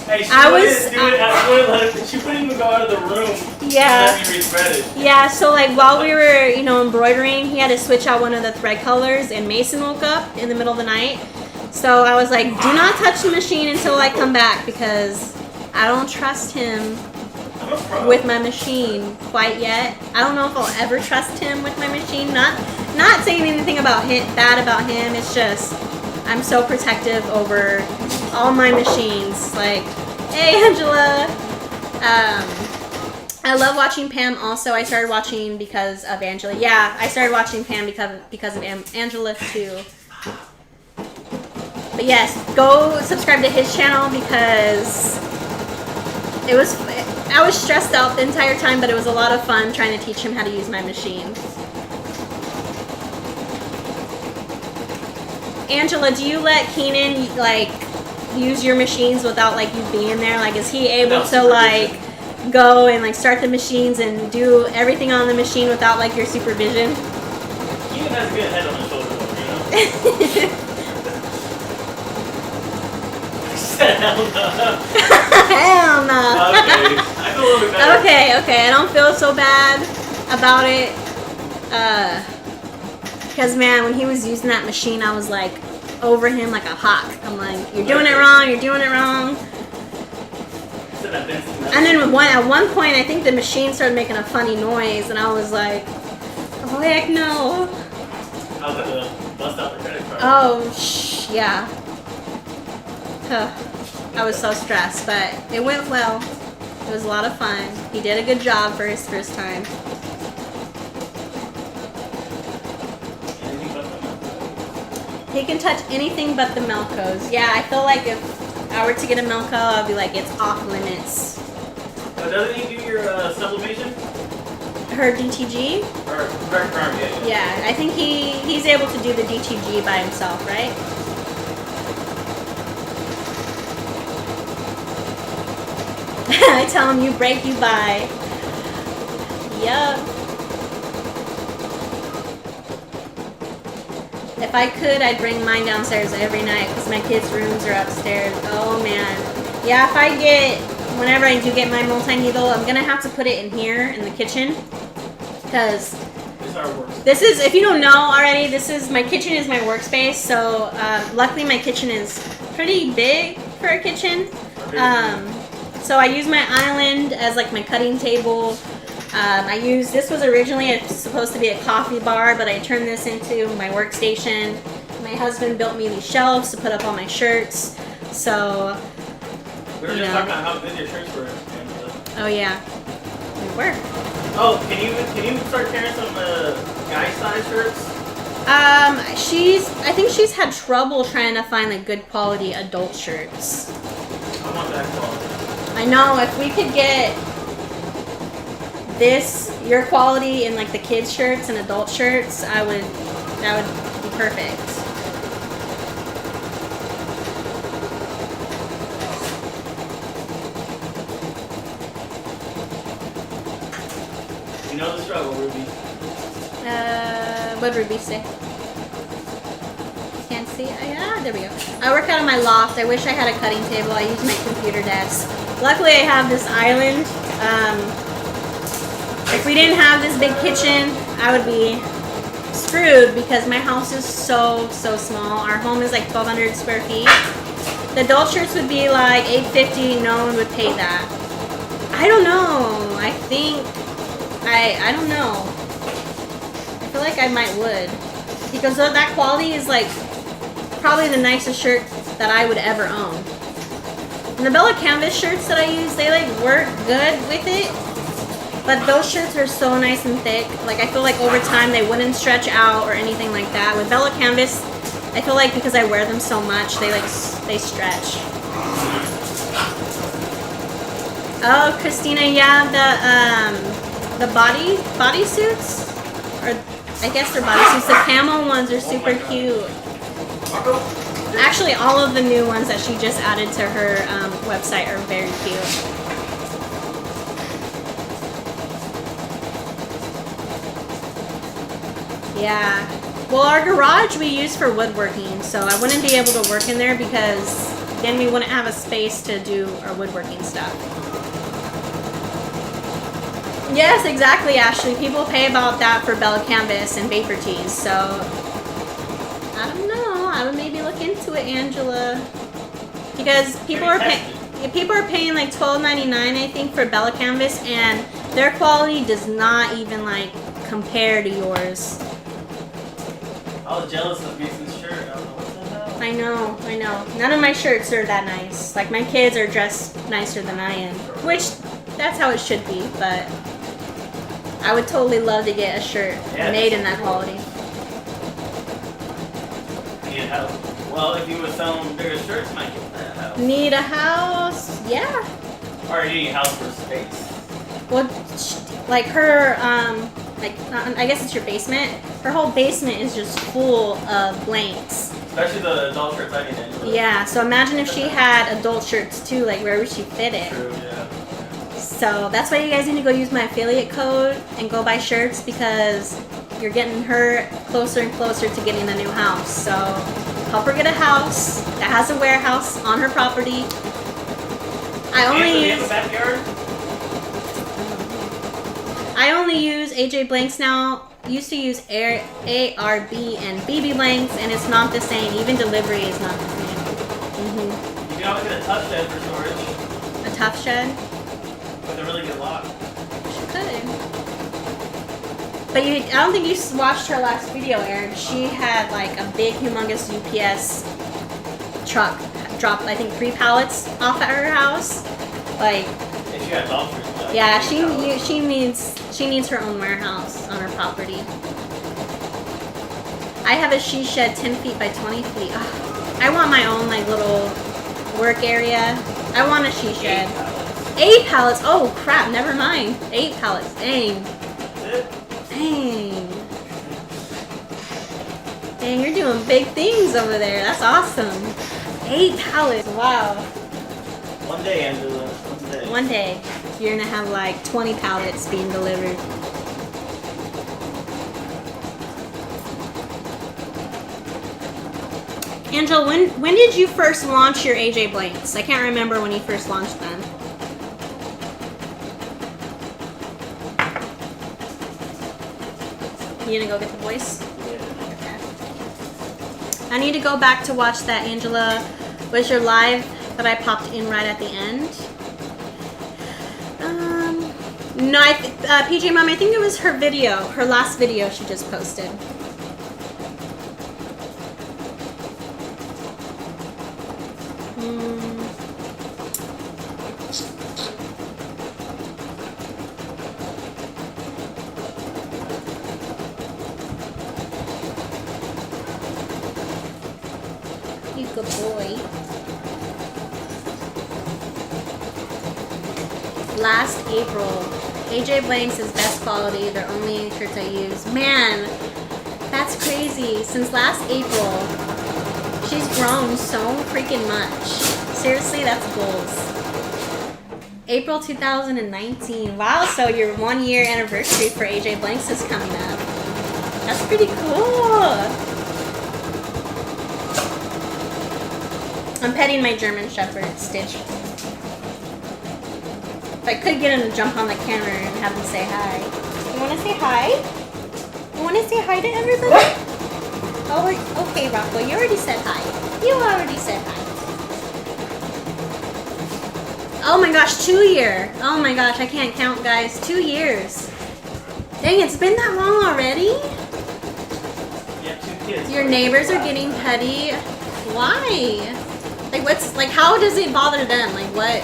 Speaker 2: Hey, she wouldn't even go out of the room.
Speaker 1: Yeah.
Speaker 2: Let me re-thread it.
Speaker 1: Yeah, so like while we were, embroidering, he had to switch out one of the thread colors, and Mason woke up in the middle of the night. So I was like, do not touch the machine until I come back because I don't trust him with my machine quite yet. I don't know if I'll ever trust him with my machine. Not saying anything bad about him. It's just I'm so protective over all my machines. Like, hey, Angela. I love watching Pam also. I started watching because of Angela. Yeah, I started watching Pam because of Angela too. But yes, go subscribe to his channel because I was stressed out the entire time, but it was a lot of fun trying to teach him how to use my machine. Angela, do you let Keenan use your machines without you being there? Is he able to go and start the machines and do everything on the machine without your supervision?
Speaker 2: Keenan has a good head on his shoulder, Hell no.
Speaker 1: Hell no.
Speaker 2: Okay, I feel a little bit better.
Speaker 1: Okay, I don't feel so bad about it. Because man, when he was using that machine, I was over him like a hawk. I'm like, you're doing it wrong, you're doing it wrong. And then at one point, I think the machine started making a funny noise, and I was like, oh heck no.
Speaker 2: I was going to bust out the credit card.
Speaker 1: Oh, yeah. I was so stressed, but it went well. It was a lot of fun. He did a good job for his first time. He can touch anything but the Melcos. Yeah, I feel like if I were to get a Melco, I'd be like, it's off limits.
Speaker 2: Doesn't he do your sublimation?
Speaker 1: her DTG?
Speaker 2: Her firm, yeah.
Speaker 1: Yeah, I think he's able to do the DTG by himself, right? I tell him, you break, you buy. Yup. If I could, I'd bring mine downstairs every night because my kids' rooms are upstairs. Oh man. Yeah, whenever I do get my multi-needle, I'm gonna have to put it in here in the kitchen because this is, if you don't know already, my kitchen is my workspace. So luckily my kitchen is pretty big for a kitchen. So I use my island as like my cutting table. This was originally supposed to be a coffee bar, but I turned this into my workstation. My husband built me these shelves to put up all my shirts. So,
Speaker 2: we were just talking about how good your shirts were, Angela.
Speaker 1: Oh yeah, they were.
Speaker 2: Oh, can you start carrying some guy size shirts?
Speaker 1: I think she's had trouble trying to find like good quality adult shirts.
Speaker 2: I want that quality.
Speaker 1: I know, if we could get your quality in like the kids shirts and adult shirts, that would be perfect.
Speaker 2: You know the struggle, Ruby.
Speaker 1: What'd Ruby say? Can't see. Yeah, there we go. I work out of my loft. I wish I had a cutting table. I use my computer desk. Luckily, I have this island. If we didn't have this big kitchen, I would be screwed because my house is so small. Our home is like 1,200 square feet. The adult shirts would be like $850. No one would pay that. I don't know. I think I don't know. I feel like I would because that quality is like probably the nicest shirt that I would ever own. And the Bella Canvas shirts that I use, they like work good with it. But those shirts are so nice and thick. Like I feel like over time they wouldn't stretch out or anything like that. With Bella Canvas, I feel like because I wear them so much, they stretch. Oh, Christina, yeah, the bodysuits, or I guess they're bodysuits. The camo ones are super cute. Actually, all of the new ones that she just added to her website are very cute. Yeah. Well, our garage we use for woodworking, so I wouldn't be able to work in there because then we wouldn't have a space to do our woodworking stuff. Yes, exactly, Ashley. People pay about that for Bella Canvas and Vapor Tees, so I don't know. I would maybe look into it, Angela, because people are paying like $12.99, I think, for Bella Canvas, and their quality does not even like compare to yours.
Speaker 2: I was jealous of Mason's shirt. I was like, what the hell?
Speaker 1: I know. None of my shirts are that nice. Like my kids are dressed nicer than I am, which that's how it should be. But I would totally love to get a shirt made in that quality.
Speaker 2: Need a house. Well, if you were selling bigger shirts, you might get that house.
Speaker 1: Need a house? Yeah.
Speaker 2: Or you need a house for space.
Speaker 1: Well, like her, I guess it's your basement. Her whole basement is just full of blanks.
Speaker 2: Especially the adult shirts I need into.
Speaker 1: Yeah, so imagine if she had adult shirts too, like where would she fit it?
Speaker 2: True, yeah.
Speaker 1: So that's why you guys need to go use my affiliate code and go buy shirts because you're getting her closer and closer to getting the new house. So help her get a house that has a warehouse on her property. I only use AJ blanks now. Used to use ARB and BB blanks, and it's not the same. Even delivery is not the same.
Speaker 2: You can always get a tough shed for storage.
Speaker 1: A tough shed?
Speaker 2: With a really good lock.
Speaker 1: She could. But I don't think you watched her last video, Eric. She had like a big, humongous UPS truck drop, I think, 3 pallets off at her house. Like.
Speaker 2: If she had dumpsters.
Speaker 1: Yeah, she needs her own warehouse on her property. I have a she shed 10 feet by 20 feet. Ugh. I want my own like little work area. I want a she shed. 8 pallets. Oh crap! Never mind. 8 pallets. Dang.
Speaker 2: it.
Speaker 1: Dang. Dang, you're doing big things over there. That's awesome. 8 pallets. Wow.
Speaker 2: One day, Angela. One day.
Speaker 1: One day, you're gonna have like 20 pallets being delivered. Angela, when did you first launch your AJ blanks? I can't remember when you first launched them. You gonna go get the voice? Okay. I need to go back to watch that. Angela, was your live that I popped in right at the end? No, PJ Mom, I think it was her video, her last video she just posted. You good boy. Last April. AJ Blanks is best quality. They're only shirts I use. Man, that's crazy. Since last April, she's grown so freaking much. Seriously, that's goals. April 2019. Wow, so your 1 year anniversary for AJ Blanks is coming up. That's pretty cool. I'm petting my German Shepherd, Stitch. If I could get him to jump on the camera and have him say hi. You want to say hi? You want to say hi to everybody? Oh, okay, Rocco, you already said hi. You already said hi. Oh my gosh, 2 year. Oh my gosh, I can't count, guys. 2 years. Dang, it's been that long already?
Speaker 2: You have 2 kids.
Speaker 1: Your neighbors are getting petty. Why? Like, what's, like, how does it bother them? Like, what?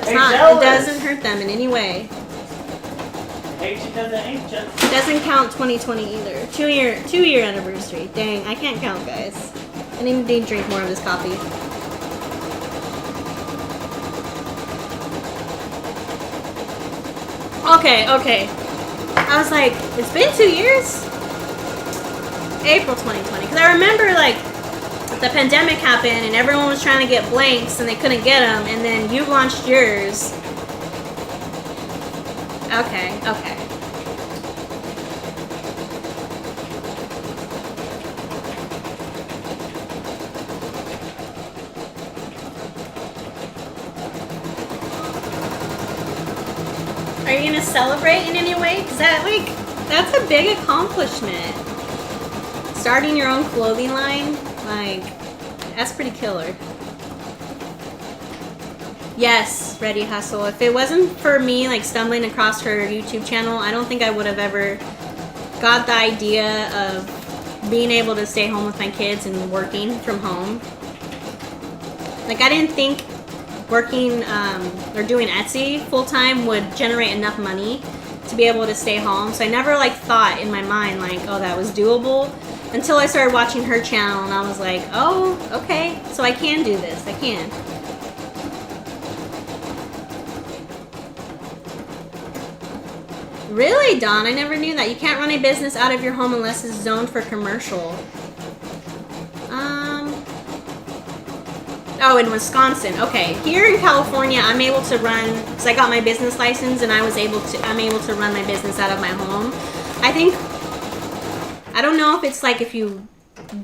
Speaker 1: It's not, it doesn't hurt them in any way.
Speaker 2: Hate you 'cause I hate you.
Speaker 1: It doesn't count 2020 either. 2 year anniversary. Dang, I can't count, guys. I need to drink more of this coffee. Okay. I was like, it's been 2 years? April 2020. Because I remember, like, the pandemic happened and everyone was trying to get blanks and they couldn't get them, and then you launched yours. Okay. Are you gonna celebrate in any way? Cause that's a big accomplishment. Starting your own clothing line, like, that's pretty killer. Yes, Ready Hustle. If it wasn't for me, like, stumbling across her YouTube channel, I don't think I would have ever got the idea of being able to stay home with my kids and working from home. Like, I didn't think working or doing Etsy full-time would generate enough money to be able to stay home. So I never, like, thought in my mind, like, oh, that was doable. Until I started watching her channel and I was like, oh, okay, so I can do this, I can. Really, Dawn? I never knew that. You can't run a business out of your home unless it's zoned for commercial. Oh, in Wisconsin. Okay. Here in California, I'm able to run, because I got my business license and I'm able to run my business out of my home. I don't know if it's like if you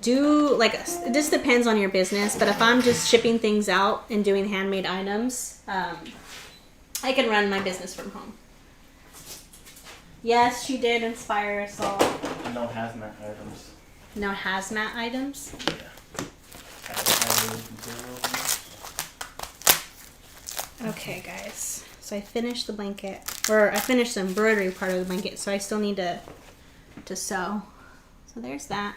Speaker 1: do, like, it just depends on your business, but if I'm just shipping things out and doing handmade items, I can run my business from home. Yes, she did inspire us all.
Speaker 2: No hazmat items.
Speaker 1: No hazmat items?
Speaker 2: Yeah.
Speaker 1: Okay, guys. So I finished the blanket, or I finished the embroidery part of the blanket, so I still need to sew. So there's that.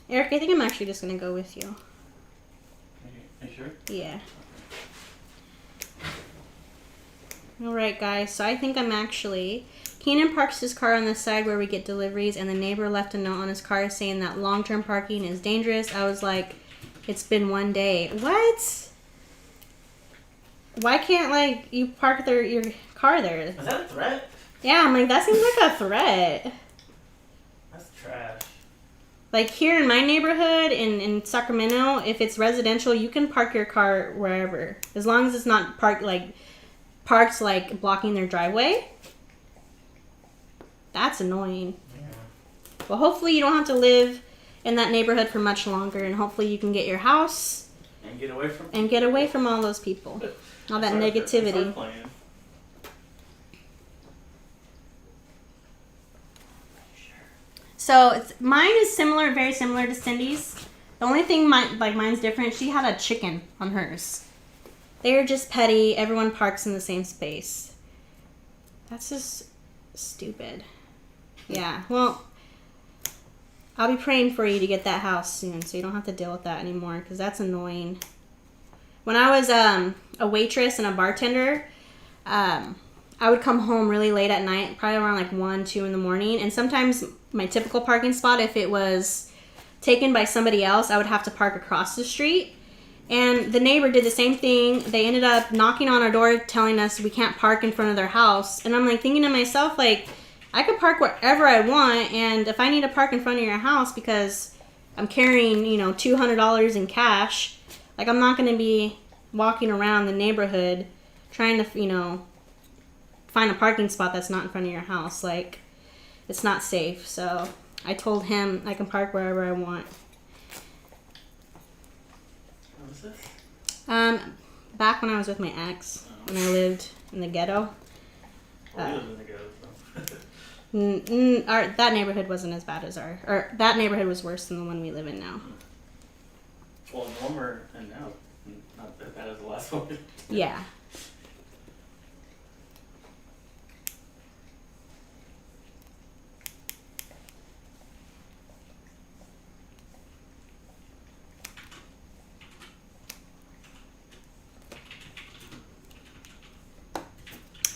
Speaker 1: Eric, I think I'm actually just going to go with you.
Speaker 2: Are you sure?
Speaker 1: Yeah. Alright, guys. So I think I'm actually... Keenan parks his car on the side where we get deliveries, and the neighbor left a note on his car saying that long-term parking is dangerous. I was like, it's been 1 day. What? Why can't, like, you park your car there.
Speaker 2: Is that a threat?
Speaker 1: Yeah, I'm like, that seems like a threat.
Speaker 2: That's trash.
Speaker 1: Like here in my neighborhood in Sacramento, if it's residential, you can park your car wherever. As long as it's not parked like blocking their driveway. That's annoying.
Speaker 2: Yeah.
Speaker 1: Well, hopefully you don't have to live in that neighborhood for much longer, and hopefully you can get your house
Speaker 2: And get away from
Speaker 1: all those people. All that negativity.
Speaker 2: That's our plan.
Speaker 1: So mine is similar, very similar to Cindy's. The only thing mine's different. She had a chicken on hers. They're just petty. Everyone parks in the same space. That's just stupid. Yeah. Well, I'll be praying for you to get that house soon, so you don't have to deal with that anymore, because that's annoying. When I was a waitress and a bartender, I would come home really late at night, probably around like 1, 2 in the morning. And sometimes my typical parking spot, if it was taken by somebody else, I would have to park across the street. And the neighbor did the same thing. They ended up knocking on our door telling us we can't park in front of their house. And I'm like thinking to myself, like, I could park wherever I want. And if I need to park in front of your house because I'm carrying, $200 in cash, like, I'm not going to be walking around the neighborhood trying to, find a parking spot that's not in front of your house. Like, it's not safe. So I told him I can park wherever I want.
Speaker 2: What was this?
Speaker 1: Back when I was with my ex, when I lived in the ghetto.
Speaker 2: Well, we lived in the ghetto, so.
Speaker 1: That neighborhood wasn't as bad as that neighborhood was worse than the one we live in now.
Speaker 2: Well, warmer and now, not that bad as the last one.
Speaker 1: Yeah.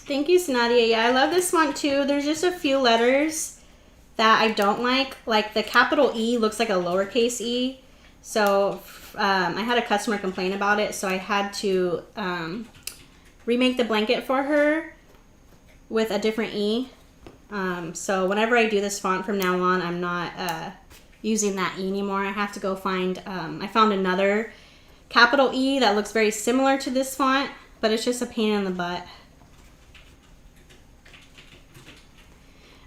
Speaker 1: Thank you, Nadia. Yeah, I love this font too. There's just a few letters that I don't like. Like the capital E looks like a lowercase e. So I had a customer complain about it. So I had to remake the blanket for her with a different E. So whenever I do this font from now on, I'm not using that E anymore. I have to go find, I found another capital E that looks very similar to this font, but it's just a pain in the butt.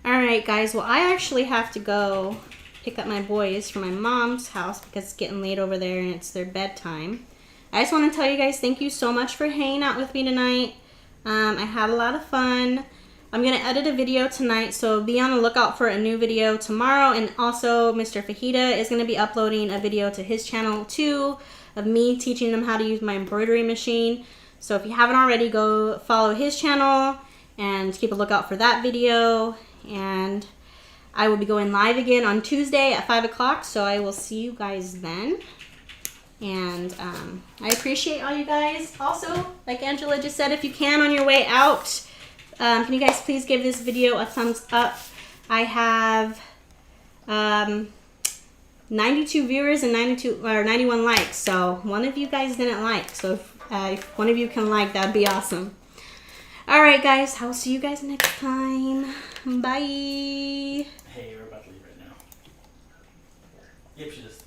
Speaker 1: Alright guys, well I actually have to go pick up my boys from my mom's house because it's getting late over there and it's their bedtime. I just want to tell you guys thank you so much for hanging out with me tonight. I had a lot of fun. I'm going to edit a video tonight, so be on the lookout for a new video tomorrow. And also Mr. Fajita is going to be uploading a video to his channel too of me teaching them how to use my embroidery machine. So if you haven't already, go follow his channel and keep a lookout for that video. And I will be going live again on Tuesday at 5 o'clock, so I will see you guys then. And I appreciate all you guys. Also, like Angela just said, if you can on your way out, can you guys please give this video a thumbs up? I have 92 viewers and 91 likes, so one of you guys didn't like. So if one of you can like, that'd be awesome. Alright guys, I'll see you guys next time. Bye.
Speaker 2: Hey, we're about to leave right now. Yep, she just